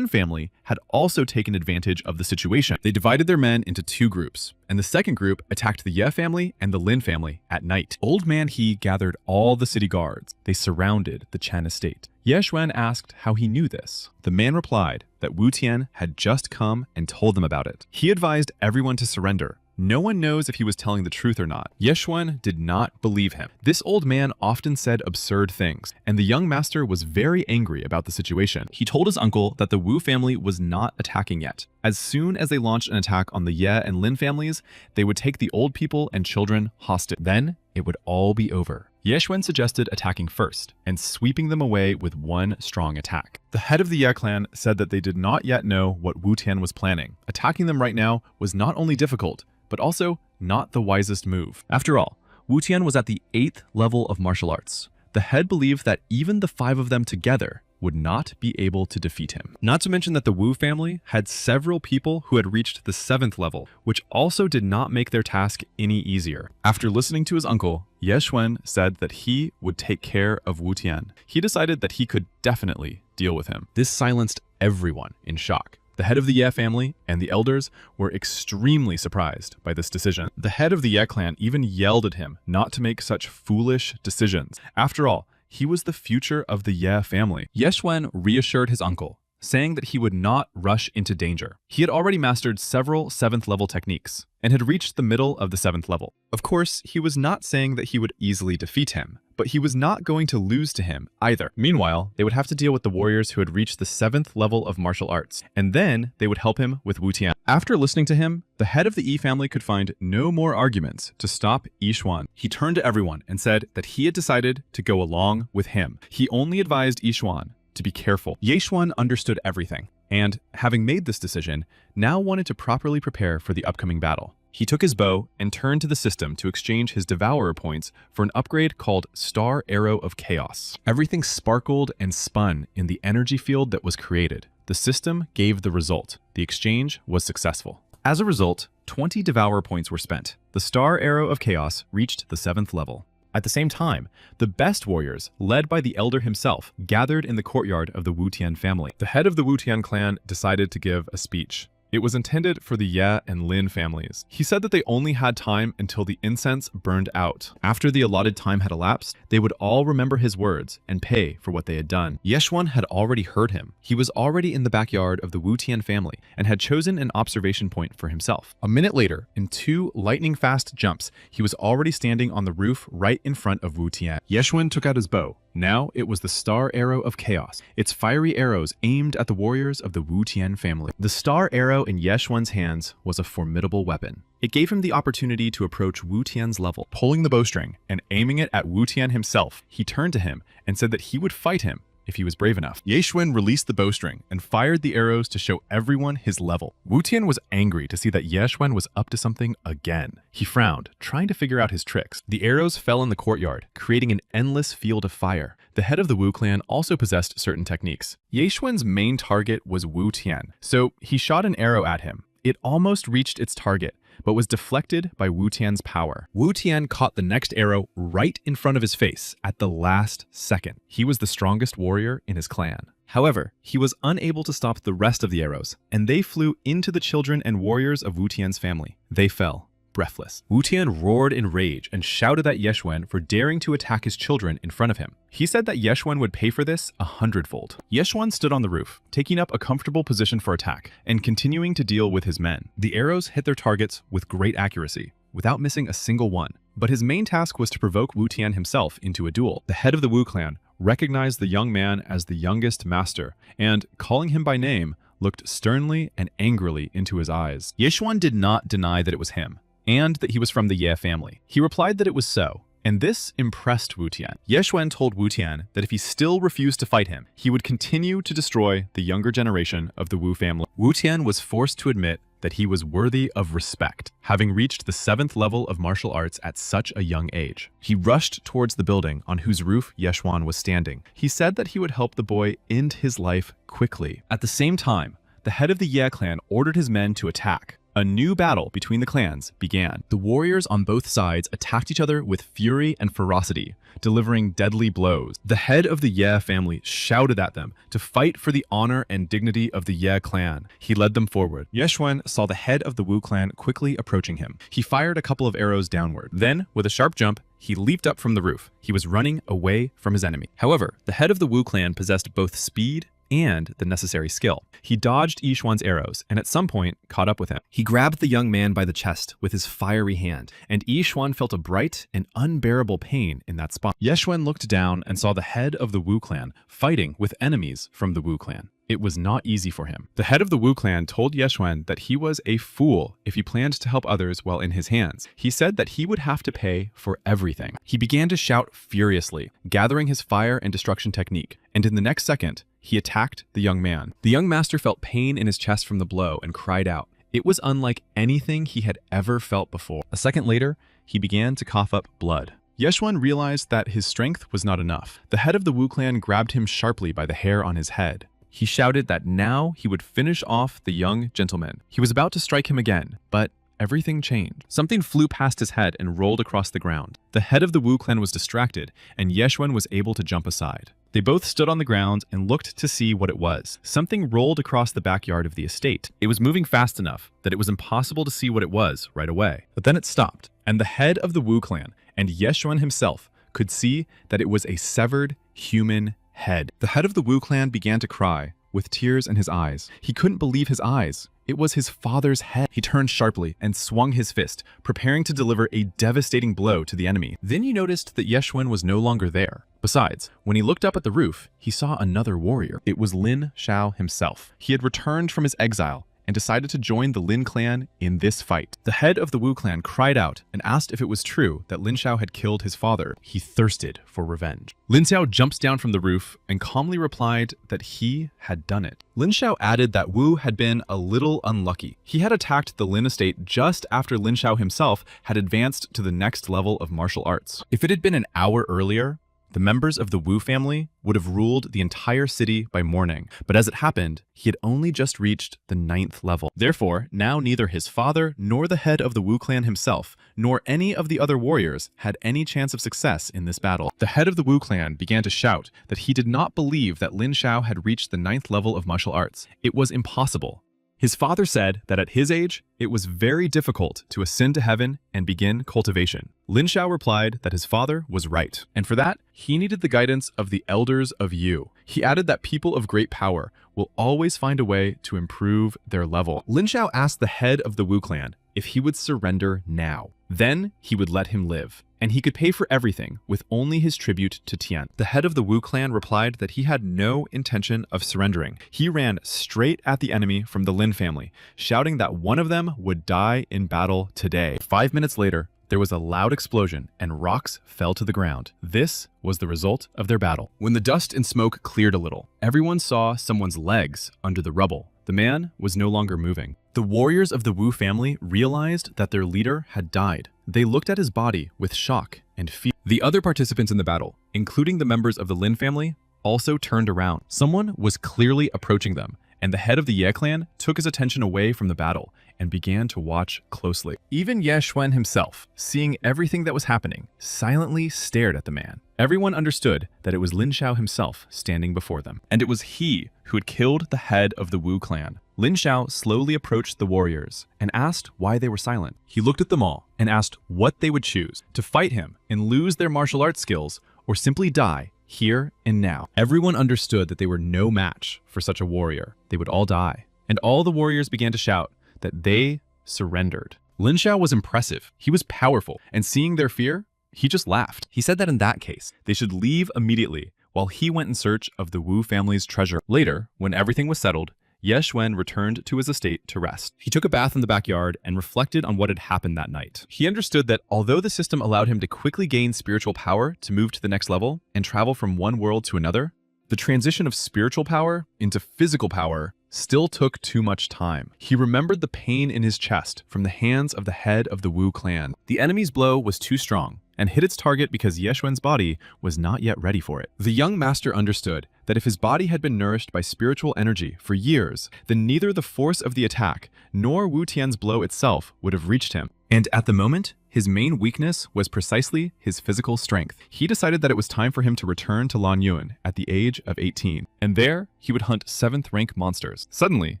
family had also taken advantage of the situation. They divided their men into 2 groups, and the second group attacked the Ye family and the Lin family at night. Old Man He gathered all the city guards. They surrounded the Chen estate. Yixuan asked how he knew this. The man replied that Wu Tian had just come and told them about it. He advised everyone to surrender. No one knows if he was telling the truth or not. Yixuan did not believe him. This old man often said absurd things, and the young master was very angry about the situation. He told his uncle that the Wu family was not attacking yet. As soon as they launched an attack on the Ye and Lin families, they would take the old people and children hostage. Then it would all be over. Yixuan suggested attacking first and sweeping them away with one strong attack. The head of the Ye clan said that they did not yet know what Wu Tian was planning. Attacking them right now was not only difficult, but also not the wisest move. After all, Wu Tian was at the 8th level of martial arts. The head believed that even the 5 of them together would not be able to defeat him. Not to mention that the Wu family had several people who had reached the 7th level, which also did not make their task any easier. After listening to his uncle, Yixuan said that he would take care of Wu Tian. He decided that he could definitely deal with him. This silenced everyone in shock. The head of the Ye family and the elders were extremely surprised by this decision. The head of the Ye clan even yelled at him not to make such foolish decisions. After all, he was the future of the Ye family. Yixuan reassured his uncle, saying that he would not rush into danger. He had already mastered several 7th level techniques and had reached the middle of the 7th level. Of course, he was not saying that he would easily defeat him, but he was not going to lose to him either. Meanwhile, they would have to deal with the warriors who had reached the 7th level of martial arts, and then they would help him with Wu Tian. After listening to him, the head of the Yi family could find no more arguments to stop Yixuan. He turned to everyone and said that he had decided to go along with him. He only advised Yixuan to be careful. Yixuan understood everything, and having made this decision, now wanted to properly prepare for the upcoming battle. He took his bow and turned to the system to exchange his Devourer points for an upgrade called Star Arrow of Chaos. Everything sparkled and spun in the energy field that was created. The system gave the result. The exchange was successful. As a result, 20 Devourer points were spent. The Star Arrow of Chaos reached the 7th level. At the same time, the best warriors, led by the elder himself, gathered in the courtyard of the Wu Tian family. The head of the Wu Tian clan decided to give a speech. It was intended for the Ye and Lin families. He said that they only had time until the incense burned out. After the allotted time had elapsed, they would all remember his words and pay for what they had done. Yixuan had already heard him. He was already in the backyard of the Wu Tian family and had chosen an observation point for himself. A minute later, in 2 lightning-fast jumps, he was already standing on the roof right in front of Wu Tian. Yixuan took out his bow Now it was the Star Arrow of Chaos, its fiery arrows aimed at the warriors of the Wu Tian family. The Star Arrow in Yeshuan's hands was a formidable weapon. It gave him the opportunity to approach Wu Tian's level. Pulling the bowstring and aiming it at Wu Tian himself, he turned to him and said that he would fight him if he was brave enough. Yeshuan released the bowstring and fired the arrows to show everyone his level. Wu Tian was angry to see that Yeshuan was up to something again. He frowned, trying to figure out his tricks. The arrows fell in the courtyard, creating an endless field of fire. The head of the Wu clan also possessed certain techniques. Yeshuan's main target was Wu Tian, so he shot an arrow at him. It almost reached its target, but was deflected by Wu Tian's power. Wu Tian caught the next arrow right in front of his face at the last second. He was the strongest warrior in his clan. However, he was unable to stop the rest of the arrows, and they flew into the children and warriors of Wu Tian's family. They fell, breathless. Wu Tian roared in rage and shouted at Yeshuan for daring to attack his children in front of him. He said that Yeshuan would pay for this 100-fold. Yeshuan stood on the roof, taking up a comfortable position for attack and continuing to deal with his men. The arrows hit their targets with great accuracy, without missing a single one. But his main task was to provoke Wu Tian himself into a duel. The head of the Wu clan recognized the young man as the youngest master and, calling him by name, looked sternly and angrily into his eyes. Yeshuan did not deny that it was him, and that he was from the Ye family. He replied that it was so, and this impressed Wu Tian. Yeshuan told Wu Tian that if he still refused to fight him, he would continue to destroy the younger generation of the Wu family. Wu Tian was forced to admit that he was worthy of respect, having reached the 7th level of martial arts at such a young age. He rushed towards the building on whose roof Yeshuan was standing. He said that he would help the boy end his life quickly. At the same time, the head of the Ye clan ordered his men to attack. A new battle between the clans began. The warriors on both sides attacked each other with fury and ferocity, delivering deadly blows. The head of the Ye family shouted at them to fight for the honor and dignity of the Ye clan. He led them forward. Yeshuan saw the head of the Wu clan quickly approaching him. He fired a couple of arrows downward. Then, with a sharp jump, he leaped up from the roof. He was running away from his enemy. However, the head of the Wu clan possessed both speed and the necessary skill. He dodged Yeshuan's arrows and at some point caught up with him. He grabbed the young man by the chest with his fiery hand, and Yeshuan felt a bright and unbearable pain in that spot. Yeshuan looked down and saw the head of the Wu clan fighting with enemies from the Wu clan. It was not easy for him. The head of the Wu clan told Yeshuan that he was a fool if he planned to help others while in his hands. He said that he would have to pay for everything. He began to shout furiously, gathering his fire and destruction technique, and in the next second, he attacked the young man. The young master felt pain in his chest from the blow and cried out. It was unlike anything he had ever felt before. A second later, he began to cough up blood. Yeshuan realized that his strength was not enough. The head of the Wu clan grabbed him sharply by the hair on his head. He shouted that now he would finish off the young gentleman. He was about to strike him again, but everything changed. Something flew past his head and rolled across the ground. The head of the Wu clan was distracted, and Yeshuan was able to jump aside. They both stood on the ground and looked to see what it was. Something rolled across the backyard of the estate. It was moving fast enough that it was impossible to see what it was right away. But then it stopped, and the head of the Wu clan and Yeshuan himself could see that it was a severed human head. The head of the Wu clan began to cry, with tears in his eyes. He couldn't believe his eyes. It was his father's head. He turned sharply and swung his fist, preparing to deliver a devastating blow to the enemy. Then he noticed that Yeshuan was no longer there. Besides, when he looked up at the roof, he saw another warrior. It was Lin Shao himself. He had returned from his exile and decided to join the Lin clan in this fight. The head of the Wu clan cried out and asked if it was true that Lin Shao had killed his father. He thirsted for revenge. Lin Shao jumps down from the roof and calmly replied that he had done it. Lin Shao added that Wu had been a little unlucky. He had attacked the Lin estate just after Lin Shao himself had advanced to the next level of martial arts. If it had been an hour earlier, the members of the Wu family would have ruled the entire city by morning, but as it happened, he had only just reached the 9th level. Therefore, now neither his father nor the head of the Wu clan himself, nor any of the other warriors had any chance of success in this battle. The head of the Wu clan began to shout that he did not believe that Lin Shao had reached the 9th level of martial arts. It was impossible. His father said that at his age, it was very difficult to ascend to heaven and begin cultivation. Lin Shao replied that his father was right, and for that, he needed the guidance of the elders of Yu. He added that people of great power will always find a way to improve their level. Lin Shao asked the head of the Wu clan if he would surrender now. Then he would let him live, and he could pay for everything with only his tribute to Tian. The head of the Wu clan replied that he had no intention of surrendering. He ran straight at the enemy from the Lin family, shouting that one of them would die in battle today. 5 minutes later, there was a loud explosion and rocks fell to the ground. This was the result of their battle. When the dust and smoke cleared a little, everyone saw someone's legs under the rubble. The man was no longer moving. The warriors of the Wu family realized that their leader had died. They looked at his body with shock and fear. The other participants in the battle, including the members of the Lin family, also turned around. Someone was clearly approaching them, and the head of the Ye clan took his attention away from the battle and began to watch closely. Even Ye Xuan himself, seeing everything that was happening, silently stared at the man. Everyone understood that it was Lin Xiao himself standing before them, and it was he who had killed the head of the Wu clan. Lin Xiao slowly approached the warriors and asked why they were silent. He looked at them all and asked what they would choose, to fight him and lose their martial arts skills, or simply die here and now. Everyone understood that they were no match for such a warrior. They would all die. And all the warriors began to shout that they surrendered. Lin Xiao was impressive. He was powerful, and seeing their fear, he just laughed. He said that in that case, they should leave immediately while he went in search of the Wu family's treasure. Later, when everything was settled, Ye Xuan returned to his estate to rest. He took a bath in the backyard and reflected on what had happened that night. He understood that although the system allowed him to quickly gain spiritual power to move to the next level and travel from one world to another, the transition of spiritual power into physical power still took too much time. He remembered the pain in his chest from the hands of the head of the Wu clan. The enemy's blow was too strong and hit its target because Ye Xuan's body was not yet ready for it. The young master understood that if his body had been nourished by spiritual energy for years, then neither the force of the attack nor Wu Tian's blow itself would have reached him. And at the moment, his main weakness was precisely his physical strength. He decided that it was time for him to return to Lanyun at the age of 18, and there he would hunt 7th rank monsters. Suddenly,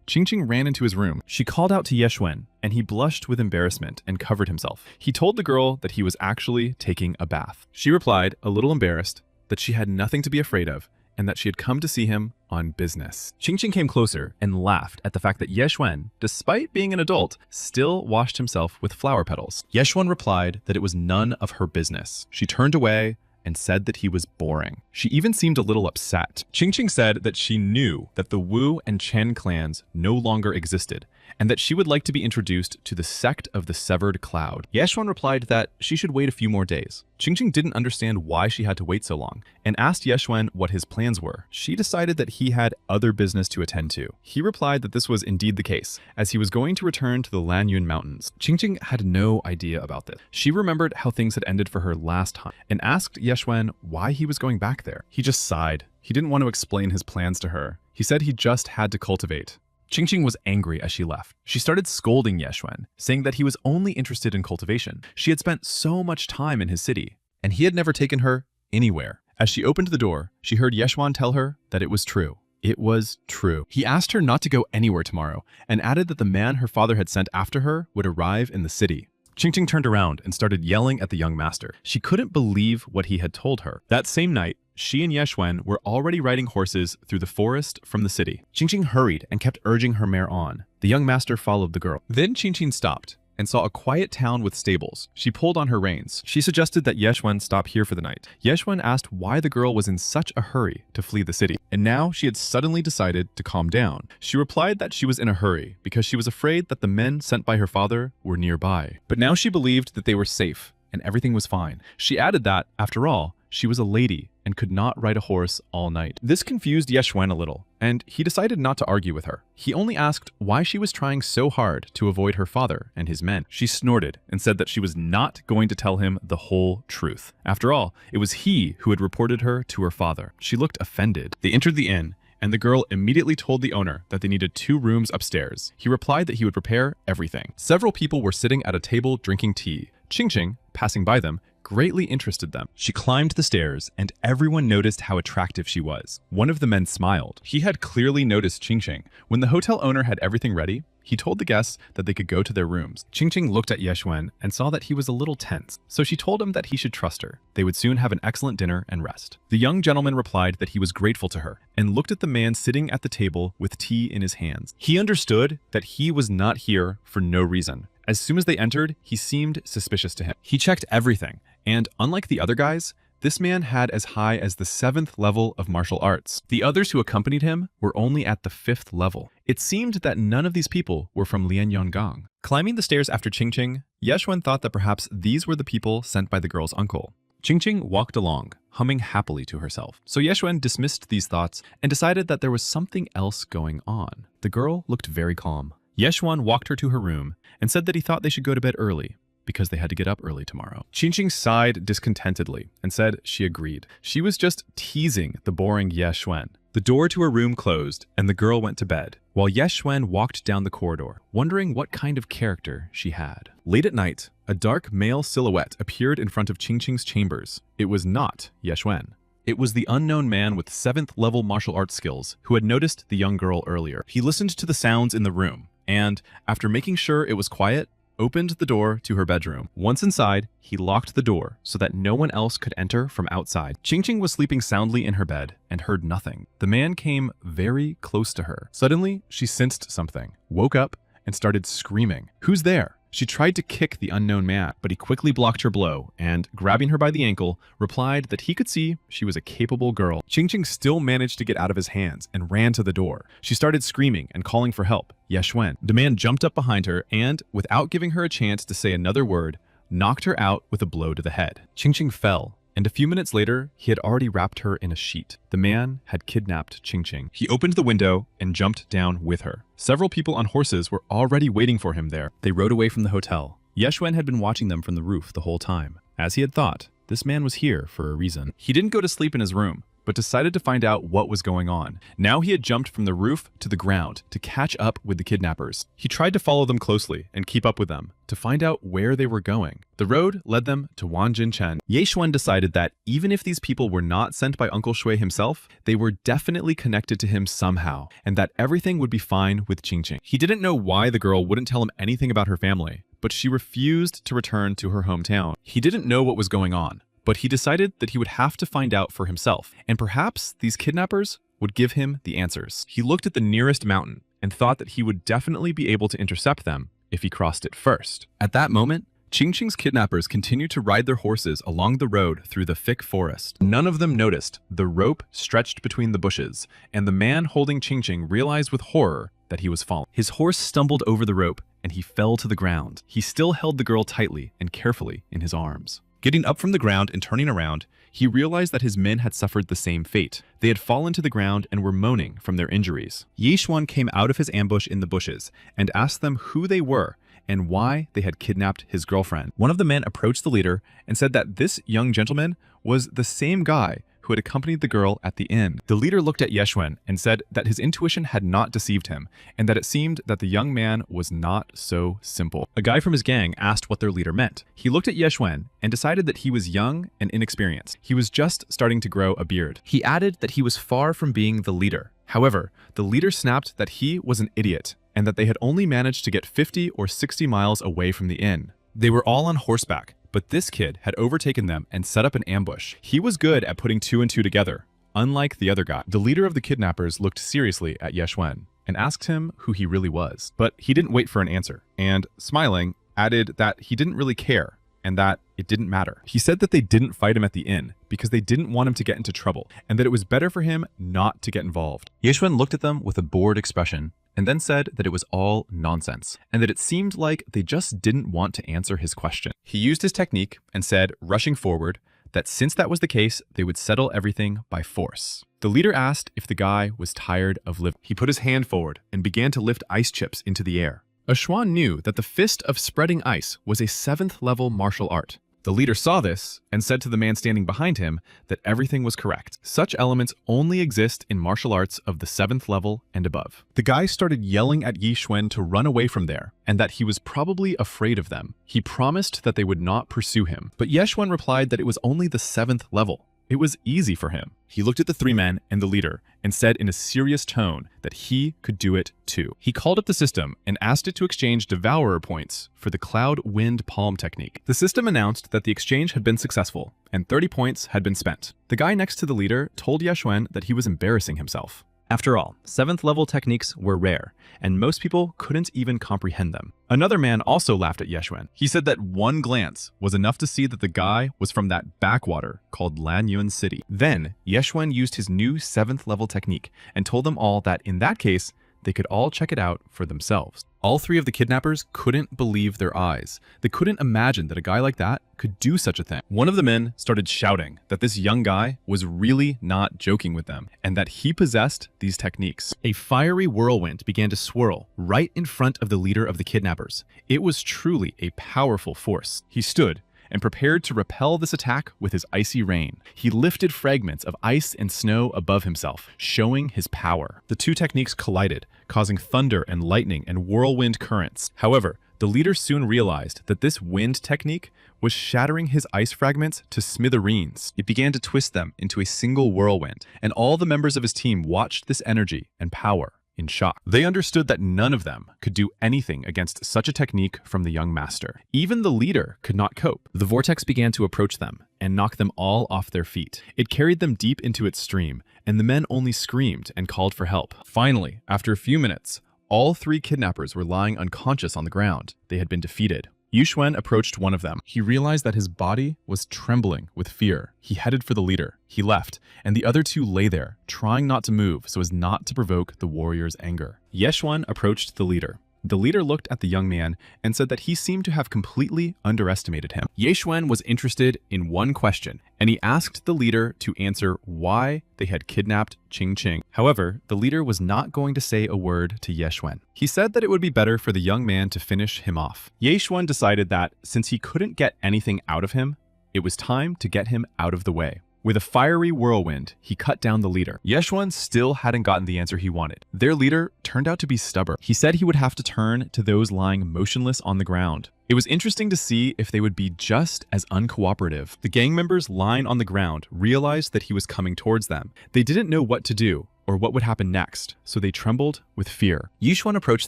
Qingqing ran into his room. She called out to Ye Xuan, and he blushed with embarrassment and covered himself. He told the girl that he was actually taking a bath. She replied, a little embarrassed, that she had nothing to be afraid of, and that she had come to see him on business. Qingqing came closer and laughed at the fact that Ye Xuan, despite being an adult, still washed himself with flower petals. Ye Xuan replied that it was none of her business. She turned away and said that he was boring. She even seemed a little upset. Qingqing said that she knew that the Wu and Chen clans no longer existed, and that she would like to be introduced to the sect of the Severed Cloud. Ye Xuan replied that she should wait a few more days. Qingqing didn't understand why she had to wait so long, and asked Ye Xuan what his plans were. She decided that he had other business to attend to. He replied that this was indeed the case, as he was going to return to the Lanyun Mountains. Qingqing had no idea about this. She remembered how things had ended for her last time, and asked Ye Xuan why he was going back there. He just sighed. He didn't want to explain his plans to her. He said he just had to cultivate. Qingqing was angry as she left. She started scolding Ye Xuan, saying that he was only interested in cultivation. She had spent so much time in his city, and he had never taken her anywhere. As she opened the door, she heard Ye Xuan tell her that it was true. It was true. He asked her not to go anywhere tomorrow, and added that the man her father had sent after her would arrive in the city. Qingqing turned around and started yelling at the young master. She couldn't believe what he had told her. That same night, she and Ye Xuan were already riding horses through the forest from the city. Qingqing hurried and kept urging her mare on. The young master followed the girl. Then Qingqing stopped and saw a quiet town with stables. She pulled on her reins. She suggested that Ye Xuan stop here for the night. Ye Xuan asked why the girl was in such a hurry to flee the city, and now she had suddenly decided to calm down. She replied that she was in a hurry because she was afraid that the men sent by her father were nearby. But now she believed that they were safe and everything was fine. She added that, after all, she was a lady and could not ride a horse all night. This confused Ye Xuan a little, and he decided not to argue with her. He only asked why she was trying so hard to avoid her father and his men. She snorted and said that she was not going to tell him the whole truth. After all, it was he who had reported her to her father. She looked offended. They entered the inn, and the girl immediately told the owner that they needed 2 rooms upstairs. He replied that he would prepare everything. Several people were sitting at a table drinking tea. Qingqing, passing by them, greatly interested them. She climbed the stairs, and everyone noticed how attractive she was. One of the men smiled. He had clearly noticed Qingqing. When the hotel owner had everything ready, he told the guests that they could go to their rooms. Qingqing looked at Ye Xuan and saw that he was a little tense, so she told him that he should trust her. They would soon have an excellent dinner and rest. The young gentleman replied that he was grateful to her and looked at the man sitting at the table with tea in his hands. He understood that he was not here for no reason, As soon as they entered, he seemed suspicious to him. He checked everything, and unlike the other guys, this man had as high as the 7th level of martial arts. The others who accompanied him were only at the 5th level. It seemed that none of these people were from Lianyongang. Climbing the stairs after Qingqing, Yeshuan thought that perhaps these were the people sent by the girl's uncle. Qingqing walked along, humming happily to herself. So Yeshuan dismissed these thoughts and decided that there was something else going on. The girl looked very calm. Yeshuan walked her to her room and said that he thought they should go to bed early, because they had to get up early tomorrow. Qingqing sighed discontentedly and said she agreed. She was just teasing the boring Yeshuan. The door to her room closed, and the girl went to bed, while Yeshuan walked down the corridor, wondering what kind of character she had. Late at night, a dark male silhouette appeared in front of Qingqing's chambers. It was not Yeshuan. It was the unknown man with 7th level martial arts skills who had noticed the young girl earlier. He listened to the sounds in the room, and, after making sure it was quiet, opened the door to her bedroom. Once inside, he locked the door so that no one else could enter from outside. Qingqing was sleeping soundly in her bed and heard nothing. The man came very close to her. Suddenly, she sensed something, woke up, and started screaming. "Who's there?" She tried to kick the unknown man, but he quickly blocked her blow and, grabbing her by the ankle, replied that he could see she was a capable girl. Qingqing still managed to get out of his hands and ran to the door. She started screaming and calling for help. Yeshuan. The man jumped up behind her and, without giving her a chance to say another word, knocked her out with a blow to the head. Qingqing fell, and a few minutes later, he had already wrapped her in a sheet. The man had kidnapped Qingqing. He opened the window and jumped down with her. Several people on horses were already waiting for him there. They rode away from the hotel. Yeshuan had been watching them from the roof the whole time. As he had thought, this man was here for a reason. He didn't go to sleep in his room, but decided to find out what was going on. Now he had jumped from the roof to the ground to catch up with the kidnappers. He tried to follow them closely and keep up with them to find out where they were going. The road led them to Wanjinchen. Yeshuan decided that even if these people were not sent by Uncle Shui himself, they were definitely connected to him somehow, and that everything would be fine with Qingqing. He didn't know why the girl wouldn't tell him anything about her family, but she refused to return to her hometown. He didn't know what was going on, but he decided that he would have to find out for himself, and perhaps these kidnappers would give him the answers. He looked at the nearest mountain and thought that he would definitely be able to intercept them if he crossed it first. At that moment, Qingqing's kidnappers continued to ride their horses along the road through the thick forest. None of them noticed the rope stretched between the bushes, and the man holding Qingqing realized with horror that he was falling. His horse stumbled over the rope, and he fell to the ground. He still held the girl tightly and carefully in his arms. Getting up from the ground and turning around, he realized that his men had suffered the same fate. They had fallen to the ground and were moaning from their injuries. Yeshuan came out of his ambush in the bushes and asked them who they were and why they had kidnapped his girlfriend. One of the men approached the leader and said that this young gentleman was the same guy who had accompanied the girl at the inn. The leader looked at Yeshuan and said that his intuition had not deceived him, and that it seemed that the young man was not so simple. A guy from his gang asked what their leader meant. He looked at Yeshuan and decided that he was young and inexperienced. He was just starting to grow a beard. He added that he was far from being the leader. However, the leader snapped that he was an idiot, and that they had only managed to get 50 or 60 miles away from the inn. They were all on horseback, but this kid had overtaken them and set up an ambush. He was good at putting two and two together, unlike the other guy. The leader of the kidnappers looked seriously at Yeshuan and asked him who he really was, but he didn't wait for an answer, and, smiling, added that he didn't really care and that it didn't matter. He said that they didn't fight him at the inn because they didn't want him to get into trouble, and that it was better for him not to get involved. Yeshuan looked at them with a bored expression and then said that it was all nonsense, and that it seemed like they just didn't want to answer his question. He used his technique and said, rushing forward, that since that was the case, they would settle everything by force. The leader asked if the guy was tired of living. He put his hand forward and began to lift ice chips into the air. Ashwan knew that the fist of spreading ice was a 7th level martial art. The leader saw this and said to the man standing behind him that everything was correct. Such elements only exist in martial arts of the 7th level and above. The guy started yelling at Yeshuan to run away from there and that he was probably afraid of them. He promised that they would not pursue him, but Yeshuan replied that it was only the 7th level. It was easy for him. He looked at the three men and the leader and said in a serious tone that he could do it too. He called up the system and asked it to exchange devourer points for the cloud wind palm technique. The system announced that the exchange had been successful and 30 points had been spent. The guy next to the leader told Yeshuan that he was embarrassing himself. After all, 7th level techniques were rare, and most people couldn't even comprehend them. Another man also laughed at Yeshwen. He said that one glance was enough to see that the guy was from that backwater called Lanyun City. Then, Yeshwen used his new 7th level technique and told them all that in that case, they could all check it out for themselves. All 3 of the kidnappers couldn't believe their eyes. They couldn't imagine that a guy like that could do such a thing. One of the men started shouting that this young guy was really not joking with them and that he possessed these techniques. A fiery whirlwind began to swirl right in front of the leader of the kidnappers. It was truly a powerful force. He stood and prepared to repel this attack with his icy rain. He lifted fragments of ice and snow above himself, showing his power. The 2 techniques collided, causing thunder and lightning and whirlwind currents. However, the leader soon realized that this wind technique was shattering his ice fragments to smithereens. It began to twist them into a single whirlwind, and all the members of his team watched this energy and power in shock. They understood that none of them could do anything against such a technique from the young master. Even the leader could not cope. The vortex began to approach them and knock them all off their feet. It carried them deep into its stream, and the men only screamed and called for help. Finally, after a few minutes, all 3 kidnappers were lying unconscious on the ground. They had been defeated. Yushwen approached one of them. He realized that his body was trembling with fear. He headed for the leader. He left, and the other 2 lay there, trying not to move so as not to provoke the warrior's anger. Yeshwan approached the leader. The leader looked at the young man and said that he seemed to have completely underestimated him. Yeshwen was interested in one question, and he asked the leader to answer why they had kidnapped Ching Ching. However, the leader was not going to say a word to Yeshwen. He said that it would be better for the young man to finish him off. Yeshwen decided that since he couldn't get anything out of him, it was time to get him out of the way. With a fiery whirlwind, he cut down the leader. Yeshwan still hadn't gotten the answer he wanted. Their leader turned out to be stubborn. He said he would have to turn to those lying motionless on the ground. It was interesting to see if they would be just as uncooperative. The gang members lying on the ground realized that he was coming towards them. They didn't know what to do or what would happen next, so they trembled with fear. Yishwan approached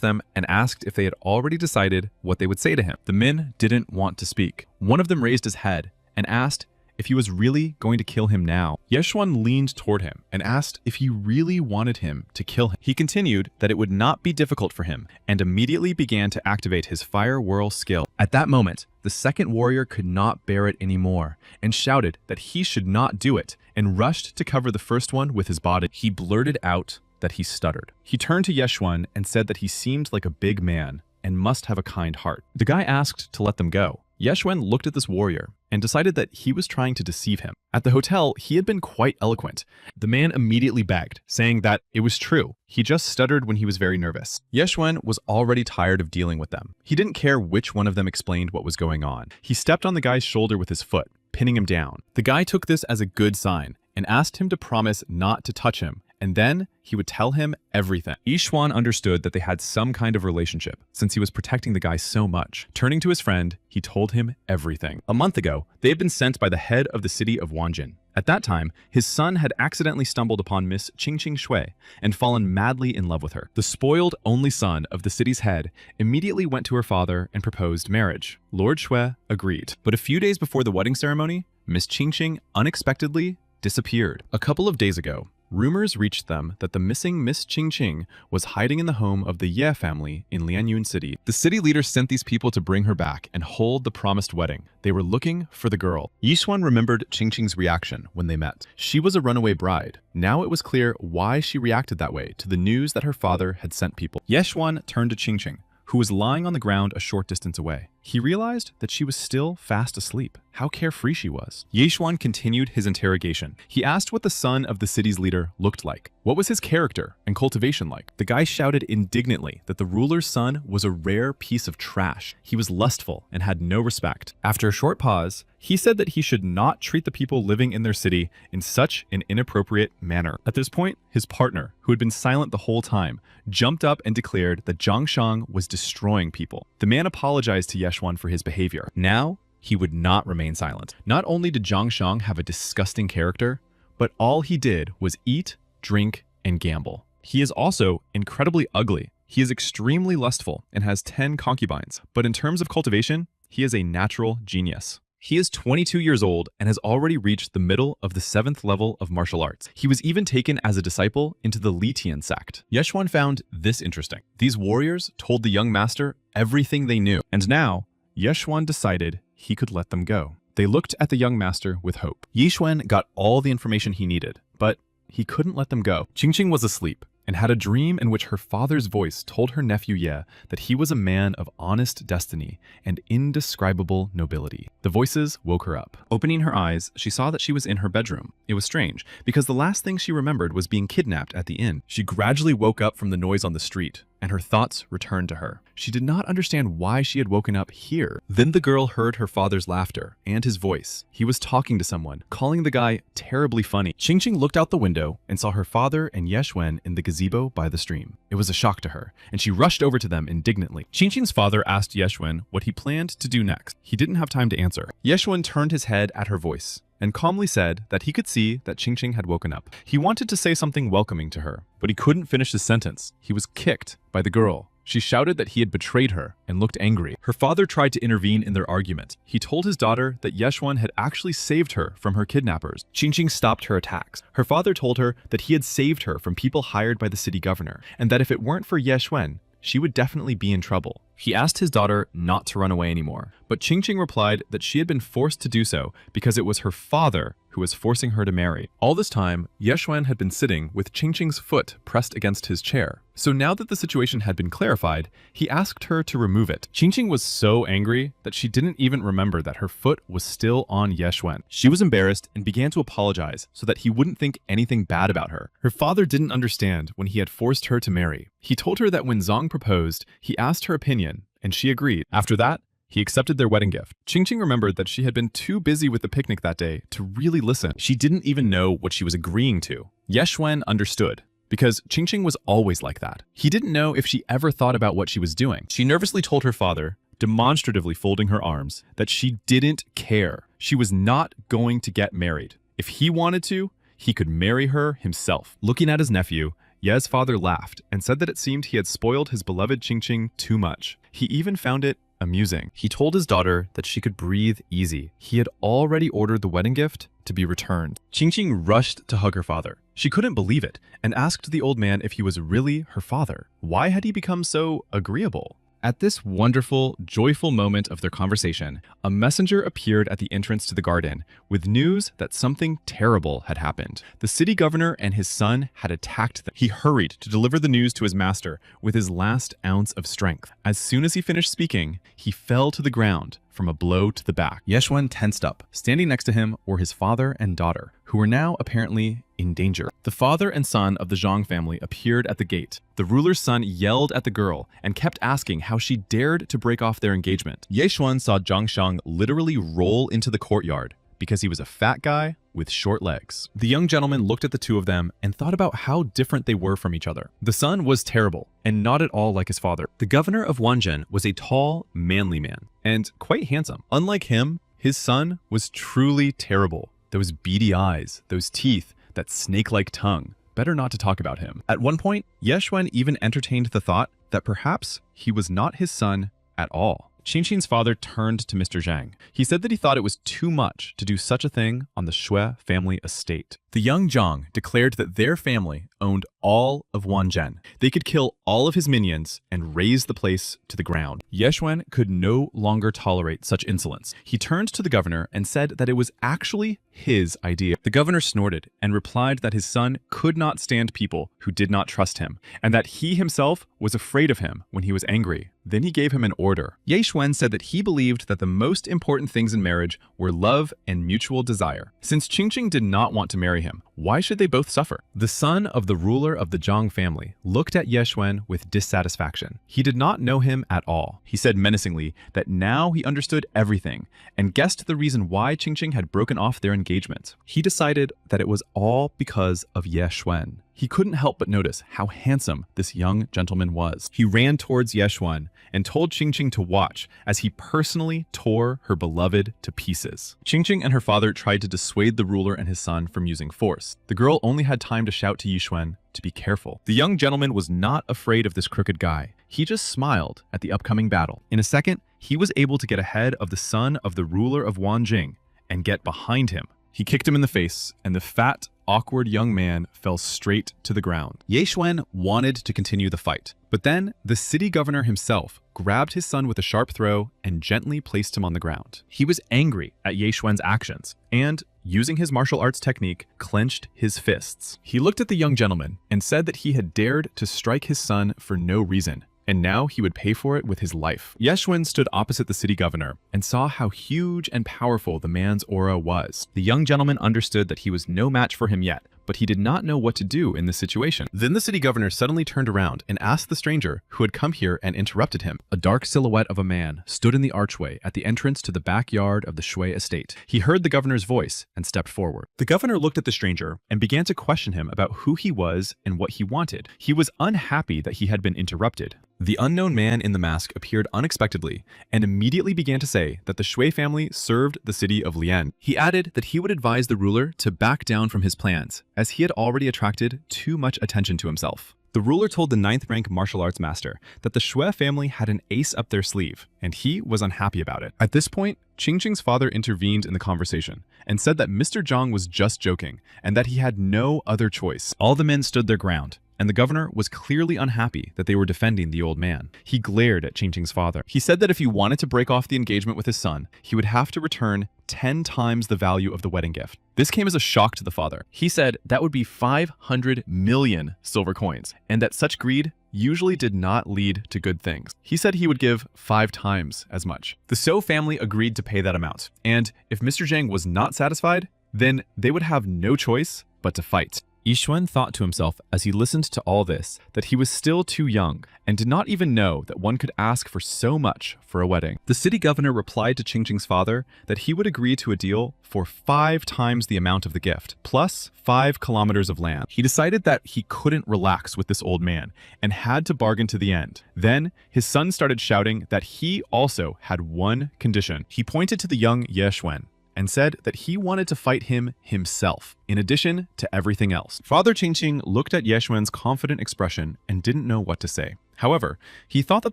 them and asked if they had already decided what they would say to him. The men didn't want to speak. One of them raised his head and asked if he was really going to kill him now. Yeshwan leaned toward him and asked if he really wanted him to kill him. He continued that it would not be difficult for him and immediately began to activate his fire whirl skill. At that moment, the second warrior could not bear it anymore and shouted that he should not do it and rushed to cover the first one with his body. He blurted out that he stuttered. He turned to Yeshwan and said that he seemed like a big man and must have a kind heart. The guy asked to let them go. Yeshwan looked at this warrior and decided that he was trying to deceive him. At the hotel, he had been quite eloquent. The man immediately begged, saying that it was true. He just stuttered when he was very nervous. Yeshwan was already tired of dealing with them. He didn't care which one of them explained what was going on. He stepped on the guy's shoulder with his foot, pinning him down. The guy took this as a good sign and asked him to promise not to touch him, and then he would tell him everything. Yishwan understood that they had some kind of relationship, since he was protecting the guy so much. Turning to his friend, he told him everything. A month ago, they had been sent by the head of the city of Wanjin. At that time, his son had accidentally stumbled upon Miss Qingqing Shui and fallen madly in love with her. The spoiled only son of the city's head immediately went to her father and proposed marriage. Lord Shui agreed. But a few days before the wedding ceremony, Miss Qingqing unexpectedly disappeared. A couple of days ago, rumors reached them that the missing Miss Qingqing was hiding in the home of the Ye family in Lianyun City. The city leader sent these people to bring her back and hold the promised wedding. They were looking for the girl. Yishwan remembered Qingqing's reaction when they met. She was a runaway bride. Now it was clear why she reacted that way to the news that her father had sent people. Yeshwan turned to Qingqing, who was lying on the ground a short distance away. He realized that she was still fast asleep. How carefree she was. Yeshwan continued his interrogation. He asked what the son of the city's leader looked like. What was his character and cultivation like? The guy shouted indignantly that the ruler's son was a rare piece of trash. He was lustful and had no respect. After a short pause, he said that he should not treat the people living in their city in such an inappropriate manner. At this point, his partner, who had been silent the whole time, jumped up and declared that Zhang Shang was destroying people. The man apologized to Yeshwan for his behavior. Now, he would not remain silent. Not only did Zhang Shang have a disgusting character, but all he did was eat, drink, and gamble. He is also incredibly ugly. He is extremely lustful and has 10 concubines, but in terms of cultivation, he is a natural genius. He is 22 years old and has already reached the middle of the 7th level of martial arts. He was even taken as a disciple into the Litian sect. Yeshuan found this interesting. These warriors told the young master everything they knew, and now Yeshuan decided he could let them go. They looked at the young master with hope. Yeshuan got all the information he needed, but he couldn't let them go. Qingqing was asleep and had a dream in which her father's voice told her nephew Ye that he was a man of honest destiny and indescribable nobility. The voices woke her up. Opening her eyes, she saw that she was in her bedroom. It was strange, because the last thing she remembered was being kidnapped at the inn. She gradually woke up from the noise on the street, and her thoughts returned to her. She did not understand why she had woken up here. Then the girl heard her father's laughter and his voice. He was talking to someone, calling the guy terribly funny. Qingqing looked out the window and saw her father and Yeshuan in the gazebo by the stream. It was a shock to her, and she rushed over to them indignantly. Qingqing's father asked Yeshuan what he planned to do next. He didn't have time to answer. Yeshuan turned his head at her voice and calmly said that he could see that Qingqing had woken up. He wanted to say something welcoming to her, but he couldn't finish his sentence. He was kicked by the girl. She shouted that he had betrayed her and looked angry. Her father tried to intervene in their argument. He told his daughter that Yeshuan had actually saved her from her kidnappers. Qingqing stopped her attacks. Her father told her that he had saved her from people hired by the city governor, and that if it weren't for Yeshuan, she would definitely be in trouble. He asked his daughter not to run away anymore, but Qingqing replied that she had been forced to do so because it was her father who was forcing her to marry. All this time, Yeshuan had been sitting with Qingqing's foot pressed against his chair. So now that the situation had been clarified, he asked her to remove it. Qingqing was so angry that she didn't even remember that her foot was still on Yeshuan. She was embarrassed and began to apologize so that he wouldn't think anything bad about her. Her father didn't understand when he had forced her to marry. He told her that when Zong proposed, he asked her opinion, and she agreed. After that, he accepted their wedding gift. Qingqing remembered that she had been too busy with the picnic that day to really listen. She didn't even know what she was agreeing to. Yeshuan understood, because Qingqing was always like that. He didn't know if she ever thought about what she was doing. She nervously told her father, demonstratively folding her arms, that she didn't care. She was not going to get married. If he wanted to, he could marry her himself. Looking at his nephew, Ye's father laughed and said that it seemed he had spoiled his beloved Qingqing too much. He even found it amusing. He told his daughter that she could breathe easy. He had already ordered the wedding gift to be returned. Qingqing rushed to hug her father. She couldn't believe it and asked the old man if he was really her father. Why had he become so agreeable? At this wonderful, joyful moment of their conversation, a messenger appeared at the entrance to the garden with news that something terrible had happened. The city governor and his son had attacked them. He hurried to deliver the news to his master with his last ounce of strength. As soon as he finished speaking, he fell to the ground from a blow to the back. Yeshuan tensed up. Standing next to him were his father and daughter, who were now apparently in danger. The father and son of the Zhang family appeared at the gate. The ruler's son yelled at the girl and kept asking how she dared to break off their engagement. Yeshuan saw Zhang Shang literally roll into the courtyard because he was a fat guy with short legs. The young gentleman looked at the two of them and thought about how different they were from each other. The son was terrible and not at all like his father. The governor of Wanzhen was a tall, manly man and quite handsome. Unlike him, his son was truly terrible. Those beady eyes, those teeth, that snake-like tongue. Better not to talk about him. At one point, Yeshuan even entertained the thought that perhaps he was not his son at all. Qingqing's father turned to Mr. Zhang. He said that he thought it was too much to do such a thing on the Shui family estate. The young Zhang declared that their family owned all of Wanzhen. They could kill all of his minions and raze the place to the ground. Yeshuan could no longer tolerate such insolence. He turned to the governor and said that it was actually his idea. The governor snorted and replied that his son could not stand people who did not trust him, and that he himself was afraid of him when he was angry. Then he gave him an order. Yeshuan said that he believed that the most important things in marriage were love and mutual desire. Since Qingqing did not want to marry him, why should they both suffer? The son of the ruler of the Zhang family looked at Yeshuan with dissatisfaction. He did not know him at all. He said menacingly that now he understood everything and guessed the reason why Qingqing had broken off their engagement. He decided that it was all because of Yeshuan. He couldn't help but notice how handsome this young gentleman was. He ran towards Yeshuan and told Qingqing to watch as he personally tore her beloved to pieces. Qingqing and her father tried to dissuade the ruler and his son from using force. The girl only had time to shout to Yeshuan to be careful. The young gentleman was not afraid of this crooked guy. He just smiled at the upcoming battle. In a second, he was able to get ahead of the son of the ruler of Wanjing and get behind him. He kicked him in the face, and the fat, awkward young man fell straight to the ground. Ye Xuan wanted to continue the fight, but then the city governor himself grabbed his son with a sharp throw and gently placed him on the ground. He was angry at Ye Xuan's actions and, using his martial arts technique, clenched his fists. He looked at the young gentleman and said that he had dared to strike his son for no reason, and now he would pay for it with his life. Ye Xuan stood opposite the city governor and saw how huge and powerful the man's aura was. The young gentleman understood that he was no match for him yet, but he did not know what to do in this situation. Then the city governor suddenly turned around and asked the stranger who had come here and interrupted him. A dark silhouette of a man stood in the archway at the entrance to the backyard of the Shui estate. He heard the governor's voice and stepped forward. The governor looked at the stranger and began to question him about who he was and what he wanted. He was unhappy that he had been interrupted. The unknown man in the mask appeared unexpectedly and immediately began to say that the Shui family served the city of Lian. He added that he would advise the ruler to back down from his plans, as he had already attracted too much attention to himself. The ruler told the 9th rank martial arts master that the Shui family had an ace up their sleeve, and he was unhappy about it. At this point, Qingqing's father intervened in the conversation and said that Mr. Zhang was just joking and that he had no other choice. All the men stood their ground, and the governor was clearly unhappy that they were defending the old man. He glared at Qingqing's father. He said that if he wanted to break off the engagement with his son, he would have to return 10 times the value of the wedding gift. This came as a shock to the father. He said that would be 500 million silver coins, and that such greed usually did not lead to good things. He said he would give 5 times as much. The So family agreed to pay that amount, and if Mr. Zhang was not satisfied, then they would have no choice but to fight. Ye Xuan thought to himself as he listened to all this that he was still too young and did not even know that one could ask for so much for a wedding. The city governor replied to Qingqing's father that he would agree to a deal for 5 times the amount of the gift, plus 5 kilometers of land. He decided that he couldn't relax with this old man and had to bargain to the end. Then his son started shouting that he also had one condition. He pointed to the young Ye Xuan and said that he wanted to fight him himself, in addition to everything else. Father Qingqing looked at Ye Xuan's confident expression and didn't know what to say. However, he thought that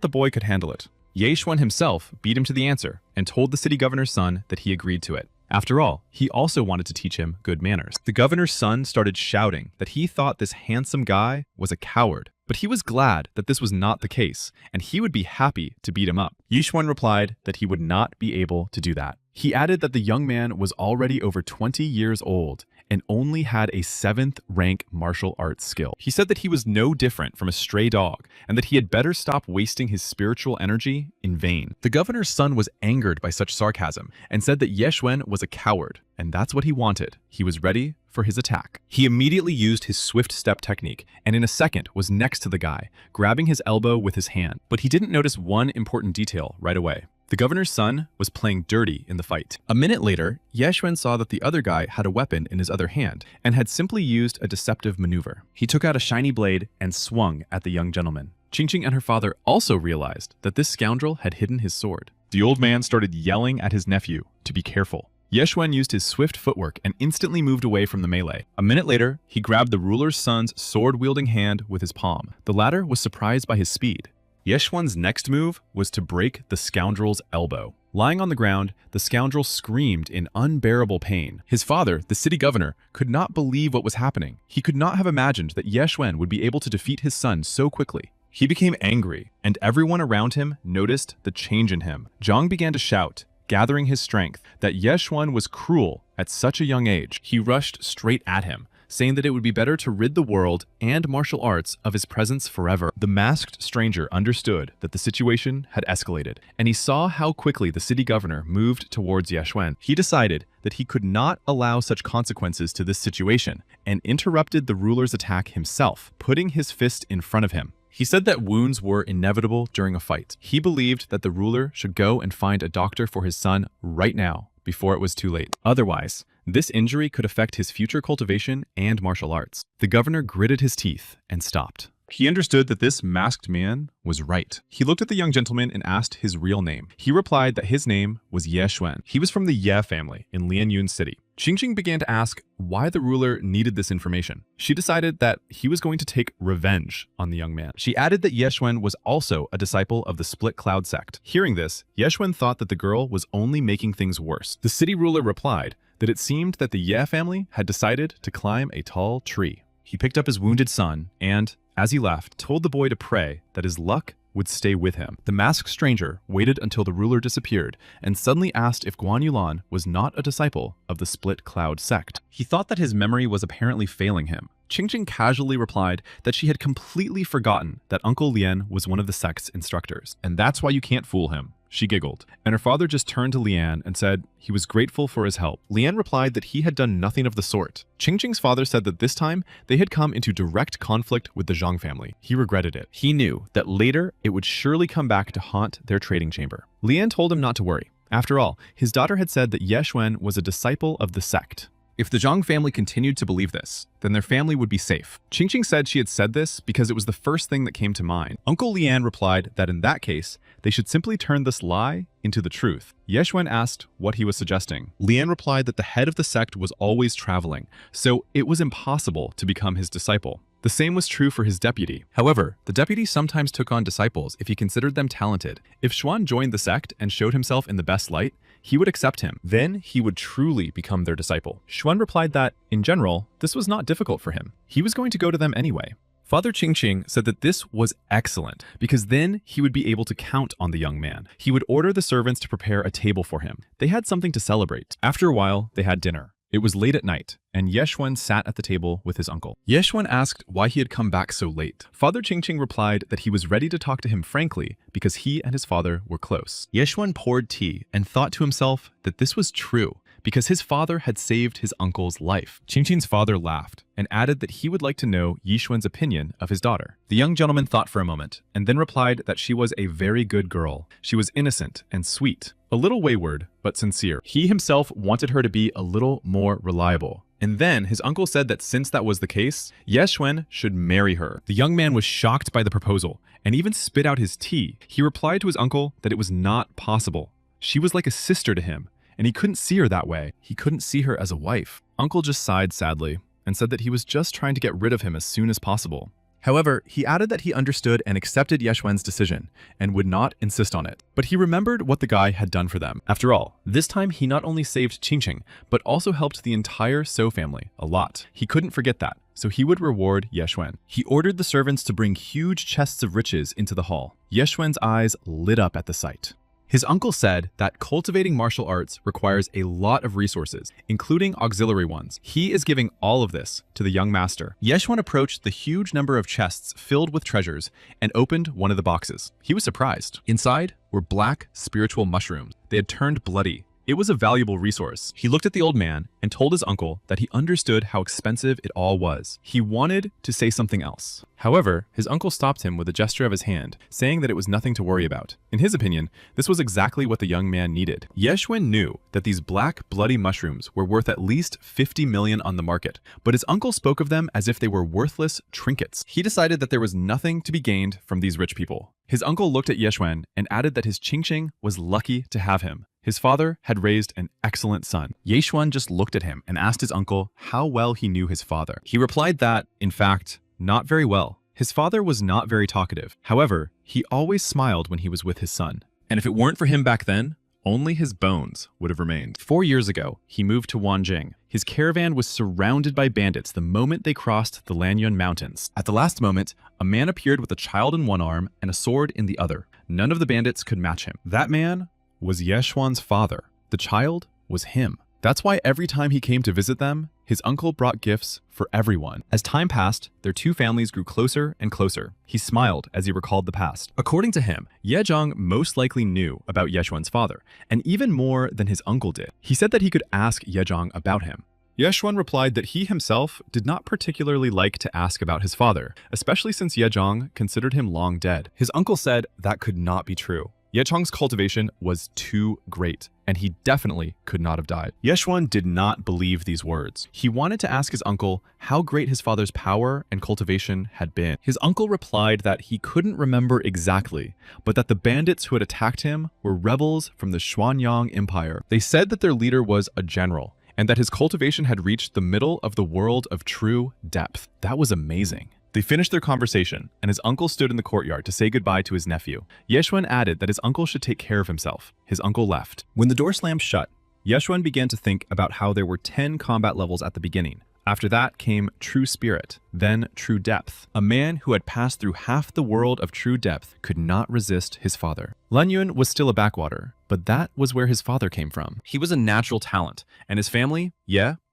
the boy could handle it. Ye Xuan himself beat him to the answer and told the city governor's son that he agreed to it. After all, he also wanted to teach him good manners. The governor's son started shouting that he thought this handsome guy was a coward, but he was glad that this was not the case, and he would be happy to beat him up. Ye Xuan replied that he would not be able to do that. He added that the young man was already over 20 years old and only had a 7th rank martial arts skill. He said that he was no different from a stray dog and that he had better stop wasting his spiritual energy in vain. The governor's son was angered by such sarcasm and said that Ye Xuan was a coward, and that's what he wanted. He was ready for his attack. He immediately used his swift step technique and in a second was next to the guy, grabbing his elbow with his hand. But he didn't notice one important detail right away. The governor's son was playing dirty in the fight. A minute later, Ye Xuan saw that the other guy had a weapon in his other hand and had simply used a deceptive maneuver. He took out a shiny blade and swung at the young gentleman. Qingqing and her father also realized that this scoundrel had hidden his sword. The old man started yelling at his nephew to be careful. Ye Xuan used his swift footwork and instantly moved away from the melee. A minute later, he grabbed the ruler's son's sword-wielding hand with his palm. The latter was surprised by his speed. Ye Xuan's next move was to break the scoundrel's elbow. Lying on the ground, the scoundrel screamed in unbearable pain. His father, the city governor, could not believe what was happening. He could not have imagined that Ye Xuan would be able to defeat his son so quickly. He became angry, and everyone around him noticed the change in him. Zhang began to shout, gathering his strength, that Ye Xuan was cruel at such a young age. He rushed straight at him, saying that it would be better to rid the world and martial arts of his presence forever. The masked stranger understood that the situation had escalated, and he saw how quickly the city governor moved towards Ye Xuan. He decided that he could not allow such consequences to this situation, and interrupted the ruler's attack himself, putting his fist in front of him. He said that wounds were inevitable during a fight. He believed that the ruler should go and find a doctor for his son right now, before it was too late. Otherwise, this injury could affect his future cultivation and martial arts. The governor gritted his teeth and stopped. He understood that this masked man was right. He looked at the young gentleman and asked his real name. He replied that his name was Ye Xuan. He was from the Ye family in Lianyun City. Qingqing began to ask why the ruler needed this information. She decided that he was going to take revenge on the young man. She added that Ye Xuan was also a disciple of the Split Cloud sect. Hearing this, Ye Xuan thought that the girl was only making things worse. The city ruler replied that it seemed that the Ye family had decided to climb a tall tree. He picked up his wounded son and, as he left, told the boy to pray that his luck would stay with him. The masked stranger waited until the ruler disappeared and suddenly asked if Guan Yulan was not a disciple of the Split Cloud sect. He thought that his memory was apparently failing him. Qingqing casually replied that she had completely forgotten that Uncle Lian was one of the sect's instructors, and that's why you can't fool him. She giggled, and her father just turned to Lian and said he was grateful for his help. Lian replied that he had done nothing of the sort. Qingqing's father said that this time they had come into direct conflict with the Zhang family. He regretted it. He knew that later it would surely come back to haunt their trading chamber. Lian told him not to worry. After all, his daughter had said that Ye Xuan was a disciple of the sect. If the Zhang family continued to believe this, then their family would be safe. Qingqing said she had said this because it was the first thing that came to mind. Uncle Lian replied that in that case, they should simply turn this lie into the truth. Ye Xuan asked what he was suggesting. Lian replied that the head of the sect was always traveling, so it was impossible to become his disciple. The same was true for his deputy. However, the deputy sometimes took on disciples if he considered them talented. If Xuan joined the sect and showed himself in the best light, he would accept him. Then he would truly become their disciple. Xuan replied that, in general, this was not difficult for him. He was going to go to them anyway. Father Qingqing said that this was excellent because then he would be able to count on the young man. He would order the servants to prepare a table for him. They had something to celebrate. After a while, they had dinner. It was late at night, and Ye Xuan sat at the table with his uncle. Ye Xuan asked why he had come back so late. Father Qingqing replied that he was ready to talk to him frankly because he and his father were close. Ye Xuan poured tea and thought to himself that this was true because his father had saved his uncle's life. Qingqing's father laughed and added that he would like to know Ye Xuan's opinion of his daughter. The young gentleman thought for a moment and then replied that she was a very good girl. She was innocent and sweet. A little wayward, but sincere. He himself wanted her to be a little more reliable. And then his uncle said that since that was the case, Ye Xuan should marry her. The young man was shocked by the proposal and even spit out his tea. He replied to his uncle that it was not possible. She was like a sister to him, and he couldn't see her that way. He couldn't see her as a wife. Uncle just sighed sadly and said that he was just trying to get rid of him as soon as possible. However, he added that he understood and accepted Ye Xuan's decision and would not insist on it. But he remembered what the guy had done for them. After all, this time he not only saved Qingqing, but also helped the entire So family a lot. He couldn't forget that, so he would reward Ye Xuan. He ordered the servants to bring huge chests of riches into the hall. Ye Xuan's eyes lit up at the sight. His uncle said that cultivating martial arts requires a lot of resources, including auxiliary ones. He is giving all of this to the young master. Ye Xuan approached the huge number of chests filled with treasures and opened one of the boxes. He was surprised. Inside were black spiritual mushrooms. They had turned bloody. It was a valuable resource. He looked at the old man and told his uncle that he understood how expensive it all was. He wanted to say something else. However, his uncle stopped him with a gesture of his hand, saying that it was nothing to worry about. In his opinion, this was exactly what the young man needed. Ye Xuan knew that these black, bloody mushrooms were worth at least 50 million on the market, but his uncle spoke of them as if they were worthless trinkets. He decided that there was nothing to be gained from these rich people. His uncle looked at Ye Xuan and added that his Qingqing was lucky to have him. His father had raised an excellent son. Ye Xuan just looked at him and asked his uncle how well he knew his father. He replied that, in fact, not very well. His father was not very talkative. However, he always smiled when he was with his son. And if it weren't for him back then, only his bones would have remained. 4 years ago, he moved to Wanjing. His caravan was surrounded by bandits the moment they crossed the Lanyun Mountains. At the last moment, a man appeared with a child in one arm and a sword in the other. None of the bandits could match him. That man was Ye Xuan's father. The child was him. That's why every time he came to visit them, his uncle brought gifts for everyone. As time passed, their two families grew closer and closer. He smiled as he recalled the past. According to him, Ye Zhang most likely knew about Ye Xuan's father, and even more than his uncle did. He said that he could ask Ye Zhang about him. Ye Xuan replied that he himself did not particularly like to ask about his father, especially since Ye Zhang considered him long dead. His uncle said that could not be true. Ye Chong's cultivation was too great, and he definitely could not have died. Ye Xuan did not believe these words. He wanted to ask his uncle how great his father's power and cultivation had been. His uncle replied that he couldn't remember exactly, but that the bandits who had attacked him were rebels from the Xuanyang Empire. They said that their leader was a general, and that his cultivation had reached the middle of the world of true depth. That was amazing. They finished their conversation, and his uncle stood in the courtyard to say goodbye to his nephew. Ye Xuan added that his uncle should take care of himself. His uncle left. When the door slammed shut, Ye Xuan began to think about how there were 10 combat levels at the beginning. After that came True Spirit, then True Depth. A man who had passed through half the world of true depth could not resist his father. Lan Yun was still a backwater, but that was where his father came from. He was a natural talent, and his family,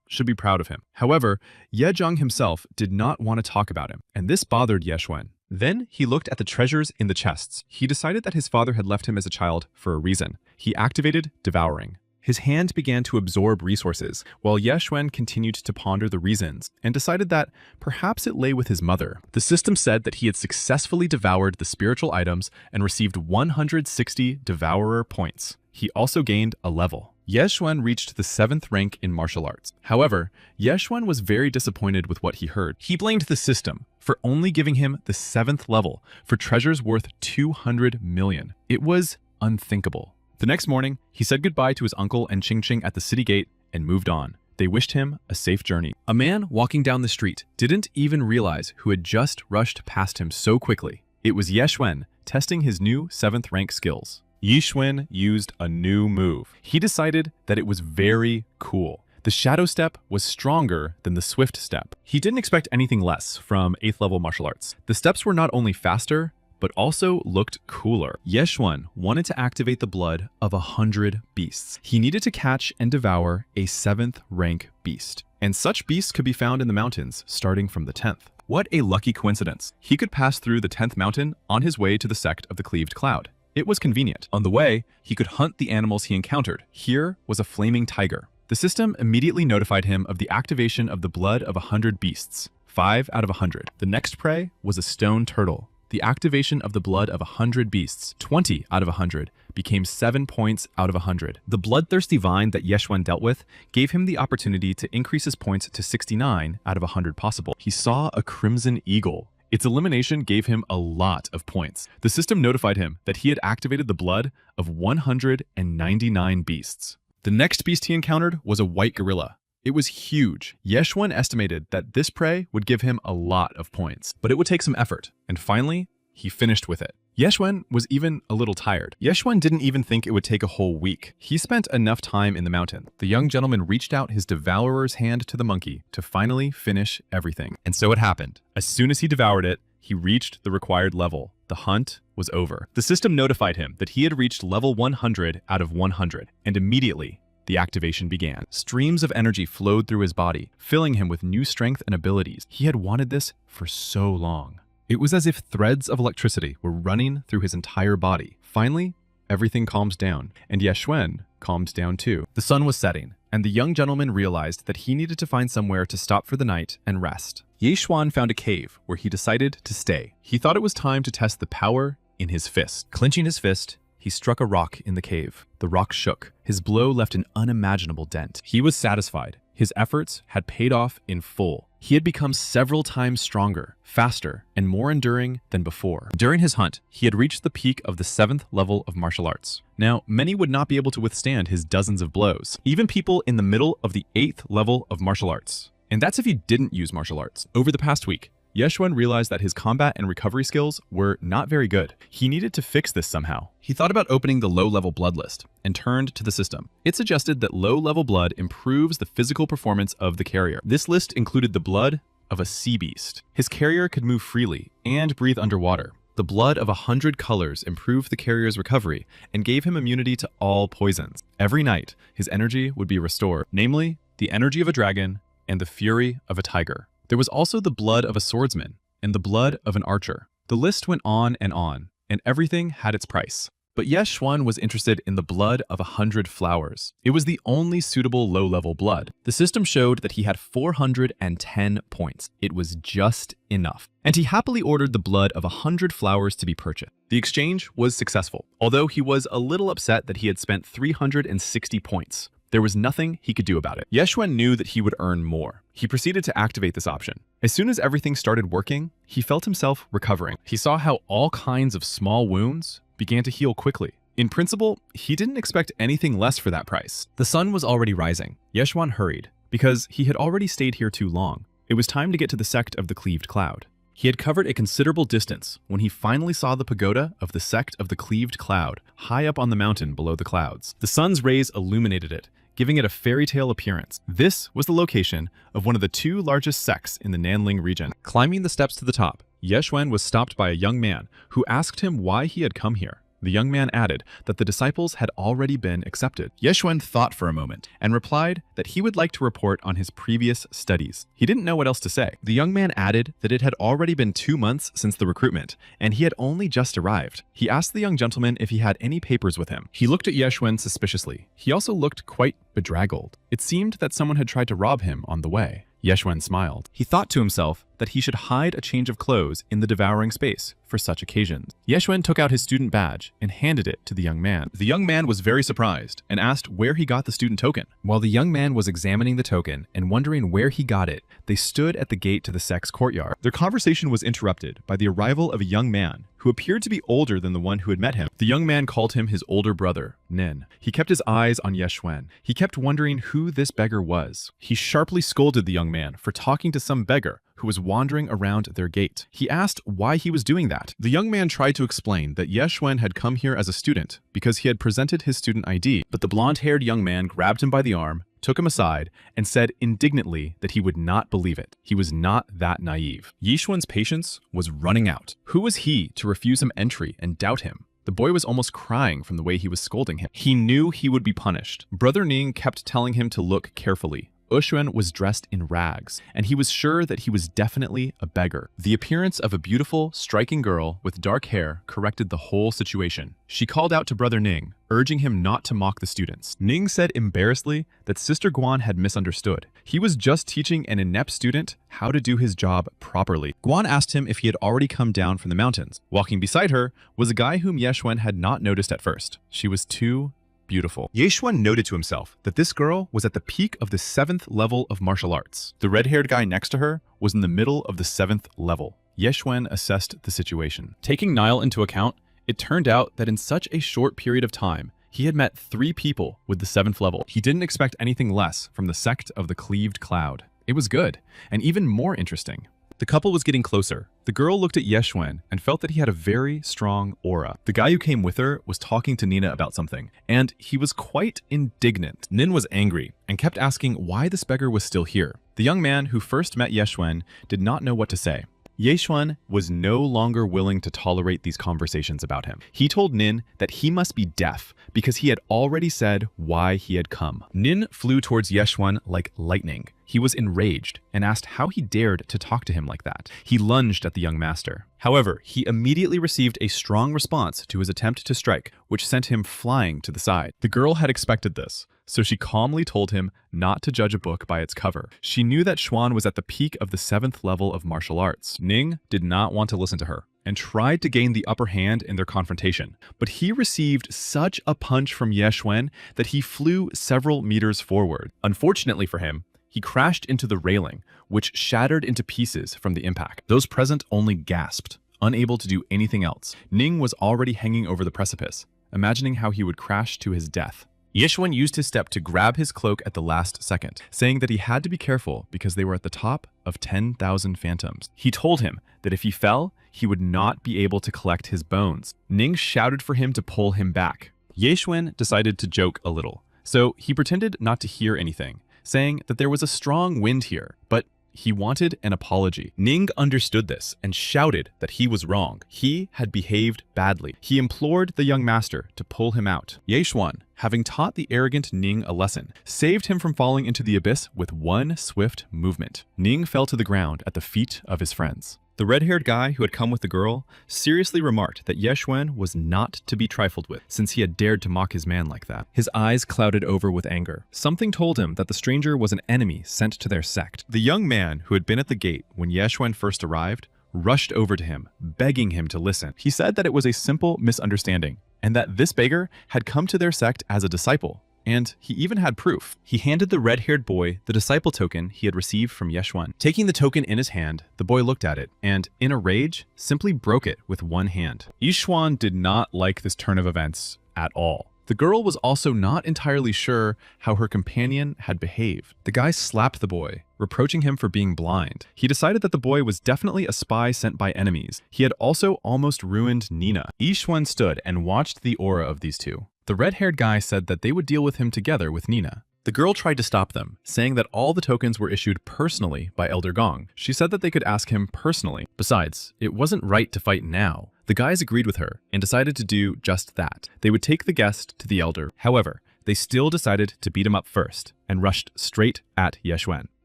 should be proud of him. However, Ye Zhang himself did not want to talk about him, and this bothered Ye Xuan. Then he looked at the treasures in the chests. He decided that his father had left him as a child for a reason. He activated Devouring. His hand began to absorb resources, while Ye Xuan continued to ponder the reasons, and decided that perhaps it lay with his mother. The system said that he had successfully devoured the spiritual items and received 160 Devourer points. He also gained a level. Ye Xuan reached the 7th rank in martial arts. However, Ye Xuan was very disappointed with what he heard. He blamed the system for only giving him the 7th level for treasures worth 200 million. It was unthinkable. The next morning, he said goodbye to his uncle and Qingqing at the city gate and moved on. They wished him a safe journey. A man walking down the street didn't even realize who had just rushed past him so quickly. It was Ye Xuan testing his new 7th rank skills. Ye Xuan used a new move. He decided that it was very cool. The shadow step was stronger than the swift step. He didn't expect anything less from 8th level martial arts. The steps were not only faster, but also looked cooler. Ye Xuan wanted to activate the blood of 100 beasts. He needed to catch and devour a 7th rank beast. And such beasts could be found in the mountains, starting from the 10th. What a lucky coincidence. He could pass through the 10th mountain on his way to the sect of the Cleaved Cloud. It was convenient. On the way, he could hunt the animals he encountered. Here was a flaming tiger. The system immediately notified him of the activation of the blood of 100 beasts, 5 out of 100. The next prey was a stone turtle. The activation of the blood of 100 beasts, 20 out of 100, became 7 points out of 100. The bloodthirsty vine that Ye Xuan dealt with gave him the opportunity to increase his points to 69 out of 100 possible. He saw a crimson eagle. Its elimination gave him a lot of points. The system notified him that he had activated the blood of 199 beasts. The next beast he encountered was a white gorilla. It was huge. Ye Xuan estimated that this prey would give him a lot of points, but it would take some effort. And finally, he finished with it. Ye Xuan was even a little tired. Ye Xuan didn't even think it would take a whole week. He spent enough time in the mountain. The young gentleman reached out his devourer's hand to the monkey to finally finish everything. And so it happened. As soon as he devoured it, he reached the required level. The hunt was over. The system notified him that he had reached level 100 out of 100, and immediately, the activation began. Streams of energy flowed through his body, filling him with new strength and abilities. He had wanted this for so long. It was as if threads of electricity were running through his entire body. Finally, everything calmed down, and Ye Xuan calmed down too. The sun was setting, and the young gentleman realized that he needed to find somewhere to stop for the night and rest. Ye Xuan found a cave where he decided to stay. He thought it was time to test the power in his fist. Clenching his fist, he struck a rock in the cave. The rock shook. His blow left an unimaginable dent. He was satisfied. His efforts had paid off in full. He had become several times stronger, faster, and more enduring than before. During his hunt, he had reached the peak of the 7th level of martial arts. Now, many would not be able to withstand his dozens of blows, even people in the middle of the 8th level of martial arts. And that's if he didn't use martial arts. Over the past week, Ye Xuan realized that his combat and recovery skills were not very good. He needed to fix this somehow. He thought about opening the low-level blood list and turned to the system. It suggested that low-level blood improves the physical performance of the carrier. This list included the blood of a sea beast. His carrier could move freely and breathe underwater. The blood of 100 colors improved the carrier's recovery and gave him immunity to all poisons. Every night, his energy would be restored, namely the energy of a dragon and the fury of a tiger. There was also the blood of a swordsman and the blood of an archer. The list went on, and everything had its price. But Ye Xuan was interested in the blood of 100 flowers. It was the only suitable low-level blood. The system showed that he had 410 points. It was just enough. And he happily ordered the blood of 100 flowers to be purchased. The exchange was successful, although he was a little upset that he had spent 360 points. There was nothing he could do about it. Ye Xuan knew that he would earn more. He proceeded to activate this option. As soon as everything started working, he felt himself recovering. He saw how all kinds of small wounds began to heal quickly. In principle, he didn't expect anything less for that price. The sun was already rising. Ye Xuan hurried, because he had already stayed here too long. It was time to get to the sect of the Cleaved Cloud. He had covered a considerable distance when he finally saw the pagoda of the sect of the Cleaved Cloud, high up on the mountain below the clouds. The sun's rays illuminated it, giving it a fairy tale appearance. This was the location of one of the 2 largest sects in the Nanling region. Climbing the steps to the top, Ye Xuan was stopped by a young man who asked him why he had come here. The young man added that the disciples had already been accepted. Ye Xuan thought for a moment and replied that he would like to report on his previous studies. He didn't know what else to say. The young man added that it had already been 2 months since the recruitment, and he had only just arrived. He asked the young gentleman if he had any papers with him. He looked at Ye Xuan suspiciously. He also looked quite bedraggled. It seemed that someone had tried to rob him on the way. Ye Xuan smiled. He thought to himself that he should hide a change of clothes in the devouring space for such occasions. Ye Xuan took out his student badge and handed it to the young man. The young man was very surprised and asked where he got the student token. While the young man was examining the token and wondering where he got it, they stood at the gate to the sect's courtyard. Their conversation was interrupted by the arrival of a young man who appeared to be older than the one who had met him. The young man called him his older brother, Nin. He kept his eyes on Ye Xuan. He kept wondering who this beggar was. He sharply scolded the young man for talking to some beggar who was wandering around their gate. He asked why he was doing that. The young man tried to explain that Ye Xuan had come here as a student because he had presented his student ID, but the blonde-haired young man grabbed him by the arm, took him aside, and said indignantly that he would not believe it. He was not that naive. Ye Xuan's patience was running out. Who was he to refuse him entry and doubt him? The boy was almost crying from the way he was scolding him. He knew he would be punished. Brother Ning kept telling him to look carefully. Xuan was dressed in rags, and he was sure that he was definitely a beggar. The appearance of a beautiful, striking girl with dark hair corrected the whole situation. She called out to Brother Ning, urging him not to mock the students. Ning said embarrassedly that Sister Guan had misunderstood. He was just teaching an inept student how to do his job properly. Guan asked him if he had already come down from the mountains. Walking beside her was a guy whom Ye Xuan had not noticed at first. She was too beautiful. Ye Xuan noted to himself that this girl was at the peak of the 7th level of martial arts. The red-haired guy next to her was in the middle of the 7th level. Ye Xuan assessed the situation. Taking Nile into account, it turned out that in such a short period of time, he had met 3 people with the 7th level. He didn't expect anything less from the sect of the Cleaved Cloud. It was good, and even more interesting. The couple was getting closer. The girl looked at Ye Xuan and felt that he had a very strong aura. The guy who came with her was talking to Nina about something, and he was quite indignant. Nin was angry and kept asking why this beggar was still here. The young man who first met Ye Xuan did not know what to say. Ye Xuan was no longer willing to tolerate these conversations about him. He told Nin that he must be deaf because he had already said why he had come. Nin flew towards Ye Xuan like lightning. He was enraged and asked how he dared to talk to him like that. He lunged at the young master. However, he immediately received a strong response to his attempt to strike, which sent him flying to the side. The girl had expected this, so she calmly told him not to judge a book by its cover. She knew that Xuan was at the peak of the 7th level of martial arts. Ning did not want to listen to her and tried to gain the upper hand in their confrontation, but he received such a punch from Ye Xuan that he flew several meters forward. Unfortunately for him, he crashed into the railing, which shattered into pieces from the impact. Those present only gasped, unable to do anything else. Ning was already hanging over the precipice, imagining how he would crash to his death. Ye Xuan used his step to grab his cloak at the last second, saying that he had to be careful because they were at the top of 10,000 phantoms. He told him that if he fell, he would not be able to collect his bones. Ning shouted for him to pull him back. Ye Xuan decided to joke a little, so he pretended not to hear anything, saying that there was a strong wind here, but he wanted an apology. Ning understood this and shouted that he was wrong. He had behaved badly. He implored the young master to pull him out. Ye Xuan, having taught the arrogant Ning a lesson, saved him from falling into the abyss with one swift movement. Ning fell to the ground at the feet of his friends. The red-haired guy who had come with the girl seriously remarked that Yeshwen was not to be trifled with, since he had dared to mock his man like that. His eyes clouded over with anger. Something told him that the stranger was an enemy sent to their sect. The young man who had been at the gate when Yeshwen first arrived rushed over to him, begging him to listen. He said that it was a simple misunderstanding, and that this beggar had come to their sect as a disciple. And he even had proof. He handed the red-haired boy the disciple token he had received from Yeshwen. Taking the token in his hand, the boy looked at it, and, in a rage, simply broke it with one hand. Yeshwen did not like this turn of events at all. The girl was also not entirely sure how her companion had behaved. The guy slapped the boy, reproaching him for being blind. He decided that the boy was definitely a spy sent by enemies. He had also almost ruined Nina. Yeshwen stood and watched the aura of these two. The red-haired guy said that they would deal with him together with Nina. The girl tried to stop them, saying that all the tokens were issued personally by Elder Gong. She said that they could ask him personally. Besides, it wasn't right to fight now. The guys agreed with her and decided to do just that. They would take the guest to the elder. However, they still decided to beat him up first and rushed straight at Yeshwen.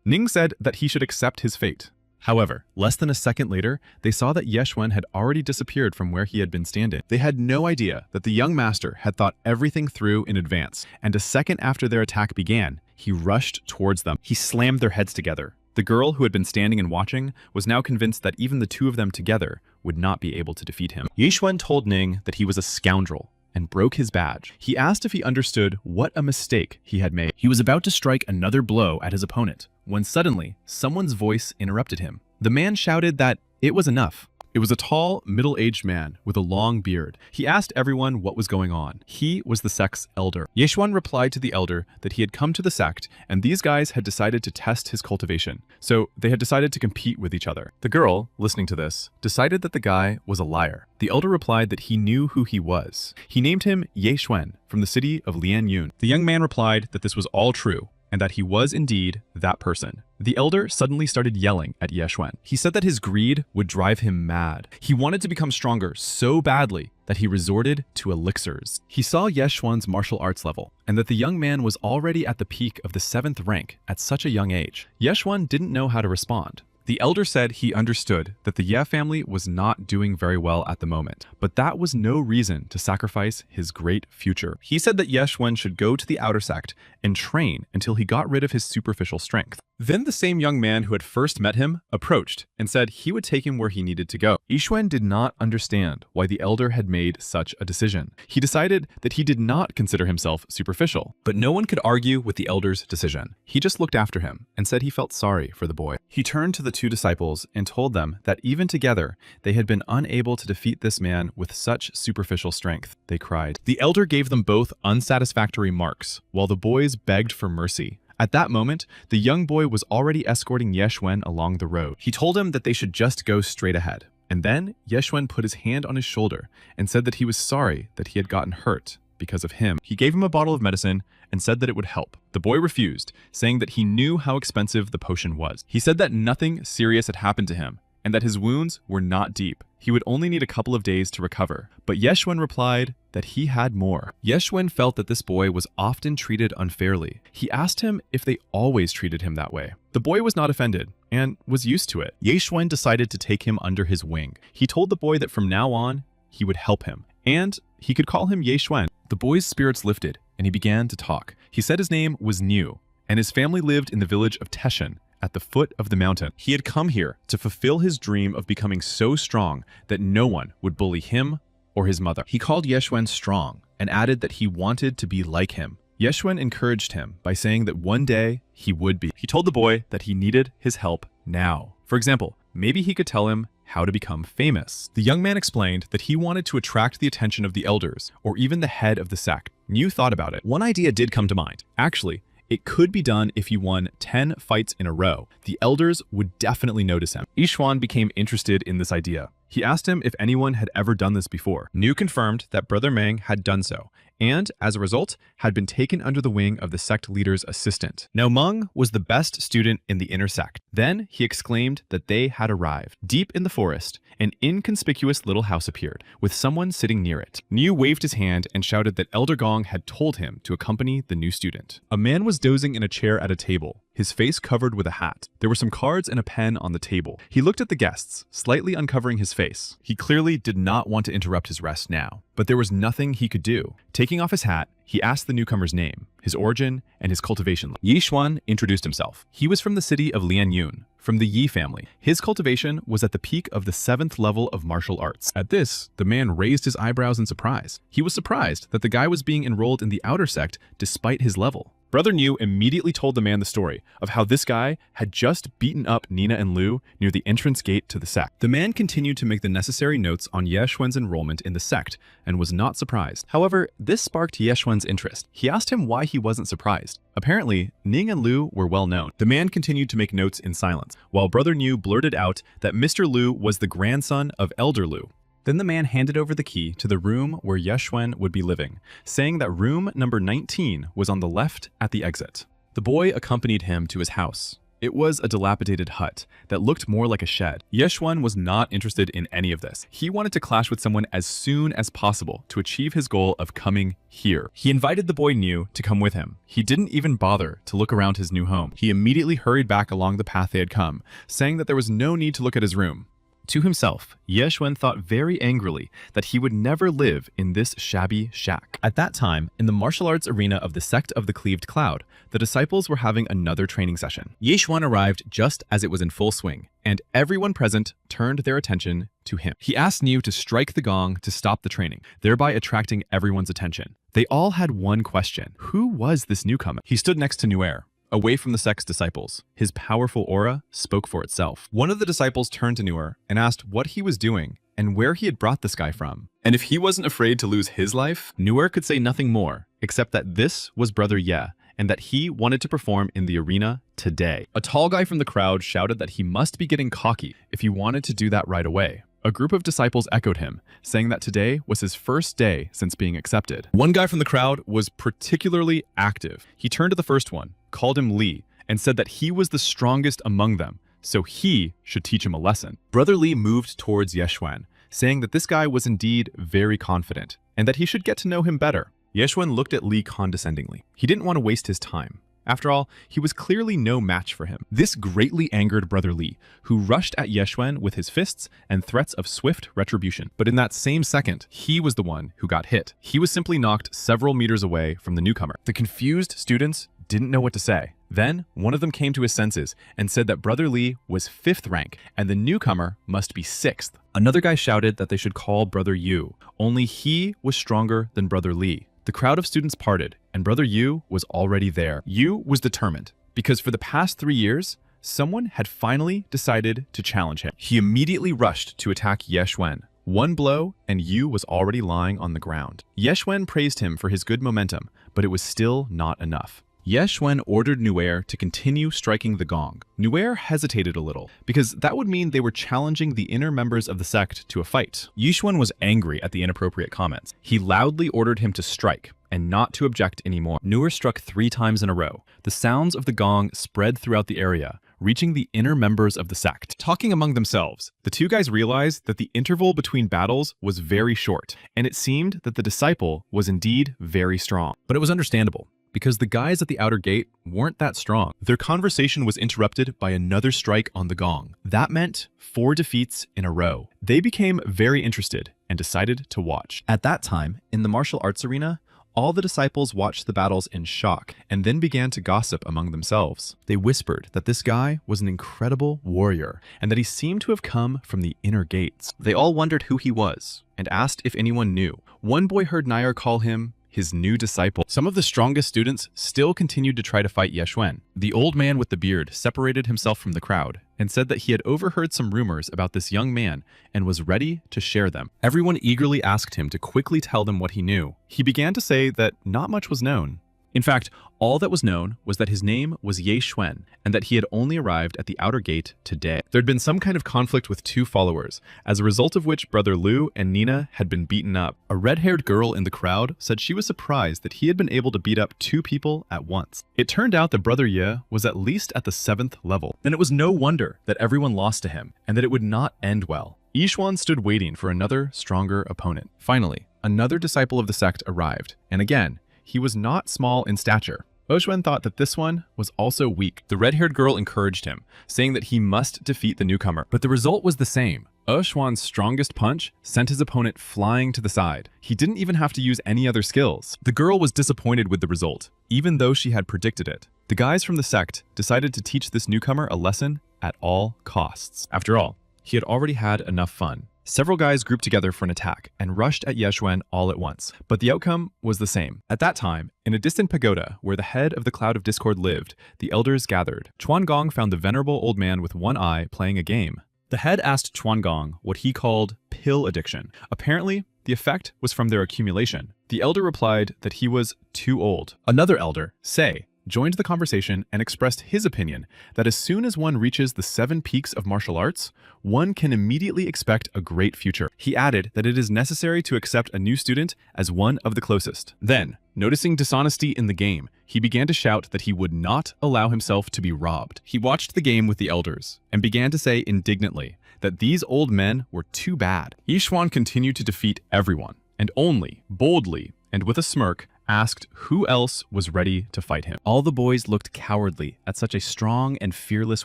Ning said that he should accept his fate. However, less than a second later, they saw that Yeshwen had already disappeared from where he had been standing. They had no idea that the young master had thought everything through in advance, and a second after their attack began, he rushed towards them. He slammed their heads together. The girl who had been standing and watching was now convinced that even the two of them together would not be able to defeat him. Yeshwen told Ning that he was a scoundrel and broke his badge. He asked if he understood what a mistake he had made. He was about to strike another blow at his opponent when suddenly someone's voice interrupted him. The man shouted that it was enough. It was a tall, middle-aged man with a long beard. He asked everyone what was going on. He was the sect's elder. Yeshwen replied to the elder that he had come to the sect, and these guys had decided to test his cultivation. So they had decided to compete with each other. The girl, listening to this, decided that the guy was a liar. The elder replied that he knew who he was. He named him Yeshwen from the city of Lianyun. The young man replied that this was all true, and that he was indeed that person. The elder suddenly started yelling at Yeshwen. He said that his greed would drive him mad. He wanted to become stronger so badly that he resorted to elixirs. He saw Yeshwen's martial arts level, and that the young man was already at the peak of the 7th rank at such a young age. Yeshwen didn't know how to respond. The elder said he understood that the Ye family was not doing very well at the moment, but that was no reason to sacrifice his great future. He said that Yeshwen should go to the outer sect and train until he got rid of his superficial strength. Then the same young man who had first met him approached and said he would take him where he needed to go. Yeshwen did not understand why the elder had made such a decision. He decided that he did not consider himself superficial, but no one could argue with the elder's decision. He just looked after him and said he felt sorry for the boy. He turned to the two disciples and told them that even together, they had been unable to defeat this man with such superficial strength. They cried. The elder gave them both unsatisfactory marks, while the boys begged for mercy. At that moment, the young boy was already escorting Yeshwen along the road. He told him that they should just go straight ahead. And then Yeshwen put his hand on his shoulder and said that he was sorry that he had gotten hurt because of him. He gave him a bottle of medicine and said that it would help. The boy refused, saying that he knew how expensive the potion was. He said that nothing serious had happened to him and that his wounds were not deep. He would only need a couple of days to recover. But Yeshwen replied that he had more. Yeshwen felt that this boy was often treated unfairly. He asked him if they always treated him that way. The boy was not offended and was used to it. Yeshwen decided to take him under his wing. He told the boy that from now on, he would help him, and he could call him Yeshwen. The boy's spirits lifted, and he began to talk. He said his name was Niu, and his family lived in the village of Teshin, at the foot of the mountain. He had come here to fulfill his dream of becoming so strong that no one would bully him or his mother. He called Yeshwen strong and added that he wanted to be like him. Yeshwen encouraged him by saying that one day he would be. He told the boy that he needed his help now. For example, maybe he could tell him how to become famous. The young man explained that he wanted to attract the attention of the elders or even the head of the sect. Niu thought about it. One idea did come to mind. Actually, it could be done if he won 10 fights in a row. The elders would definitely notice him. Yeshwen became interested in this idea. He asked him if anyone had ever done this before. Niu confirmed that Brother Mang had done so, and as a result, had been taken under the wing of the sect leader's assistant. Now Meng was the best student in the inner sect. Then he exclaimed that they had arrived. Deep in the forest, an inconspicuous little house appeared, with someone sitting near it. Niu waved his hand and shouted that Elder Gong had told him to accompany the new student. A man was dozing in a chair at a table, his face covered with a hat. There were some cards and a pen on the table. He looked at the guests, slightly uncovering his face. He clearly did not want to interrupt his rest now, but there was nothing he could do. Taking off his hat, he asked the newcomer's name, his origin, and his cultivation. Yi Xuan introduced himself. He was from the city of Lianyun, from the Yi family. His cultivation was at the peak of the 7th level of martial arts. At this, the man raised his eyebrows in surprise. He was surprised that the guy was being enrolled in the outer sect despite his level. Brother Niu immediately told the man the story of how this guy had just beaten up Nina and Lu near the entrance gate to the sect. The man continued to make the necessary notes on Ye Xuan's enrollment in the sect and was not surprised. However, this sparked Ye Xuan's interest. He asked him why he wasn't surprised. Apparently, Ning and Lu were well known. The man continued to make notes in silence, while Brother Niu blurted out that Mr. Lu was the grandson of Elder Lu. Then the man handed over the key to the room where Ye Xuan would be living, saying that room number 19 was on the left at the exit. The boy accompanied him to his house. It was a dilapidated hut that looked more like a shed. Ye Xuan was not interested in any of this. He wanted to clash with someone as soon as possible to achieve his goal of coming here. He invited the boy Niu to come with him. He didn't even bother to look around his new home. He immediately hurried back along the path they had come, saying that there was no need to look at his room. To himself, Ye Xuan thought very angrily that he would never live in this shabby shack. At that time, in the martial arts arena of the Sect of the Cleaved Cloud, the disciples were having another training session. Ye Xuan arrived just as it was in full swing, and everyone present turned their attention to him. He asked Niu to strike the gong to stop the training, thereby attracting everyone's attention. They all had one question. Who was this newcomer? He stood next to Nuer, away from the sect's disciples. His powerful aura spoke for itself. One of the disciples turned to Nuer and asked what he was doing and where he had brought this guy from. And if he wasn't afraid to lose his life, Nuer could say nothing more, except that this was Brother Ye, and that he wanted to perform in the arena today. A tall guy from the crowd shouted that he must be getting cocky if he wanted to do that right away. A group of disciples echoed him, saying that today was his first day since being accepted. One guy from the crowd was particularly active. He turned to the first one, called him Li, and said that he was the strongest among them, so he should teach him a lesson. Brother Li moved towards Ye Xuan, saying that this guy was indeed very confident, and that he should get to know him better. Ye Xuan looked at Li condescendingly. He didn't want to waste his time. After all, he was clearly no match for him. This greatly angered Brother Li, who rushed at Ye Xuan with his fists and threats of swift retribution. But in that same second, he was the one who got hit. He was simply knocked several meters away from the newcomer. The confused students didn't know what to say. Then, one of them came to his senses and said that Brother Li was 5th rank and the newcomer must be 6th. Another guy shouted that they should call Brother Yu, only he was stronger than Brother Li. The crowd of students parted, and Brother Yu was already there. Yu was determined, because for the past 3 years, someone had finally decided to challenge him. He immediately rushed to attack Ye Xuan. One blow, and Yu was already lying on the ground. Ye Xuan praised him for his good momentum, but it was still not enough. Ye Xuan ordered Nuer to continue striking the gong. Nuer hesitated a little, because that would mean they were challenging the inner members of the sect to a fight. Ye Xuan was angry at the inappropriate comments. He loudly ordered him to strike, and not to object anymore. Nuer struck 3 times in a row. The sounds of the gong spread throughout the area, reaching the inner members of the sect. Talking among themselves, the two guys realized that the interval between battles was very short, and it seemed that the disciple was indeed very strong. But it was understandable, because the guys at the outer gate weren't that strong. Their conversation was interrupted by another strike on the gong. That meant 4 defeats in a row. They became very interested and decided to watch. At that time, in the martial arts arena, all the disciples watched the battles in shock and then began to gossip among themselves. They whispered that this guy was an incredible warrior and that he seemed to have come from the inner gates. They all wondered who he was and asked if anyone knew. One boy heard Nair call him his new disciple. Some of the strongest students still continued to try to fight Ye Xuan. The old man with the beard separated himself from the crowd and said that he had overheard some rumors about this young man and was ready to share them. Everyone eagerly asked him to quickly tell them what he knew. He began to say that not much was known. In fact, all that was known was that his name was Ye Xuan and that he had only arrived at the outer gate today. There'd been some kind of conflict with 2 followers, as a result of which Brother Lu and Nina had been beaten up. A red-haired girl in the crowd said she was surprised that he had been able to beat up 2 people at once. It turned out that Brother Ye was at least at the 7th level. Then it was no wonder that everyone lost to him and that it would not end well. Yi Xuan stood waiting for another, stronger opponent. Finally, another disciple of the sect arrived, and again, he was not small in stature. Oshwen thought that this one was also weak. The red-haired girl encouraged him, saying that he must defeat the newcomer. But the result was the same. Oshwan's strongest punch sent his opponent flying to the side. He didn't even have to use any other skills. The girl was disappointed with the result, even though she had predicted it. The guys from the sect decided to teach this newcomer a lesson at all costs. After all, he had already had enough fun. Several guys grouped together for an attack and rushed at Yeshwen all at once, but the outcome was the same. At that time, in a distant pagoda where the head of the Cloud of Discord lived, the elders gathered. Chuangong found the venerable old man with one eye playing a game. The head asked Chuangong what he called pill addiction. Apparently, the effect was from their accumulation. The elder replied that he was too old. Another elder, Sei, joined the conversation and expressed his opinion that as soon as one reaches the 7 peaks of martial arts, one can immediately expect a great future. He added that it is necessary to accept a new student as one of the closest. Then, noticing dishonesty in the game, he began to shout that he would not allow himself to be robbed. He watched the game with the elders and began to say indignantly that these old men were too bad. Yishwan continued to defeat everyone, and only, boldly, and with a smirk, asked who else was ready to fight him. All the boys looked cowardly at such a strong and fearless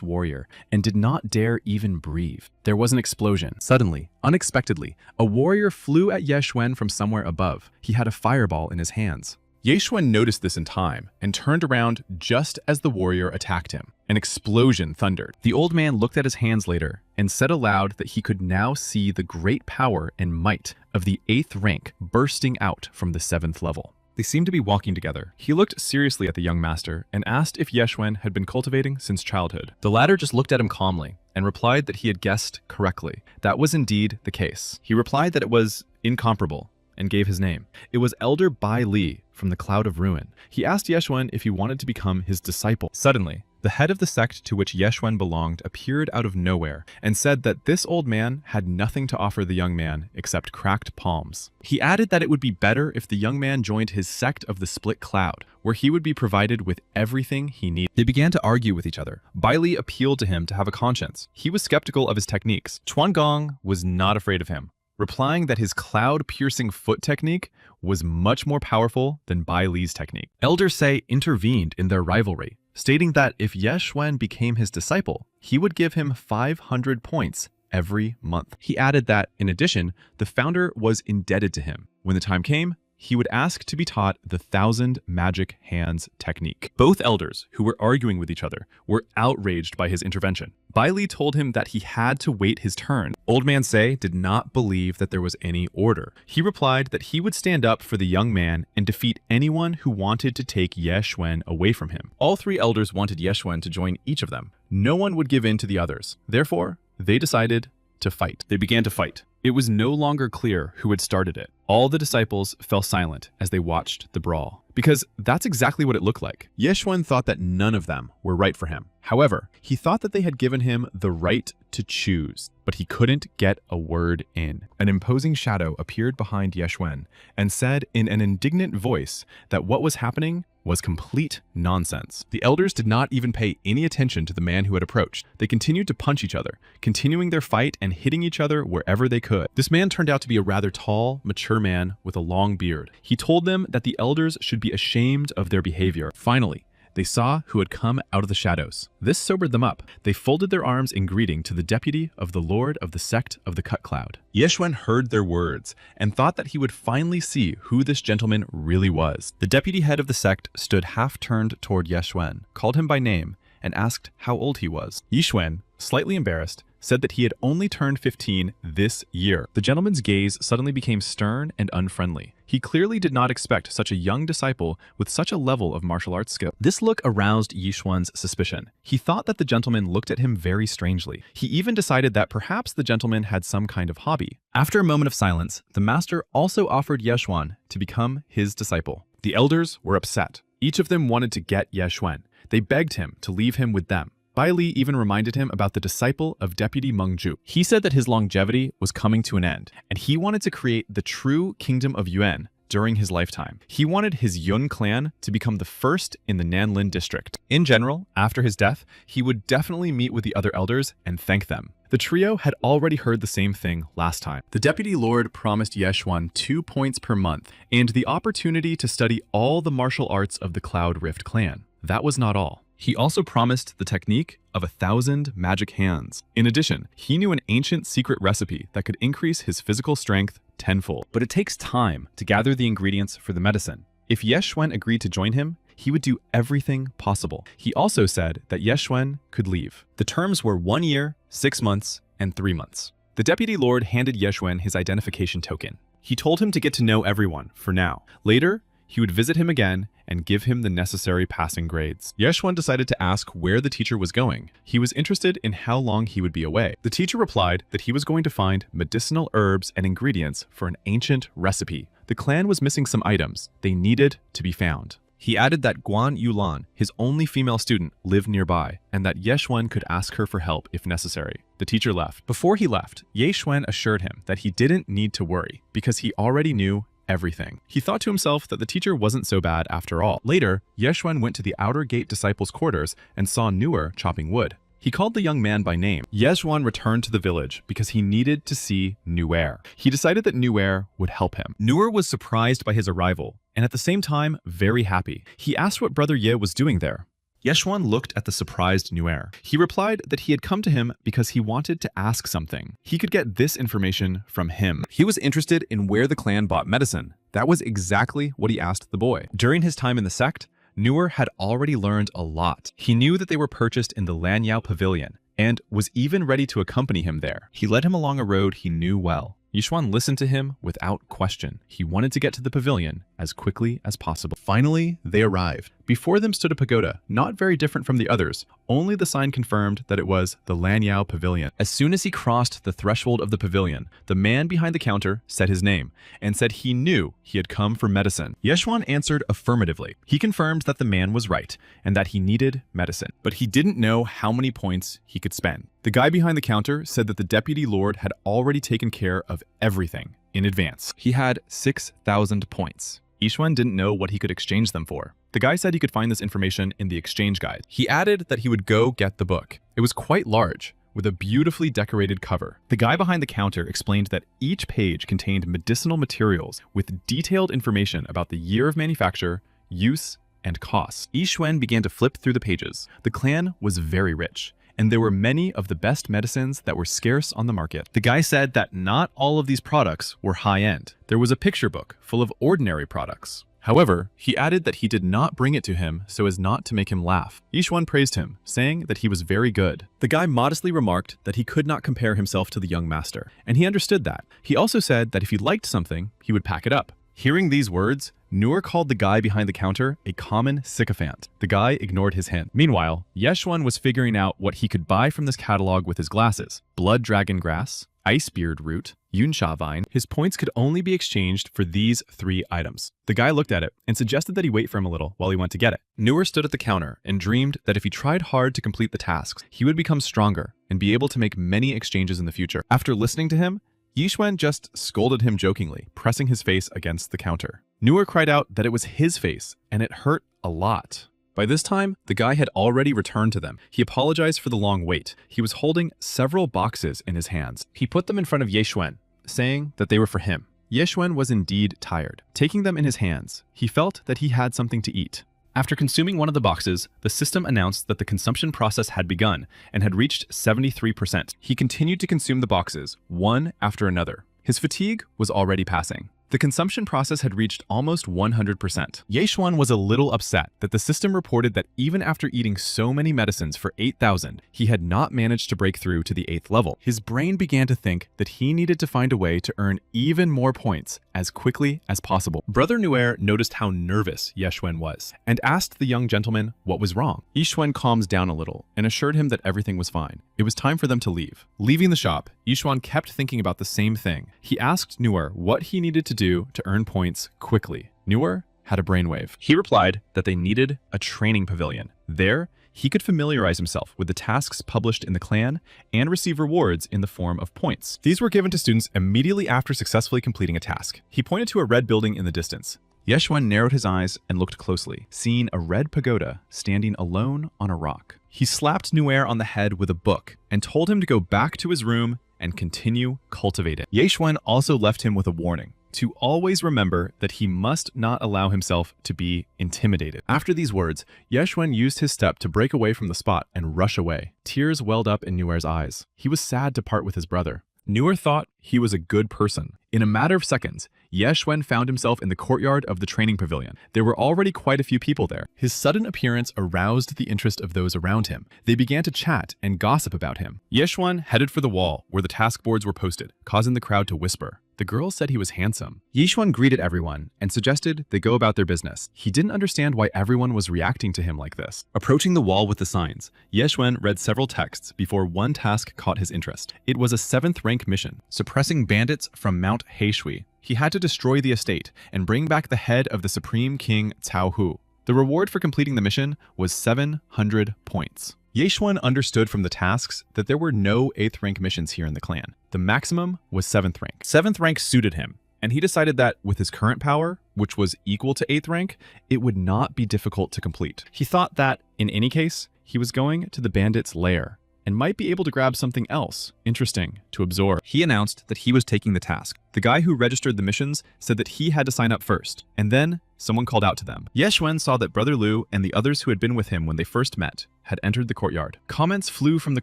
warrior and did not dare even breathe. There was an explosion. Suddenly, unexpectedly, a warrior flew at Yeshwen from somewhere above. He had a fireball in his hands. Yeshwen noticed this in time and turned around just as the warrior attacked him. An explosion thundered. The old man looked at his hands later and said aloud that he could now see the great power and might of the 8th rank bursting out from the 7th level. They seemed to be walking together. He looked seriously at the young master and asked if Yeshwen had been cultivating since childhood. The latter just looked at him calmly and replied that he had guessed correctly. That was indeed the case. He replied that it was incomparable and gave his name. It was Elder Bai Li from the Cloud of Ruin. He asked Yeshwen if he wanted to become his disciple. Suddenly, the head of the sect to which Yeshwen belonged appeared out of nowhere and said that this old man had nothing to offer the young man except cracked palms. He added that it would be better if the young man joined his sect of the Split Cloud, where he would be provided with everything he needed. They began to argue with each other. Bai Li appealed to him to have a conscience. He was skeptical of his techniques. Chuangong was not afraid of him, replying that his cloud-piercing foot technique was much more powerful than Bai Li's technique. Elder Sei intervened in their rivalry, stating that if Yeshwen became his disciple, he would give him 500 points every month. He added that, in addition, the founder was indebted to him. When the time came, he would ask to be taught the 1,000 magic hands technique. Both elders, who were arguing with each other, were outraged by his intervention. Bai Li told him that he had to wait his turn. Old Man Sei did not believe that there was any order. He replied that he would stand up for the young man and defeat anyone who wanted to take Yeshwen away from him. All 3 elders wanted Yeshwen to join each of them. No one would give in to the others. Therefore, they decided to fight. They began to fight. It was no longer clear who had started it. All the disciples fell silent as they watched the brawl, because that's exactly what it looked like. Yeshwen thought that none of them were right for him. However, he thought that they had given him the right to choose, but he couldn't get a word in. An imposing shadow appeared behind Yeshwen and said in an indignant voice that what was happening was complete nonsense. The elders did not even pay any attention to the man who had approached. They continued to punch each other, continuing their fight and hitting each other wherever they could. This man turned out to be a rather tall, mature man with a long beard. He told them that the elders should be ashamed of their behavior. Finally, they saw who had come out of the shadows. This sobered them up. They folded their arms in greeting to the deputy of the Lord of the Sect of the Cut Cloud. Yeshwen heard their words and thought that he would finally see who this gentleman really was. The deputy head of the sect stood half-turned toward Yeshwen, called him by name, and asked how old he was. Yeshwen, slightly embarrassed, said that he had only turned 15 this year. The gentleman's gaze suddenly became stern and unfriendly. He clearly did not expect such a young disciple with such a level of martial arts skill. This look aroused Yishwan's suspicion. He thought that the gentleman looked at him very strangely. He even decided that perhaps the gentleman had some kind of hobby. After a moment of silence, the master also offered Yeshwan to become his disciple. The elders were upset. Each of them wanted to get Yeshwan. They begged him to leave him with them. Bai Li even reminded him about the disciple of Deputy Mengju. He said that his longevity was coming to an end, and he wanted to create the true kingdom of Yuan during his lifetime. He wanted his Yun clan to become the first in the Nanlin district. In general, after his death, he would definitely meet with the other elders and thank them. The trio had already heard the same thing last time. The deputy lord promised Yeshwan 2 points per month and the opportunity to study all the martial arts of the Cloud Rift clan. That was not all. He also promised the technique of 1,000 magic hands. In addition, he knew an ancient secret recipe that could increase his physical strength tenfold. But it takes time to gather the ingredients for the medicine. If Yeshwan agreed to join him, he would do everything possible. He also said that Yeshwan could leave. The terms were 1 year, 6 months, and 3 months. The deputy lord handed Yeshwan his identification token. He told him to get to know everyone for now. Later, he would visit him again and give him the necessary passing grades. Yeshwan decided to ask where the teacher was going. He was interested in how long he would be away. The teacher replied that he was going to find medicinal herbs and ingredients for an ancient recipe. The clan was missing some items. They needed to be found. He added that Guan Yulan, his only female student, lived nearby, and that Yeshwan could ask her for help if necessary. The teacher left. Before he left, Yeshwan assured him that he didn't need to worry because he already knew everything. He thought to himself that the teacher wasn't so bad after all. Later, Yeshwan went to the outer gate disciples' quarters and saw Nuer chopping wood. He called the young man by name. Yeshwan returned to the village because he needed to see Nuer. He decided that Nuer would help him. Nuer was surprised by his arrival and at the same time very happy. He asked what Brother Ye was doing there. Yeshwan looked at the surprised Nuer. He replied that he had come to him because he wanted to ask something. He could get this information from him. He was interested in where the clan bought medicine. That was exactly what he asked the boy. During his time in the sect, Nuer had already learned a lot. He knew that they were purchased in the Lanyao Pavilion and was even ready to accompany him there. He led him along a road he knew well. Yeshwan listened to him without question. He wanted to get to the pavilion as quickly as possible. Finally, they arrived. Before them stood a pagoda, not very different from the others. Only the sign confirmed that it was the Lanyao Pavilion. As soon as he crossed the threshold of the pavilion, the man behind the counter said his name and said he knew he had come for medicine. Yeshwan answered affirmatively. He confirmed that the man was right and that he needed medicine, but he didn't know how many points he could spend. The guy behind the counter said that the deputy lord had already taken care of everything in advance. He had 6,000 points. Yeshwan didn't know what he could exchange them for. The guy said he could find this information in the exchange guide. He added that he would go get the book. It was quite large, with a beautifully decorated cover. The guy behind the counter explained that each page contained medicinal materials with detailed information about the year of manufacture, use, and costs. Yeshwan began to flip through the pages. The clan was very rich, and there were many of the best medicines that were scarce on the market. The guy said that not all of these products were high-end. There was a picture book full of ordinary products. However, he added that he did not bring it to him so as not to make him laugh. Yeshwan praised him, saying that he was very good. The guy modestly remarked that he could not compare himself to the young master, and he understood that. He also said that if he liked something, he would pack it up. Hearing these words, Nuer called the guy behind the counter a common sycophant. The guy ignored his hint. Meanwhile, Yeshwan was figuring out what he could buy from this catalog with his glasses. Blood dragon grass, icebeard root, yunsha vine. His points could only be exchanged for these 3 items. The guy looked at it and suggested that he wait for him a little while he went to get it. Nuer stood at the counter and dreamed that if he tried hard to complete the tasks, he would become stronger and be able to make many exchanges in the future. After listening to him, Yeshwan just scolded him jokingly, pressing his face against the counter. Nuer cried out that it was his face, and it hurt a lot. By this time, the guy had already returned to them. He apologized for the long wait. He was holding several boxes in his hands. He put them in front of Yeshwan, saying that they were for him. Yeshwan was indeed tired. Taking them in his hands, he felt that he had something to eat. After consuming one of the boxes, the system announced that the consumption process had begun and had reached 73%. He continued to consume the boxes, one after another. His fatigue was already passing. The consumption process had reached almost 100%. Yeshwan was a little upset that the system reported that even after eating so many medicines for 8,000, he had not managed to break through to the 8th level. His brain began to think that he needed to find a way to earn even more points as quickly as possible. Brother Nuer noticed how nervous Yeshwan was and asked the young gentleman what was wrong. Yeshwan calmed down a little and assured him that everything was fine. It was time for them to leave. Leaving the shop, Yeshwan kept thinking about the same thing. He asked Nuer what he needed to do to earn points quickly. Nuer had a brainwave. He replied that they needed a training pavilion. There, he could familiarize himself with the tasks published in the clan and receive rewards in the form of points. These were given to students immediately after successfully completing a task. He pointed to a red building in the distance. Yeshwen narrowed his eyes and looked closely, seeing a red pagoda standing alone on a rock. He slapped Nuer on the head with a book and told him to go back to his room and continue cultivating. Yeshwen also left him with a warning to always remember that he must not allow himself to be intimidated. After these words, Yeshwen used his step to break away from the spot and rush away. Tears welled up in Nuer's eyes. He was sad to part with his brother. Nuer thought he was a good person. In a matter of seconds, Yeshwen found himself in the courtyard of the training pavilion. There were already quite a few people there. His sudden appearance aroused the interest of those around him. They began to chat and gossip about him. Yeshwen headed for the wall where the task boards were posted, causing the crowd to whisper. The girls said he was handsome. Yeshwen greeted everyone and suggested they go about their business. He didn't understand why everyone was reacting to him like this. Approaching the wall with the signs, Yeshwen read several texts before one task caught his interest. It was a 7th rank mission, suppressing bandits from Mount Heishui. He had to destroy the estate and bring back the head of the Supreme King Cao Hu. The reward for completing the mission was 700 points. Yeshwen understood from the tasks that there were no 8th rank missions here in the clan. The maximum was 7th rank. 7th rank suited him, and he decided that with his current power, which was equal to 8th rank, it would not be difficult to complete. He thought that, in any case, he was going to the bandits' lair and might be able to grab something else interesting to absorb. He announced that he was taking the task. The guy who registered the missions said that he had to sign up first, and then someone called out to them. Yeshwen saw that Brother Lu and the others who had been with him when they first met had entered the courtyard. Comments flew from the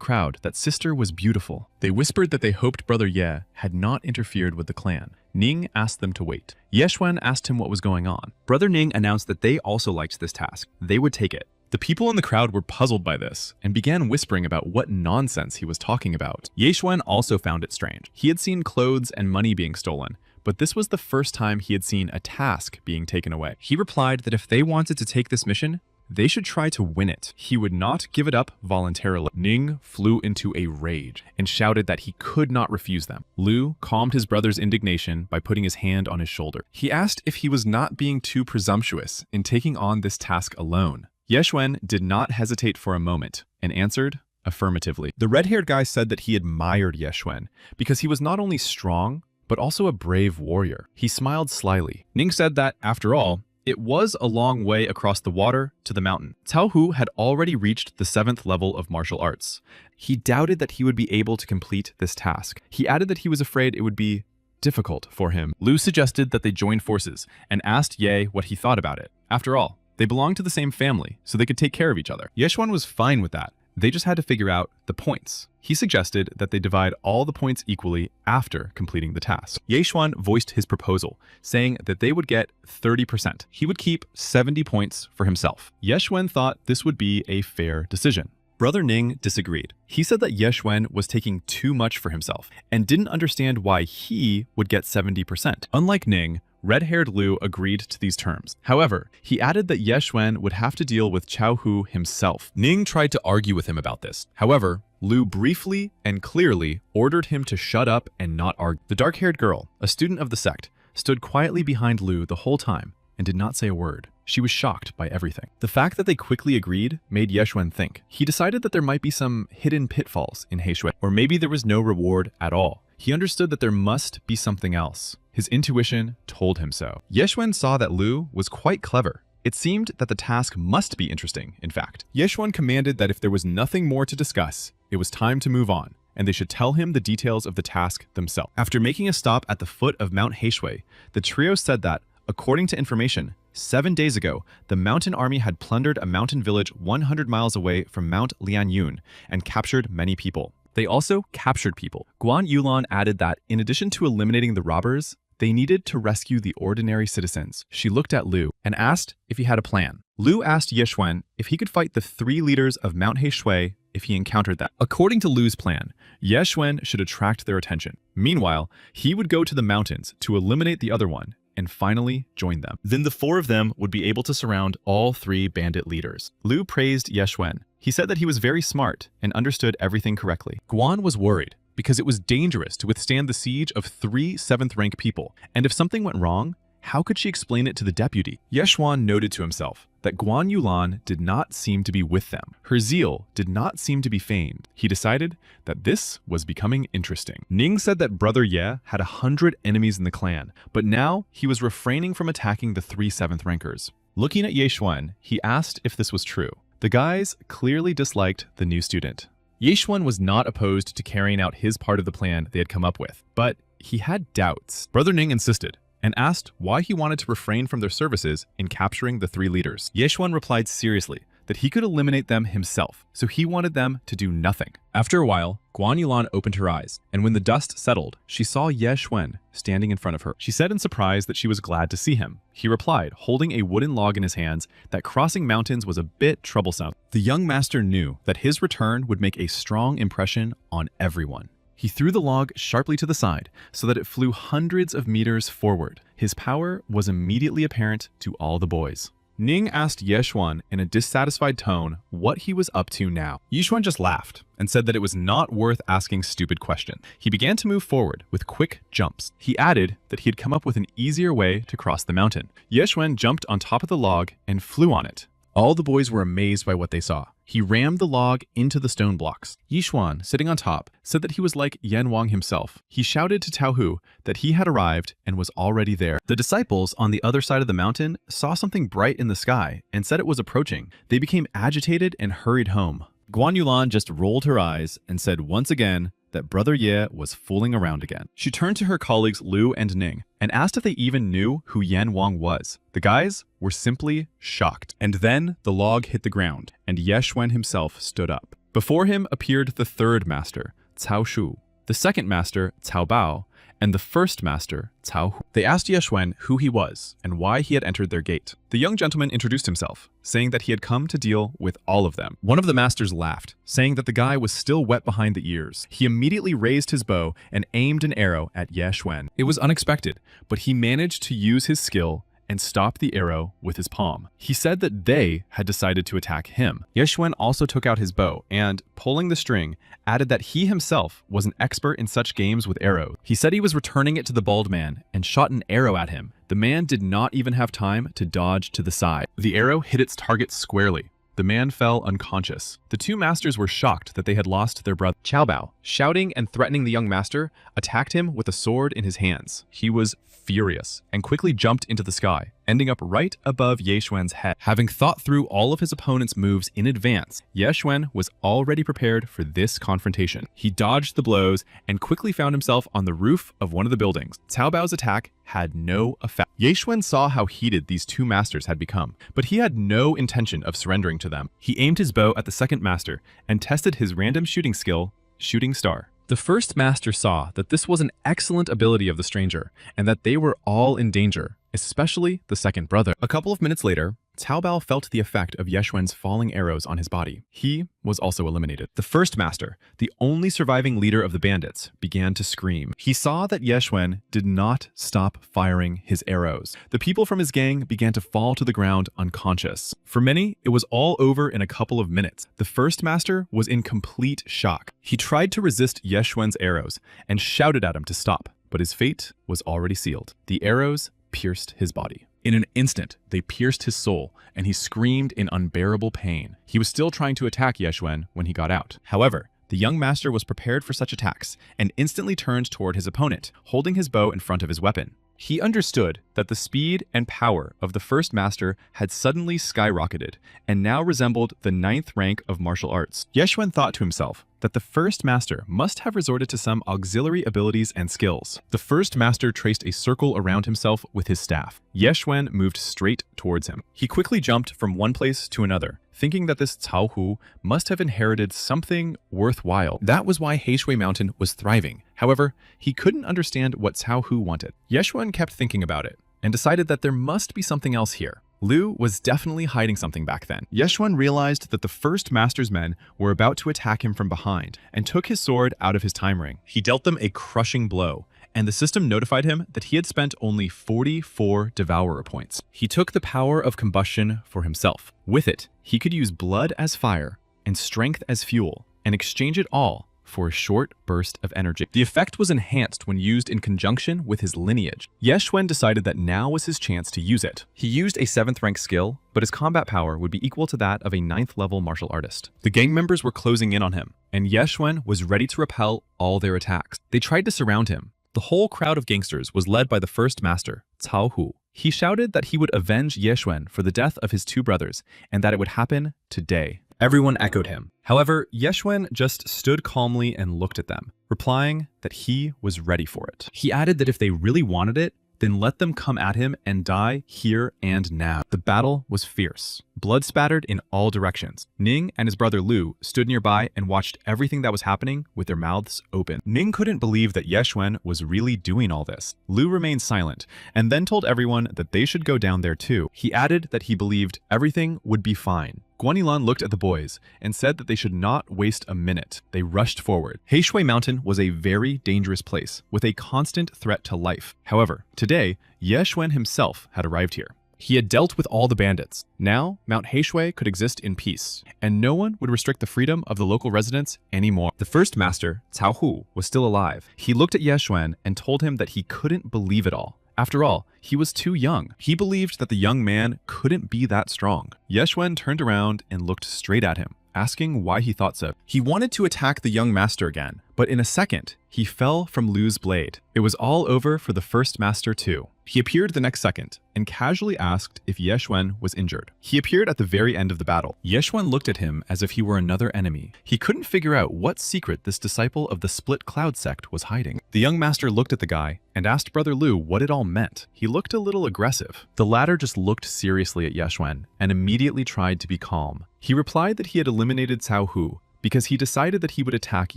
crowd that Sister was beautiful. They whispered that they hoped Brother Ye had not interfered with the clan. Ning asked them to wait. Yeshwen asked him what was going on. Brother Ning announced that they also liked this task. They would take it. The people in the crowd were puzzled by this and began whispering about what nonsense he was talking about. Yeshwen also found it strange. He had seen clothes and money being stolen, but this was the first time he had seen a task being taken away. He replied that if they wanted to take this mission, they should try to win it. He would not give it up voluntarily. Ning flew into a rage and shouted that he could not refuse them. Lu calmed his brother's indignation by putting his hand on his shoulder. He asked if he was not being too presumptuous in taking on this task alone. Yeshwen did not hesitate for a moment and answered affirmatively. The red-haired guy said that he admired Yeshwen because he was not only strong, but also a brave warrior. He smiled slyly. Ning said that, after all, it was a long way across the water to the mountain. Cao Hu had already reached the 7th level of martial arts. He doubted that he would be able to complete this task. He added that he was afraid it would be difficult for him. Lu suggested that they join forces and asked Ye what he thought about it. After all, they belonged to the same family, so they could take care of each other. Yeshwen was fine with that. They just had to figure out the points. He suggested that they divide all the points equally after completing the task. Yeshwen voiced his proposal, saying that they would get 30%. He would keep 70 points for himself. Yeshwen thought this would be a fair decision. Brother Ning disagreed. He said that Yeshwen was taking too much for himself and didn't understand why he would get 70%. Unlike Ning, red-haired Lu agreed to these terms. However, he added that Yeshwen would have to deal with Cao Hu himself. Ning tried to argue with him about this. However, Lu briefly and clearly ordered him to shut up and not argue. The dark-haired girl, a student of the sect, stood quietly behind Lu the whole time and did not say a word. She was shocked by everything. The fact that they quickly agreed made Yeshwen think. He decided that there might be some hidden pitfalls in Heishui, or maybe there was no reward at all. He understood that there must be something else. His intuition told him so. Yeshwen saw that Lu was quite clever. It seemed that the task must be interesting, in fact. Yeshwen commanded that if there was nothing more to discuss, it was time to move on, and they should tell him the details of the task themselves. After making a stop at the foot of Mount Heishui, the trio said that, according to information, 7 days ago, the mountain army had plundered a mountain village 100 miles away from Mount Lianyun and captured many people. They also captured people. Guan Yulan added that, in addition to eliminating the robbers, they needed to rescue the ordinary citizens. She looked at Lu and asked if he had a plan. Lu asked Yeshwen if he could fight the 3 leaders of Mount Heishui if he encountered them. According to Lu's plan, Yeshwen should attract their attention. Meanwhile, he would go to the mountains to eliminate the other one and finally join them. Then the 4 of them would be able to surround all 3 bandit leaders. Lu praised Yeshwen. He said that he was very smart and understood everything correctly. Guan was worried because it was dangerous to withstand the siege of 3 7th rank people, and if something went wrong, how could she explain it to the deputy? Yeshwen noted to himself that Guan Yulan did not seem to be with them. Her zeal did not seem to be feigned. He decided that this was becoming interesting. Ning said that Brother Ye had 100 enemies in the clan, but now he was refraining from attacking the 3 7th rankers. Looking at Ye Xuan, he asked if this was true. The guys clearly disliked the new student. Ye Xuan was not opposed to carrying out his part of the plan they had come up with, but he had doubts. Brother Ning insisted and asked why he wanted to refrain from their services in capturing the 3 leaders. Ye Xuan replied seriously that he could eliminate them himself, so he wanted them to do nothing. After a while, Guan Yulan opened her eyes, and when the dust settled, she saw Ye Xuan standing in front of her. She said in surprise that she was glad to see him. He replied, holding a wooden log in his hands, that crossing mountains was a bit troublesome. The young master knew that his return would make a strong impression on everyone. He threw the log sharply to the side so that it flew hundreds of meters forward. His power was immediately apparent to all the boys. Ning asked Ye Xuan in a dissatisfied tone what he was up to now. Ye Xuan just laughed and said that it was not worth asking stupid questions. He began to move forward with quick jumps. He added that he had come up with an easier way to cross the mountain. Ye Xuan jumped on top of the log and flew on it. All the boys were amazed by what they saw. He rammed the log into the stone blocks. Ye Xuan, sitting on top, said that he was like Yan Wang himself. He shouted to Tao Hu that he had arrived and was already there. The disciples on the other side of the mountain saw something bright in the sky and said it was approaching. They became agitated and hurried home. Guan Yulan just rolled her eyes and said once again that Brother Ye was fooling around again. She turned to her colleagues Lu and Ning and asked if they even knew who Yan Wang was. The guys were simply shocked. And then the log hit the ground, and Ye Xuan himself stood up. Before him appeared the 3rd master, Cao Shu, the 2nd master, Cao Bao, and the 1st master, Cao Hu. They asked Ye Xuan who he was and why he had entered their gate. The young gentleman introduced himself, saying that he had come to deal with all of them. One of the masters laughed, saying that the guy was still wet behind the ears. He immediately raised his bow and aimed an arrow at Ye Xuan. It was unexpected, but he managed to use his skill and stopped the arrow with his palm. He said that they had decided to attack him. Ye Xuan also took out his bow and, pulling the string, added that he himself was an expert in such games with arrows. He said he was returning it to the bald man and shot an arrow at him. The man did not even have time to dodge to the side. The arrow hit its target squarely. The man fell unconscious. The 2 masters were shocked that they had lost their brother. Cao Bao, shouting and threatening the young master, attacked him with a sword in his hands. He was furious and quickly jumped into the sky, ending up right above Ye Xuan's head. Having thought through all of his opponent's moves in advance, Ye Xuan was already prepared for this confrontation. He dodged the blows and quickly found himself on the roof of one of the buildings. Cao Bao's attack had no effect. Ye Xuan saw how heated these 2 masters had become, but he had no intention of surrendering to them. He aimed his bow at the 2nd master and tested his random shooting skill, Shooting Star. The 1st master saw that this was an excellent ability of the stranger and that they were all in danger, especially the 2nd brother. A couple of minutes later, Cao Bao felt the effect of Ye Xuan's falling arrows on his body. He was also eliminated. The 1st master, the only surviving leader of the bandits, began to scream. He saw that Ye Xuan did not stop firing his arrows. The people from his gang began to fall to the ground unconscious. For many, it was all over in a couple of minutes. The 1st master was in complete shock. He tried to resist Ye Xuan's arrows and shouted at him to stop, but his fate was already sealed. The arrows pierced his body. In an instant, they pierced his soul, and he screamed in unbearable pain. He was still trying to attack Ye Xuan when he got out. However, the young master was prepared for such attacks and instantly turned toward his opponent, holding his bow in front of his weapon. He understood that the speed and power of the 1st master had suddenly skyrocketed and now resembled the 9th rank of martial arts. Ye Xuan thought to himself that the 1st master must have resorted to some auxiliary abilities and skills. The 1st master traced a circle around himself with his staff. Ye Xuan moved straight towards him. He quickly jumped from one place to another, thinking that this Cao Hu must have inherited something worthwhile. That was why Heishui Mountain was thriving. However, he couldn't understand what Cao Hu wanted. Ye Xuan kept thinking about it and decided that there must be something else here. Lu was definitely hiding something back then. Ye Xuan realized that the 1st master's men were about to attack him from behind and took his sword out of his time ring. He dealt them a crushing blow, and the system notified him that he had spent only 44 devourer points. He took the power of combustion for himself. With it, he could use blood as fire and strength as fuel and exchange it all for a short burst of energy. The effect was enhanced when used in conjunction with his lineage. Ye Xuan decided that now was his chance to use it. He used a 7th rank skill, but his combat power would be equal to that of a 9th level martial artist. The gang members were closing in on him, and Ye Xuan was ready to repel all their attacks. They tried to surround him. The whole crowd of gangsters was led by the first master, Cao Hu. He shouted that he would avenge Ye Xuan for the death of his 2 brothers, and that it would happen today. Everyone echoed him. However, Ye Xuan just stood calmly and looked at them, replying that he was ready for it. He added that if they really wanted it, then let them come at him and die here and now. The battle was fierce. Blood spattered in all directions. Ning and his brother Lu stood nearby and watched everything that was happening with their mouths open. Ning couldn't believe that Ye Xuan was really doing all this. Lu remained silent and then told everyone that they should go down there too. He added that he believed everything would be fine. Guan Yilan looked at the boys and said that they should not waste a minute. They rushed forward. Heishui Mountain was a very dangerous place, with a constant threat to life. However, today, Ye Xuan himself had arrived here. He had dealt with all the bandits. Now, Mount Heishui could exist in peace, and no one would restrict the freedom of the local residents anymore. The first master, Cao Hu, was still alive. He looked at Ye Xuan and told him that he couldn't believe it all. After all, he was too young. He believed that the young man couldn't be that strong. Ye Xuan turned around and looked straight at him, asking why he thought so. He wanted to attack the young master again, but in a second, he fell from Lu's blade. It was all over for the first master too. He appeared the next second and casually asked if Ye Xuan was injured. He appeared at the very end of the battle. Ye Xuan looked at him as if he were another enemy. He couldn't figure out what secret this disciple of the Split Cloud sect was hiding. The young master looked at the guy and asked Brother Lu what it all meant. He looked a little aggressive. The latter just looked seriously at Ye Xuan and immediately tried to be calm. He replied that he had eliminated Cao Hu because he decided that he would attack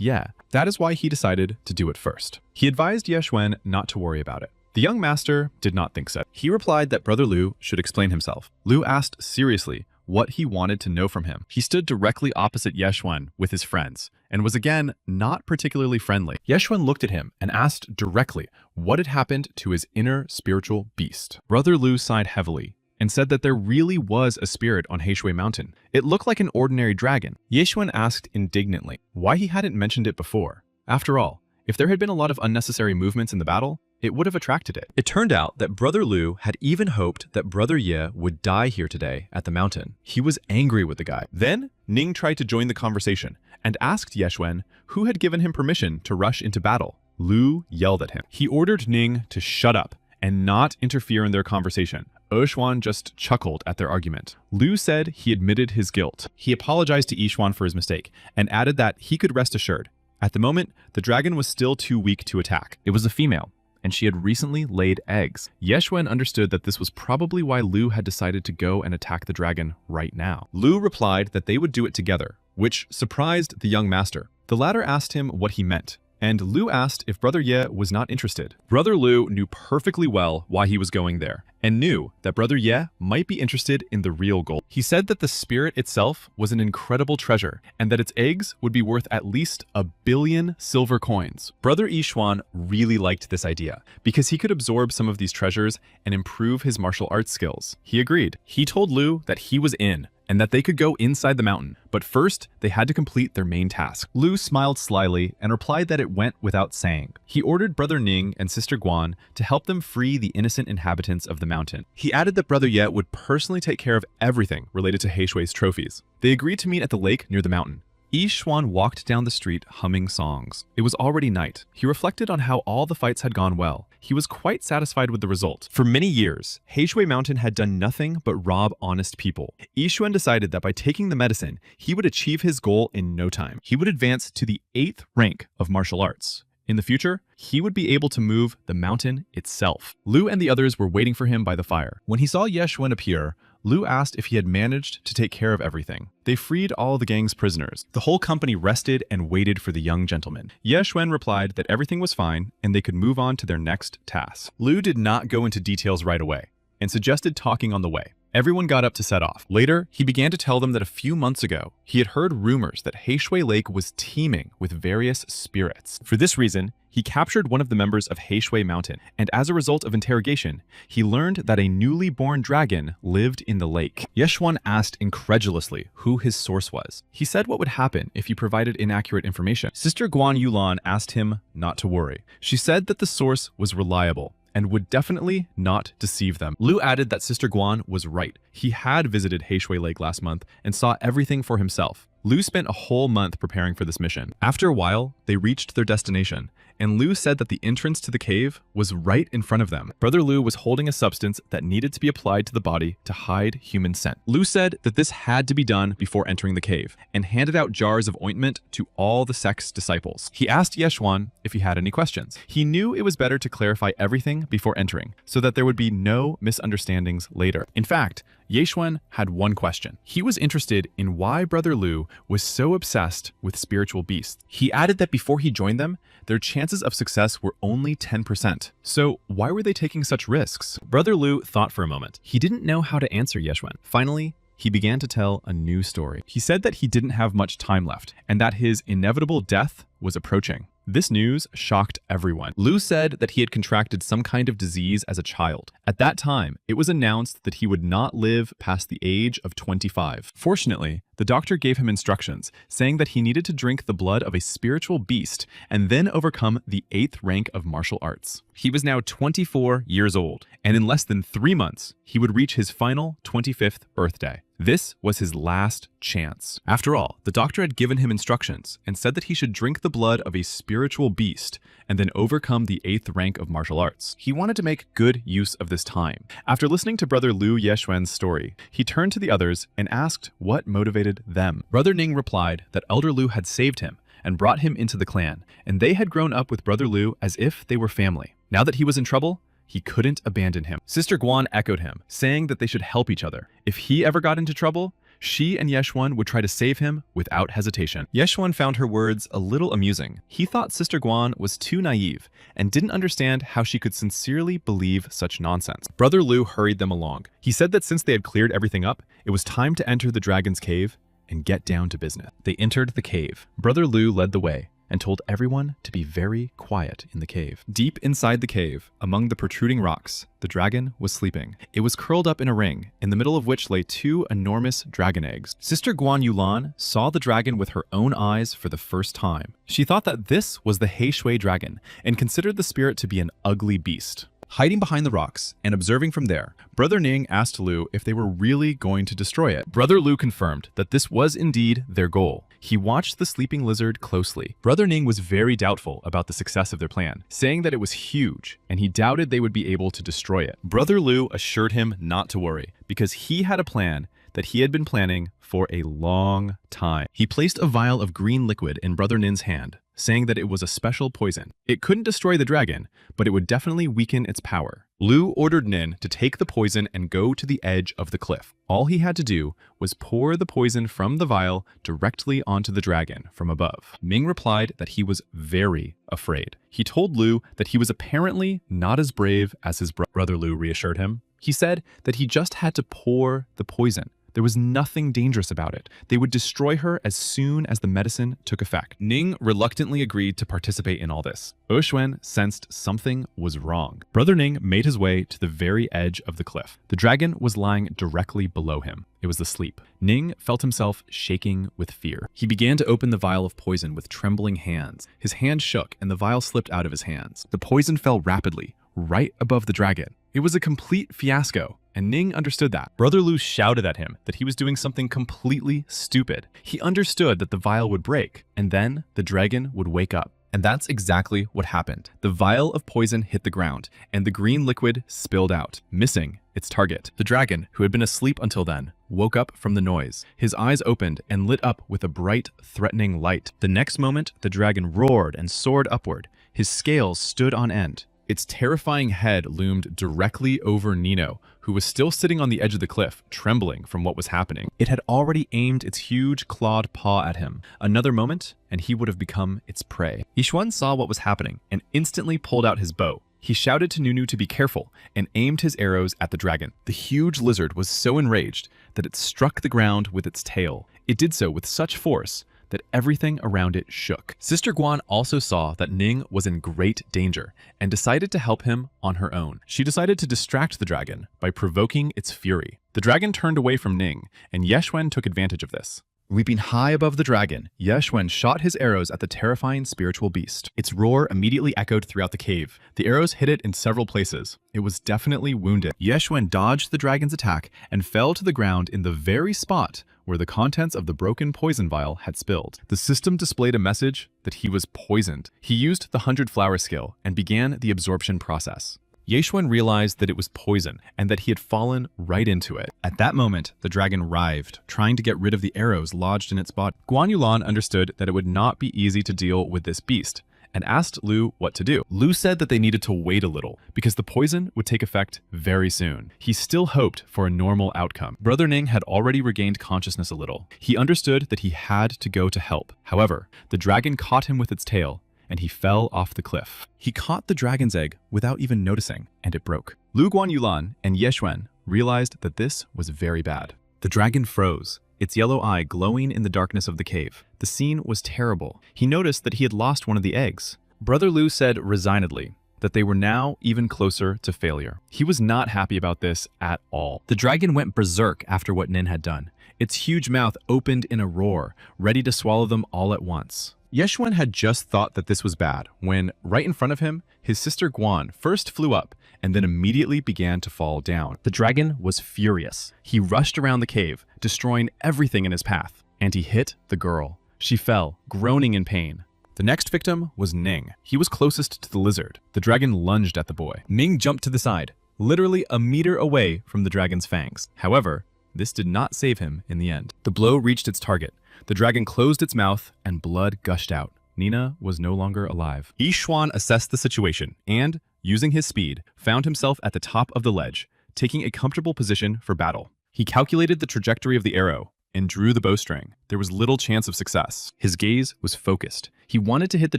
Ye. That is why he decided to do it first. He advised Ye Xuan not to worry about it. The young master did not think so. He replied that Brother Lu should explain himself. Lu asked seriously what he wanted to know from him. He stood directly opposite Ye Xuan with his friends and was again not particularly friendly. Ye Xuan looked at him and asked directly what had happened to his inner spiritual beast. Brother Lu sighed heavily and said that there really was a spirit on Heishui Mountain. It looked like an ordinary dragon. Ye Xuan asked indignantly why he hadn't mentioned it before. After all, if there had been a lot of unnecessary movements in the battle, it would have attracted it. It turned out that Brother Lu had even hoped that Brother Ye would die here today at the mountain. He was angry with the guy. Then, Ning tried to join the conversation and asked Ye Xuan who had given him permission to rush into battle. Lu yelled at him. He ordered Ning to shut up and not interfere in their conversation. Xuan just chuckled at their argument. Lu said he admitted his guilt. He apologized to Xuan for his mistake and added that he could rest assured. At the moment, the dragon was still too weak to attack. It was a female, and she had recently laid eggs. Ye Xuan understood that this was probably why Lu had decided to go and attack the dragon right now. Lu replied that they would do it together, which surprised the young master. The latter asked him what he meant, and Lu asked if Brother Ye was not interested. Brother Lu knew perfectly well why he was going there, and knew that Brother Ye might be interested in the real gold. He said that the spirit itself was an incredible treasure, and that its eggs would be worth at least 1 billion silver coins. Brother Xuan really liked this idea, because he could absorb some of these treasures and improve his martial arts skills. He agreed. He told Lu that he was in, and that they could go inside the mountain, but first, they had to complete their main task. Lu smiled slyly and replied that it went without saying. He ordered Brother Ning and Sister Guan to help them free the innocent inhabitants of the mountain. He added that Brother Ye would personally take care of everything related to Heishui's trophies. They agreed to meet at the lake near the mountain. Xuan walked down the street humming songs. It was already night. He reflected on how all the fights had gone well. He was quite satisfied with the result. For many years, Heishui Mountain had done nothing but rob honest people. Xuan decided that by taking the medicine, he would achieve his goal in no time. He would advance to the 8th rank of martial arts. In the future, he would be able to move the mountain itself. Lu and the others were waiting for him by the fire. When he saw Ye Xuan appear, Lu asked if he had managed to take care of everything. They freed all the gang's prisoners. The whole company rested and waited for the young gentleman. Ye Xuan replied that everything was fine and they could move on to their next task. Lu did not go into details right away and suggested talking on the way. Everyone got up to set off. Later, he began to tell them that a few months ago, he had heard rumors that Heishui Lake was teeming with various spirits. For this reason, he captured one of the members of Heishui Mountain, and as a result of interrogation, he learned that a newly born dragon lived in the lake. Yeshuan asked incredulously who his source was. He said what would happen if he provided inaccurate information. Sister Guan Yulan asked him not to worry. She said that the source was reliable and would definitely not deceive them. Lu added that Sister Guan was right. He had visited Heishui Lake last month and saw everything for himself. Lu spent a whole month preparing for this mission. After a while, they reached their destination, and Lu said that the entrance to the cave was right in front of them. Brother Lu was holding a substance that needed to be applied to the body to hide human scent. Lu said that this had to be done before entering the cave, and handed out jars of ointment to all the sect's disciples. He asked Yeshuan if he had any questions. He knew it was better to clarify everything before entering, so that there would be no misunderstandings later. In fact, Yeshuan had one question. He was interested in why Brother Lu was so obsessed with spiritual beasts. He added that before he joined them, their chances of success were only 10%. So why were they taking such risks? Brother Lu thought for a moment. He didn't know how to answer Yeshuan. Finally, he began to tell a new story. He said that he didn't have much time left and that his inevitable death was approaching. This news shocked everyone. Lu said that he had contracted some kind of disease as a child. At that time, it was announced that he would not live past the age of 25. Fortunately, the doctor gave him instructions, saying that he needed to drink the blood of a spiritual beast and then overcome the 8th rank of martial arts. He was now 24 years old, and in less than 3 months, he would reach his final 25th birthday. This was his last chance. After all, the doctor had given him instructions and said that he should drink the blood of a spiritual beast and then overcome the 8th rank of martial arts. He wanted to make good use of this time. After listening to Brother Lu Yeshuan's story, he turned to the others and asked what motivated them. Brother Ning replied that Elder Lu had saved him and brought him into the clan, and they had grown up with Brother Lu as if they were family. Now that he was in trouble, he couldn't abandon him. Sister Guan echoed him, saying that they should help each other. If he ever got into trouble, she and Yeshuan would try to save him without hesitation. Yeshuan found her words a little amusing. He thought Sister Guan was too naive and didn't understand how she could sincerely believe such nonsense. Brother Lu hurried them along. He said that since they had cleared everything up, it was time to enter the dragon's cave and get down to business. They entered the cave. Brother Lu led the way and told everyone to be very quiet in the cave. Deep inside the cave, among the protruding rocks, the dragon was sleeping. It was curled up in a ring, in the middle of which lay 2 enormous dragon eggs. Sister Guan Yulan saw the dragon with her own eyes for the first time. She thought that this was the Heishui dragon and considered the spirit to be an ugly beast. Hiding behind the rocks and observing from there, Brother Ning asked Lu if they were really going to destroy it. Brother Lu confirmed that this was indeed their goal. He watched the sleeping lizard closely. Brother Ning was very doubtful about the success of their plan, saying that it was huge and he doubted they would be able to destroy it. Brother Lu assured him not to worry because he had a plan that he had been planning for a long time. He placed a vial of green liquid in Brother Nin's hand, saying that it was a special poison. It couldn't destroy the dragon, but it would definitely weaken its power. Lu ordered Nin to take the poison and go to the edge of the cliff. All he had to do was pour the poison from the vial directly onto the dragon from above. Ming replied that he was very afraid. He told Lu that he was apparently not as brave as his brother. Lu reassured him. He said that he just had to pour the poison. There was nothing dangerous about it. They would destroy her as soon as the medicine took effect. Ning reluctantly agreed to participate in all this. Oxuan sensed something was wrong. Brother Ning made his way to the very edge of the cliff. The dragon was lying directly below him. It was asleep. Ning felt himself shaking with fear. He began to open the vial of poison with trembling hands. His hand shook and the vial slipped out of his hands. The poison fell rapidly, right above the dragon. It was a complete fiasco, and Ning understood that. Brother Lu shouted at him that he was doing something completely stupid. He understood that the vial would break, and then the dragon would wake up. And that's exactly what happened. The vial of poison hit the ground, and the green liquid spilled out, missing its target. The dragon, who had been asleep until then, woke up from the noise. His eyes opened and lit up with a bright, threatening light. The next moment, the dragon roared and soared upward. His scales stood on end. Its terrifying head loomed directly over Nino, who was still sitting on the edge of the cliff, trembling from what was happening. It had already aimed its huge clawed paw at him. Another moment, and he would have become its prey. Yishuan saw what was happening and instantly pulled out his bow. He shouted to Nunu to be careful and aimed his arrows at the dragon. The huge lizard was so enraged that it struck the ground with its tail. It did so with such force that everything around it shook. Sister Guan also saw that Ning was in great danger and decided to help him on her own. She decided to distract the dragon by provoking its fury. The dragon turned away from Ning, and Yeshwen took advantage of this. Leaping high above the dragon, Yeshwen shot his arrows at the terrifying spiritual beast. Its roar immediately echoed throughout the cave. The arrows hit it in several places. It was definitely wounded. Yeshwen dodged the dragon's attack and fell to the ground in the very spot where the contents of the broken poison vial had spilled. The system displayed a message that he was poisoned. He used the 100-flower skill and began the absorption process. Yeshwen realized that it was poison and that he had fallen right into it. At that moment, the dragon writhed, trying to get rid of the arrows lodged in its body. Guan Yulan understood that it would not be easy to deal with this beast and asked Lu what to do. Lu said that they needed to wait a little because the poison would take effect very soon. He still hoped for a normal outcome. Brother Ning had already regained consciousness a little. He understood that he had to go to help. However, the dragon caught him with its tail and he fell off the cliff. He caught the dragon's egg without even noticing, and it broke. Lu Guan Yulan and Yeshwen realized that this was very bad. The dragon froze, its yellow eye glowing in the darkness of the cave. The scene was terrible. He noticed that he had lost one of the eggs. Brother Lu said resignedly that they were now even closer to failure. He was not happy about this at all. The dragon went berserk after what Nin had done. Its huge mouth opened in a roar, ready to swallow them all at once. Yeshwen had just thought that this was bad when, right in front of him, his sister Guan first flew up and then immediately began to fall down. The dragon was furious. He rushed around the cave, destroying everything in his path, and he hit the girl. She fell, groaning in pain. The next victim was Ning. He was closest to the lizard. The dragon lunged at the boy. Ning jumped to the side, literally a meter away from the dragon's fangs. However, this did not save him in the end. The blow reached its target. The dragon closed its mouth and blood gushed out. Nina was no longer alive. Yishwan assessed the situation and, using his speed, found himself at the top of the ledge, taking a comfortable position for battle. He calculated the trajectory of the arrow and drew the bowstring. There was little chance of success. His gaze was focused. He wanted to hit the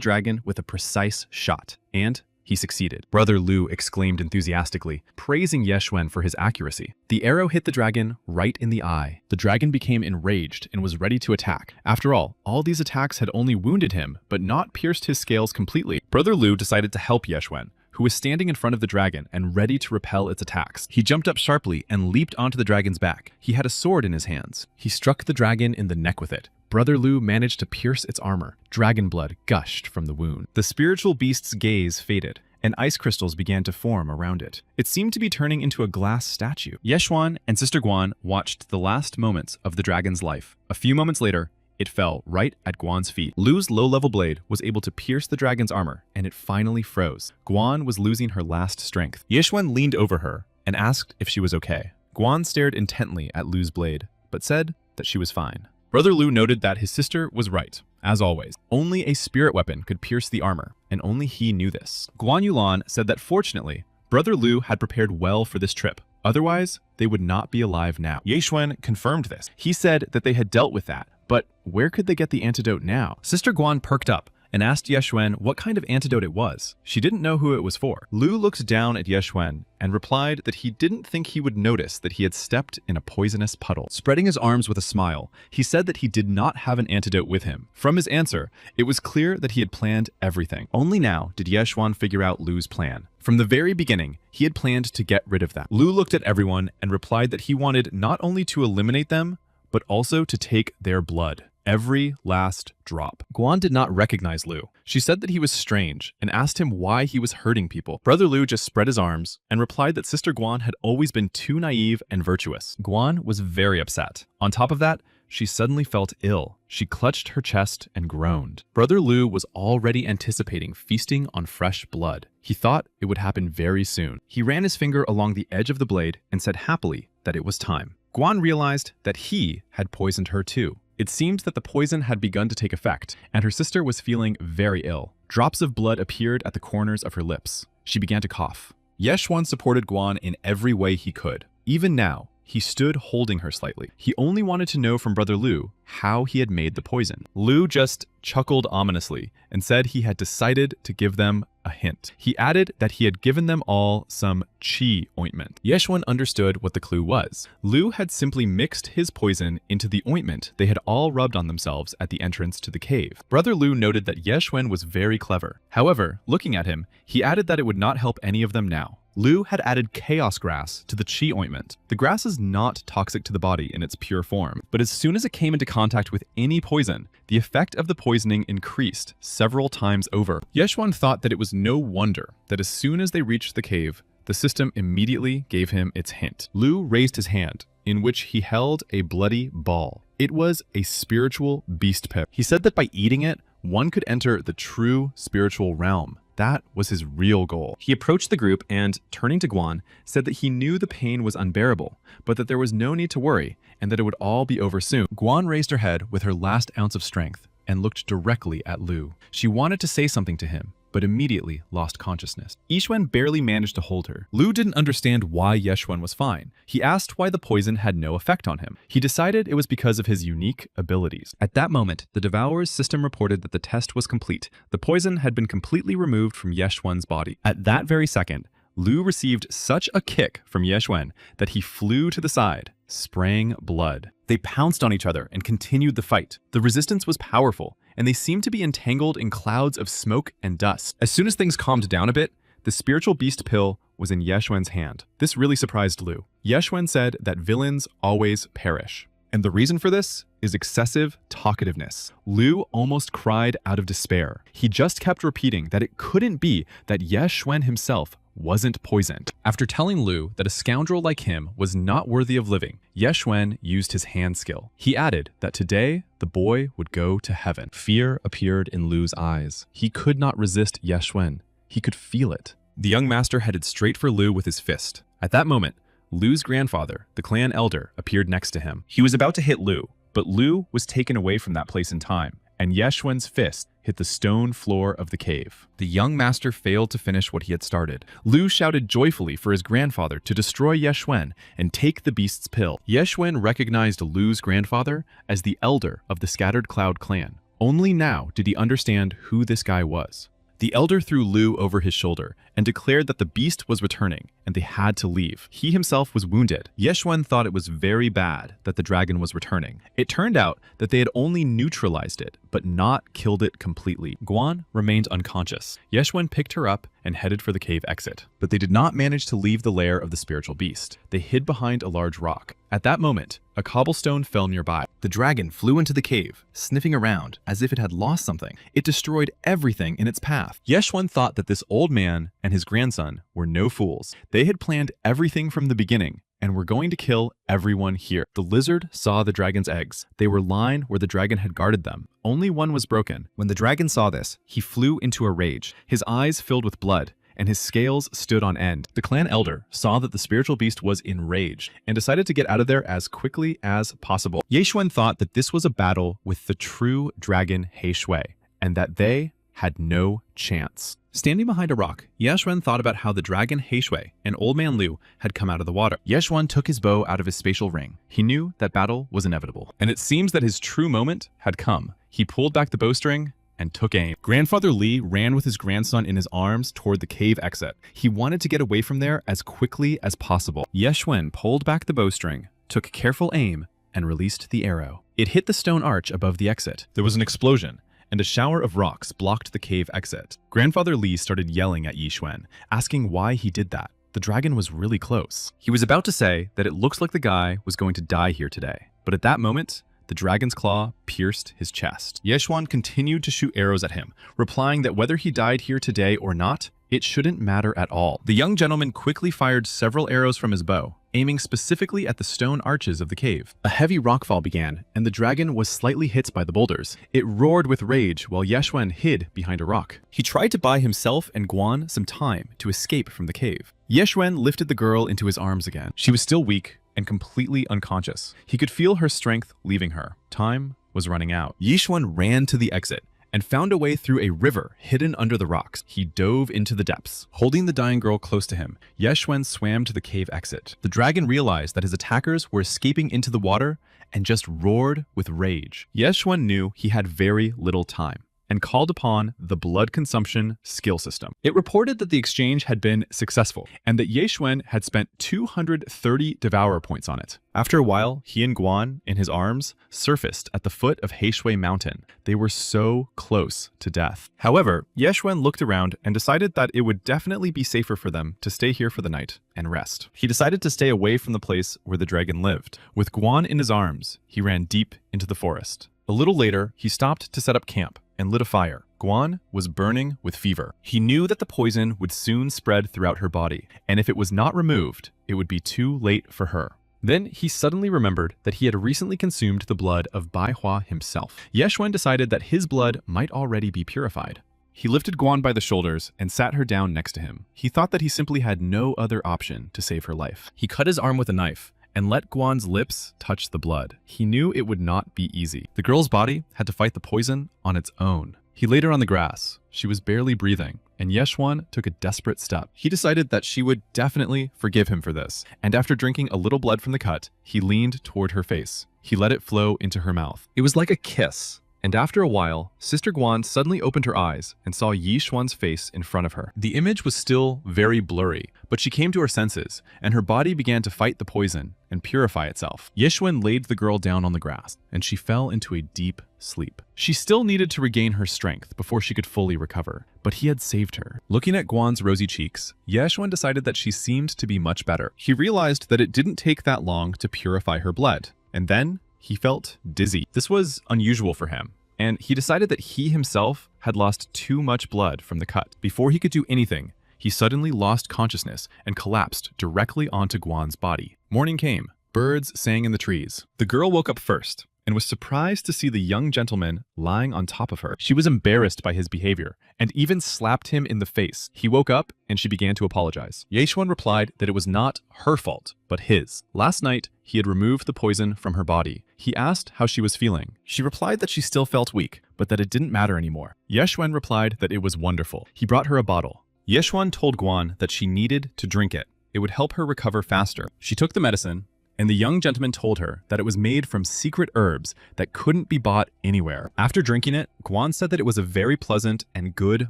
dragon with a precise shot, and he succeeded. Brother Lu exclaimed enthusiastically, praising Yeshwen for his accuracy. The arrow hit the dragon right in the eye. The dragon became enraged and was ready to attack. After all these attacks had only wounded him, but not pierced his scales completely. Brother Lu decided to help Yeshwen, who was standing in front of the dragon and ready to repel its attacks. He jumped up sharply and leaped onto the dragon's back. He had a sword in his hands. He struck the dragon in the neck with it. Brother Lu managed to pierce its armor. Dragon blood gushed from the wound. The spiritual beast's gaze faded, and ice crystals began to form around it. It seemed to be turning into a glass statue. Yeshwan and Sister Guan watched the last moments of the dragon's life. A few moments later, it fell right at Guan's feet. Lu's low-level blade was able to pierce the dragon's armor, and it finally froze. Guan was losing her last strength. Yeshwan leaned over her and asked if she was okay. Guan stared intently at Lu's blade, but said that she was fine. Brother Lu noted that his sister was right. As always, only a spirit weapon could pierce the armor, and only he knew this. Guan Yulan said that fortunately, Brother Lu had prepared well for this trip. Otherwise, they would not be alive now. Yeshwen confirmed this. He said that they had dealt with that, but where could they get the antidote now? Sister Guan perked up and asked Yeshwen what kind of antidote it was. She didn't know who it was for. Lu looked down at Yeshwen and replied that he didn't think he would notice that he had stepped in a poisonous puddle. Spreading his arms with a smile, he said that he did not have an antidote with him. From his answer, it was clear that he had planned everything. Only now did Yeshwan figure out Lu's plan. From the very beginning, he had planned to get rid of them. Lu looked at everyone and replied that he wanted not only to eliminate them, but also to take their blood. Every last drop. Guan did not recognize Lu. She said that he was strange and asked him why he was hurting people. Brother Lu just spread his arms and replied that Sister Guan had always been too naive and virtuous. Guan was very upset. On top of that, she suddenly felt ill. She clutched her chest and groaned. Brother Lu was already anticipating feasting on fresh blood. He thought it would happen very soon. He ran his finger along the edge of the blade and said happily that it was time. Guan realized that he had poisoned her too. It seemed that the poison had begun to take effect, and her sister was feeling very ill. Drops of blood appeared at the corners of her lips. She began to cough. Yeshwan supported Guan in every way he could. Even now, he stood holding her slightly. He only wanted to know from Brother Lu how he had made the poison. Lu just chuckled ominously and said he had decided to give them a hint. He added that he had given them all some qi ointment. Yeshun understood what the clue was. Lu had simply mixed his poison into the ointment they had all rubbed on themselves at the entrance to the cave. Brother Lu noted that Yeshun was very clever. However, looking at him, he added that it would not help any of them now. Lu had added chaos grass to the qi ointment. The grass is not toxic to the body in its pure form, but as soon as it came into contact with any poison, the effect of the poisoning increased several times over. Yeshun thought that it was no wonder that as soon as they reached the cave, the system immediately gave him its hint. Lu raised his hand, in which he held a bloody ball. It was a spiritual beast pip. He said that by eating it, one could enter the true spiritual realm. That was his real goal. He approached the group and, turning to Guan, said that he knew the pain was unbearable, but that there was no need to worry and that it would all be over soon. Guan raised her head with her last ounce of strength and looked directly at Lu. She wanted to say something to him, but immediately lost consciousness. Yishun barely managed to hold her. Lu didn't understand why Yeshun was fine. He asked why the poison had no effect on him. He decided it was because of his unique abilities. At that moment, the Devourer's system reported that the test was complete. The poison had been completely removed from Yeshun's body. At that very second, Lu received such a kick from Yeshun that he flew to the side, spraying blood. They pounced on each other and continued the fight. The resistance was powerful, and they seemed to be entangled in clouds of smoke and dust. As soon as things calmed down a bit, the spiritual beast pill was in Yeshun's hand. This really surprised Lu. Yeshun said that villains always perish. And the reason for this is excessive talkativeness. Lu almost cried out of despair. He just kept repeating that it couldn't be that Yeshun himself wasn't poisoned. After telling Lu that a scoundrel like him was not worthy of living, Yeshun used his hand skill. He added that today the boy would go to heaven. Fear appeared in Lu's eyes. He could not resist Yeshun. He could feel it. The young master headed straight for Lu with his fist. At that moment, Lu's grandfather, the clan elder, appeared next to him. He was about to hit Lu, but Lu was taken away from that place in time, and Yeshun's fist hit the stone floor of the cave. The young master failed to finish what he had started. Lu shouted joyfully for his grandfather to destroy Yeshun and take the beast's pill. Yeshun recognized Lu's grandfather as the elder of the Scattered Cloud clan. Only now did he understand who this guy was. The elder threw Lu over his shoulder and declared that the beast was returning and they had to leave. He himself was wounded. Yeshun thought it was very bad that the dragon was returning. It turned out that they had only neutralized it, but not killed it completely. Guan remained unconscious. Yeshun picked her up and headed for the cave exit, but they did not manage to leave the lair of the spiritual beast. They hid behind a large rock. At that moment, a cobblestone fell nearby. The dragon flew into the cave, sniffing around as if it had lost something. It destroyed everything in its path. Yeshun thought that this old man and his grandson were no fools. They had planned everything from the beginning and were going to kill everyone here. The lizard saw the dragon's eggs. They were lying where the dragon had guarded them. Only one was broken. When the dragon saw this, he flew into a rage. His eyes filled with blood, and his scales stood on end. The clan elder saw that the spiritual beast was enraged and decided to get out of there as quickly as possible. Yeshun thought that this was a battle with the true dragon He Shui, and that they had no chance. Standing behind a rock, Yeshun thought about how the dragon He Shui and Old Man Liu had come out of the water. Yeshun took his bow out of his spatial ring. He knew that battle was inevitable, and it seems that his true moment had come. He pulled back the bowstring and took aim. Grandfather Li ran with his grandson in his arms toward the cave exit. He wanted to get away from there as quickly as possible. Yeshun pulled back the bowstring, took careful aim, and released the arrow. It hit the stone arch above the exit. There was an explosion, and a shower of rocks blocked the cave exit. Grandfather Li started yelling at Yishun, asking why he did that. The dragon was really close. He was about to say that it looks like the guy was going to die here today, but at that moment, the dragon's claw pierced his chest. Yeshun continued to shoot arrows at him, replying that whether he died here today or not, it shouldn't matter at all. The young gentleman quickly fired several arrows from his bow, aiming specifically at the stone arches of the cave. A heavy rockfall began, and the dragon was slightly hit by the boulders. It roared with rage while Yeshun hid behind a rock. He tried to buy himself and Guan some time to escape from the cave. Yeshun lifted the girl into his arms again. She was still weak and completely unconscious. He could feel her strength leaving her. Time was running out. Yishun ran to the exit and found a way through a river hidden under the rocks. He dove into the depths. Holding the dying girl close to him, Yeshun swam to the cave exit. The dragon realized that his attackers were escaping into the water and just roared with rage. Yeshun knew he had very little time, and called upon the blood consumption skill system. It reported that the exchange had been successful and that Ye Xuan had spent 230 Devourer points on it. After a while, he and Guan, in his arms, surfaced at the foot of Heishui Mountain. They were so close to death. However, Ye Xuan looked around and decided that it would definitely be safer for them to stay here for the night and rest. He decided to stay away from the place where the dragon lived. With Guan in his arms, he ran deep into the forest. A little later, he stopped to set up camp and lit a fire. Guan was burning with fever. He knew that the poison would soon spread throughout her body, and if it was not removed, it would be too late for her. Then he suddenly remembered that he had recently consumed the blood of Bai Hua himself. Ye Xuan decided that his blood might already be purified. He lifted Guan by the shoulders and sat her down next to him. He thought that he simply had no other option to save her life. He cut his arm with a knife and let Guan's lips touch the blood. He knew it would not be easy. The girl's body had to fight the poison on its own. He laid her on the grass. She was barely breathing, and Ye Xuan took a desperate step. He decided that she would definitely forgive him for this, and after drinking a little blood from the cut, he leaned toward her face. He let it flow into her mouth. It was like a kiss. And after a while, Sister Guan suddenly opened her eyes and saw Ye Xuan's face in front of her. The image was still very blurry, but she came to her senses, and her body began to fight the poison and purify itself. Ye Xuan laid the girl down on the grass, and she fell into a deep sleep. She still needed to regain her strength before she could fully recover, but he had saved her. Looking at Guan's rosy cheeks, Ye Xuan decided that she seemed to be much better. He realized that it didn't take that long to purify her blood, and then he felt dizzy. This was unusual for him, and he decided that he himself had lost too much blood from the cut. Before he could do anything, he suddenly lost consciousness and collapsed directly onto Guan's body. Morning came. Birds sang in the trees. The girl woke up first and was surprised to see the young gentleman lying on top of her. She was embarrassed by his behavior and even slapped him in the face. He woke up and she began to apologize. Ye Xuan replied that it was not her fault, but his. Last night, he had removed the poison from her body. He asked how she was feeling. She replied that she still felt weak, but that it didn't matter anymore. Ye Xuan replied that it was wonderful. He brought her a bottle. Ye Xuan told Guan that she needed to drink it. It would help her recover faster. She took the medicine, and the young gentleman told her that it was made from secret herbs that couldn't be bought anywhere. After drinking it, Guan said that it was a very pleasant and good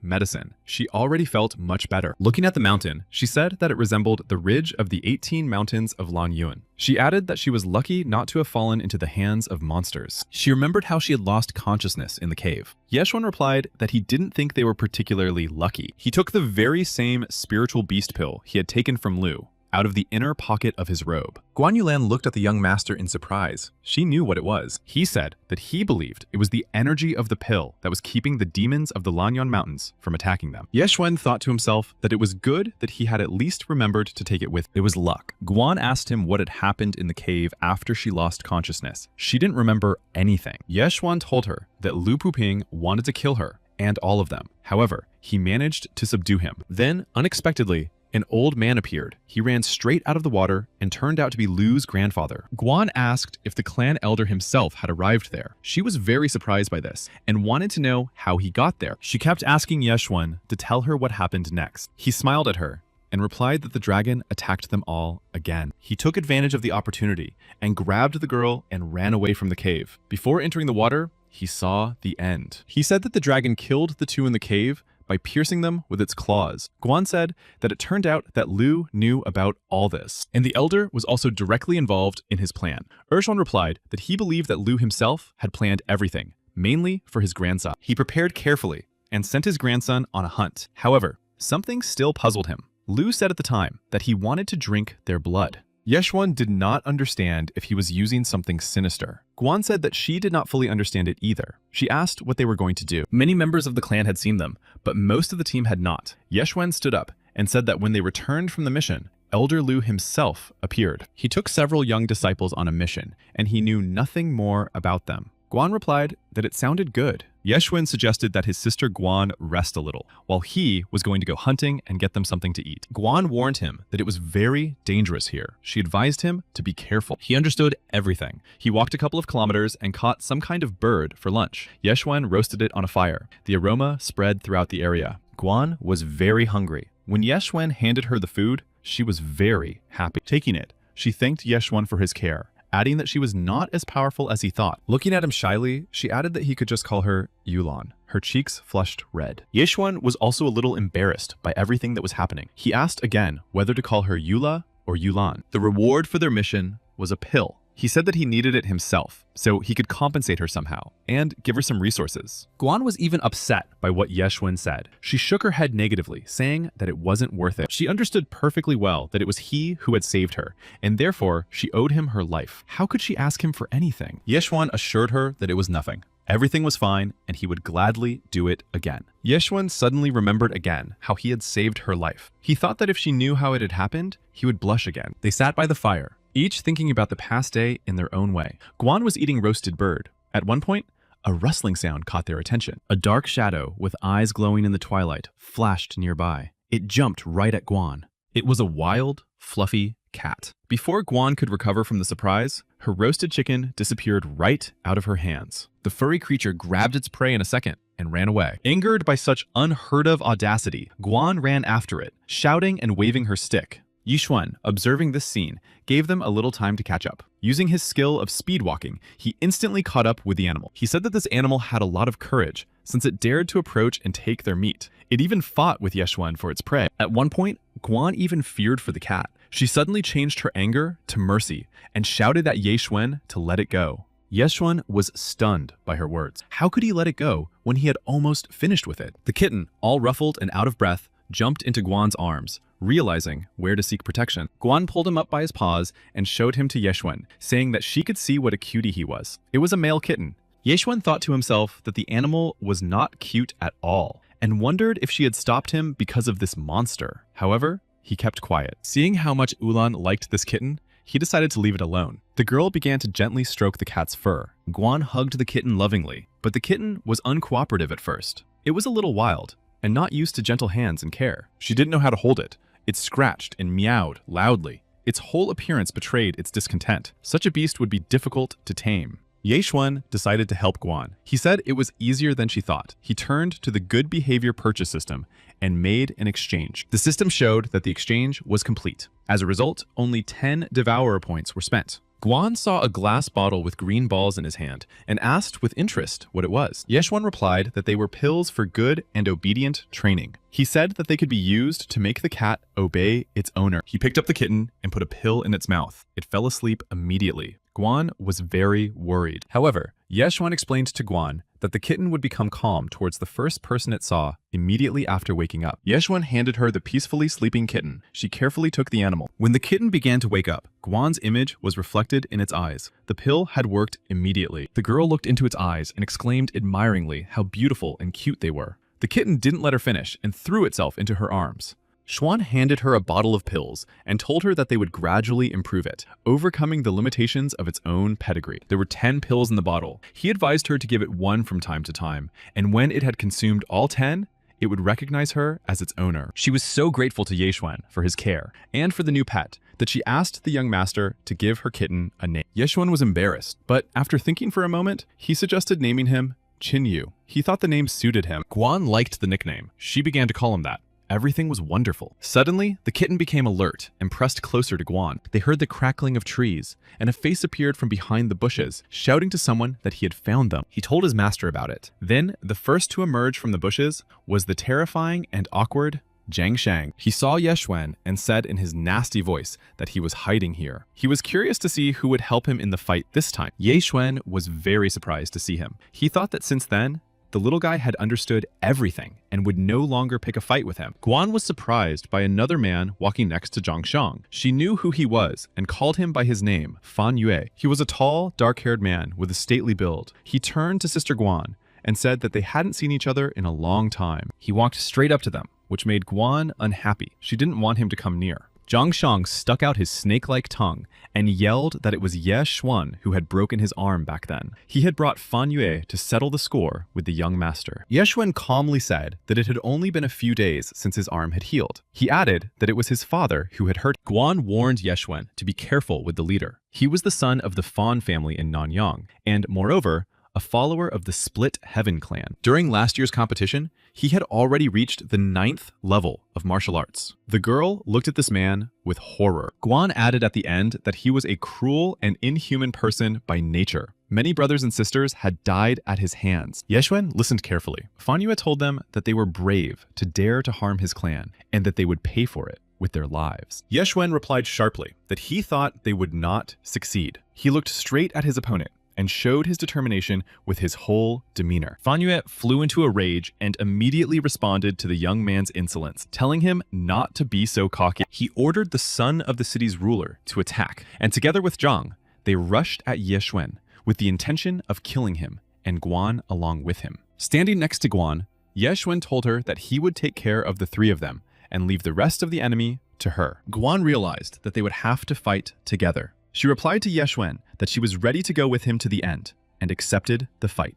medicine. She already felt much better. Looking at the mountain, she said that it resembled the ridge of the 18 mountains of Lan Yun. She added that she was lucky not to have fallen into the hands of monsters. She remembered how she had lost consciousness in the cave. Ye Xuan replied that he didn't think they were particularly lucky. He took the very same spiritual beast pill he had taken from Lu out of the inner pocket of his robe. Guan Yulan looked at the young master in surprise. She knew what it was. He said that he believed it was the energy of the pill that was keeping the demons of the Lanyan Mountains from attacking them. Ye Xuan thought to himself that it was good that he had at least remembered to take it with. It was luck. Guan asked him what had happened in the cave after she lost consciousness. She didn't remember anything. Ye Xuan told her that Lu Puping wanted to kill her and all of them. However, he managed to subdue him. Then, unexpectedly, an old man appeared. He ran straight out of the water and turned out to be Lu's grandfather. Guan asked if the clan elder himself had arrived there. She was very surprised by this and wanted to know how he got there. She kept asking Ye Xuan to tell her what happened next. He smiled at her and replied that the dragon attacked them all again. He took advantage of the opportunity and grabbed the girl and ran away from the cave. Before entering the water, he saw the end. He said that the dragon killed the two in the cave by piercing them with its claws. Guan said that it turned out that Lu knew about all this, and the elder was also directly involved in his plan. Ershuan replied that he believed that Lu himself had planned everything, mainly for his grandson. He prepared carefully and sent his grandson on a hunt. However, something still puzzled him. Lu said at the time that he wanted to drink their blood. Ye Xuan did not understand if he was using something sinister. Guan said that she did not fully understand it either. She asked what they were going to do. Many members of the clan had seen them, but most of the team had not. Ye Xuan stood up and said that when they returned from the mission, Elder Lu himself appeared. He took several young disciples on a mission, and he knew nothing more about them. Guan replied that it sounded good. Ye Xuan suggested that his sister Guan rest a little, while he was going to go hunting and get them something to eat. Guan warned him that it was very dangerous here. She advised him to be careful. He understood everything. He walked a couple of kilometers and caught some kind of bird for lunch. Ye Xuan roasted it on a fire. The aroma spread throughout the area. Guan was very hungry. When Ye Xuan handed her the food, she was very happy. Taking it, she thanked Ye Xuan for his care, adding that she was not as powerful as he thought. Looking at him shyly, she added that he could just call her Yulan. Her cheeks flushed red. Yeshuan was also a little embarrassed by everything that was happening. He asked again whether to call her Yula or Yulan. The reward for their mission was a pill. He said that he needed it himself, so he could compensate her somehow and give her some resources. Guan was even upset by what Yeshuan said. She shook her head negatively, saying that it wasn't worth it. She understood perfectly well that it was he who had saved her, and therefore she owed him her life. How could she ask him for anything? Yeshuan assured her that it was nothing. Everything was fine, and he would gladly do it again. Yeshuan suddenly remembered again how he had saved her life. He thought that if she knew how it had happened, he would blush again. They sat by the fire, each thinking about the past day in their own way. Guan was eating roasted bird. At one point, a rustling sound caught their attention. A dark shadow with eyes glowing in the twilight flashed nearby. It jumped right at Guan. It was a wild, fluffy cat. Before Guan could recover from the surprise, her roasted chicken disappeared right out of her hands. The furry creature grabbed its prey in a second and ran away. Angered by such unheard of audacity, Guan ran after it, shouting and waving her stick. Yeshuan, observing this scene, gave them a little time to catch up. Using his skill of speed walking, he instantly caught up with the animal. He said that this animal had a lot of courage, since it dared to approach and take their meat. It even fought with Yeshuan for its prey. At one point, Guan even feared for the cat. She suddenly changed her anger to mercy and shouted at Yeshuan to let it go. Yeshuan was stunned by her words. How could he let it go when he had almost finished with it? The kitten, all ruffled and out of breath, jumped into Guan's arms, realizing where to seek protection. Guan pulled him up by his paws and showed him to Yeshuan, saying that she could see what a cutie he was. It was a male kitten. Yeshuan thought to himself that the animal was not cute at all, and wondered if she had stopped him because of this monster. However, he kept quiet. Seeing how much Ulan liked this kitten, he decided to leave it alone. The girl began to gently stroke the cat's fur. Guan hugged the kitten lovingly, but the kitten was uncooperative at first. It was a little wild, and not used to gentle hands and care. She didn't know how to hold it. It scratched and meowed loudly. Its whole appearance betrayed its discontent. Such a beast would be difficult to tame. Yeshuan decided to help Guan. He said it was easier than she thought. He turned to the good behavior purchase system and made an exchange. The system showed that the exchange was complete. As a result, only 10 devourer points were spent. Guan saw a glass bottle with green balls in his hand and asked with interest what it was. Yeshuan replied that they were pills for good and obedient training. He said that they could be used to make the cat obey its owner. He picked up the kitten and put a pill in its mouth. It fell asleep immediately. Guan was very worried. However, Yeshuan explained to Guan that the kitten would become calm towards the first person it saw immediately after waking up. Yeshuan handed her the peacefully sleeping kitten. She carefully took the animal. When the kitten began to wake up, Guan's image was reflected in its eyes. The pill had worked immediately. The girl looked into its eyes and exclaimed admiringly how beautiful and cute they were. The kitten didn't let her finish and threw itself into her arms. Xuan handed her a bottle of pills and told her that they would gradually improve it, overcoming the limitations of its own pedigree. There were 10 pills in the bottle. He advised her to give it one from time to time, and when it had consumed all 10, it would recognize her as its owner. She was so grateful to Yeshuan for his care and for the new pet that she asked the young master to give her kitten a name. Yeshuan was embarrassed, but after thinking for a moment, he suggested naming him Chinyu. He thought the name suited him. Guan liked the nickname. She began to call him that. Everything was wonderful. Suddenly, the kitten became alert and pressed closer to Guan. They heard the crackling of trees, and a face appeared from behind the bushes, shouting to someone that he had found them. He told his master about it. Then, the first to emerge from the bushes was the terrifying and awkward Jiang Shang. He saw Yeshuan and said in his nasty voice that he was hiding here. He was curious to see who would help him in the fight this time. Yeshuan was very surprised to see him. He thought that since then, the little guy had understood everything and would no longer pick a fight with him. Guan was surprised by another man walking next to Zhang Shang. She knew who he was and called him by his name, Fan Yue. He was a tall, dark-haired man with a stately build. He turned to Sister Guan and said that they hadn't seen each other in a long time. He walked straight up to them, which made Guan unhappy. She didn't want him to come near. Zhang Shang stuck out his snake-like tongue and yelled that it was Yeshuan who had broken his arm back then. He had brought Fan Yue to settle the score with the young master. Yeshuan calmly said that it had only been a few days since his arm had healed. He added that it was his father who had hurt. Guan warned Yeshuan to be careful with the leader. He was the son of the Fan family in Nanyang, and moreover, a follower of the Split Heaven clan. During last year's competition, he had already reached the 9th level of martial arts. The girl looked at this man with horror. Guan added at the end that he was a cruel and inhuman person by nature. Many brothers and sisters had died at his hands. Yeshuen listened carefully. Fanhua told them that they were brave to dare to harm his clan, and that they would pay for it with their lives. Yeshuen replied sharply that he thought they would not succeed. He looked straight at his opponent and showed his determination with his whole demeanor. Fanhua flew into a rage and immediately responded to the young man's insolence, telling him not to be so cocky. He ordered the son of the city's ruler to attack, and together with Zhang, they rushed at Yeshuen with the intention of killing him, and Guan along with him. Standing next to Guan, Yeshuen told her that he would take care of the three of them and leave the rest of the enemy to her. Guan realized that they would have to fight together. She replied to Yeshuen that she was ready to go with him to the end and accepted the fight.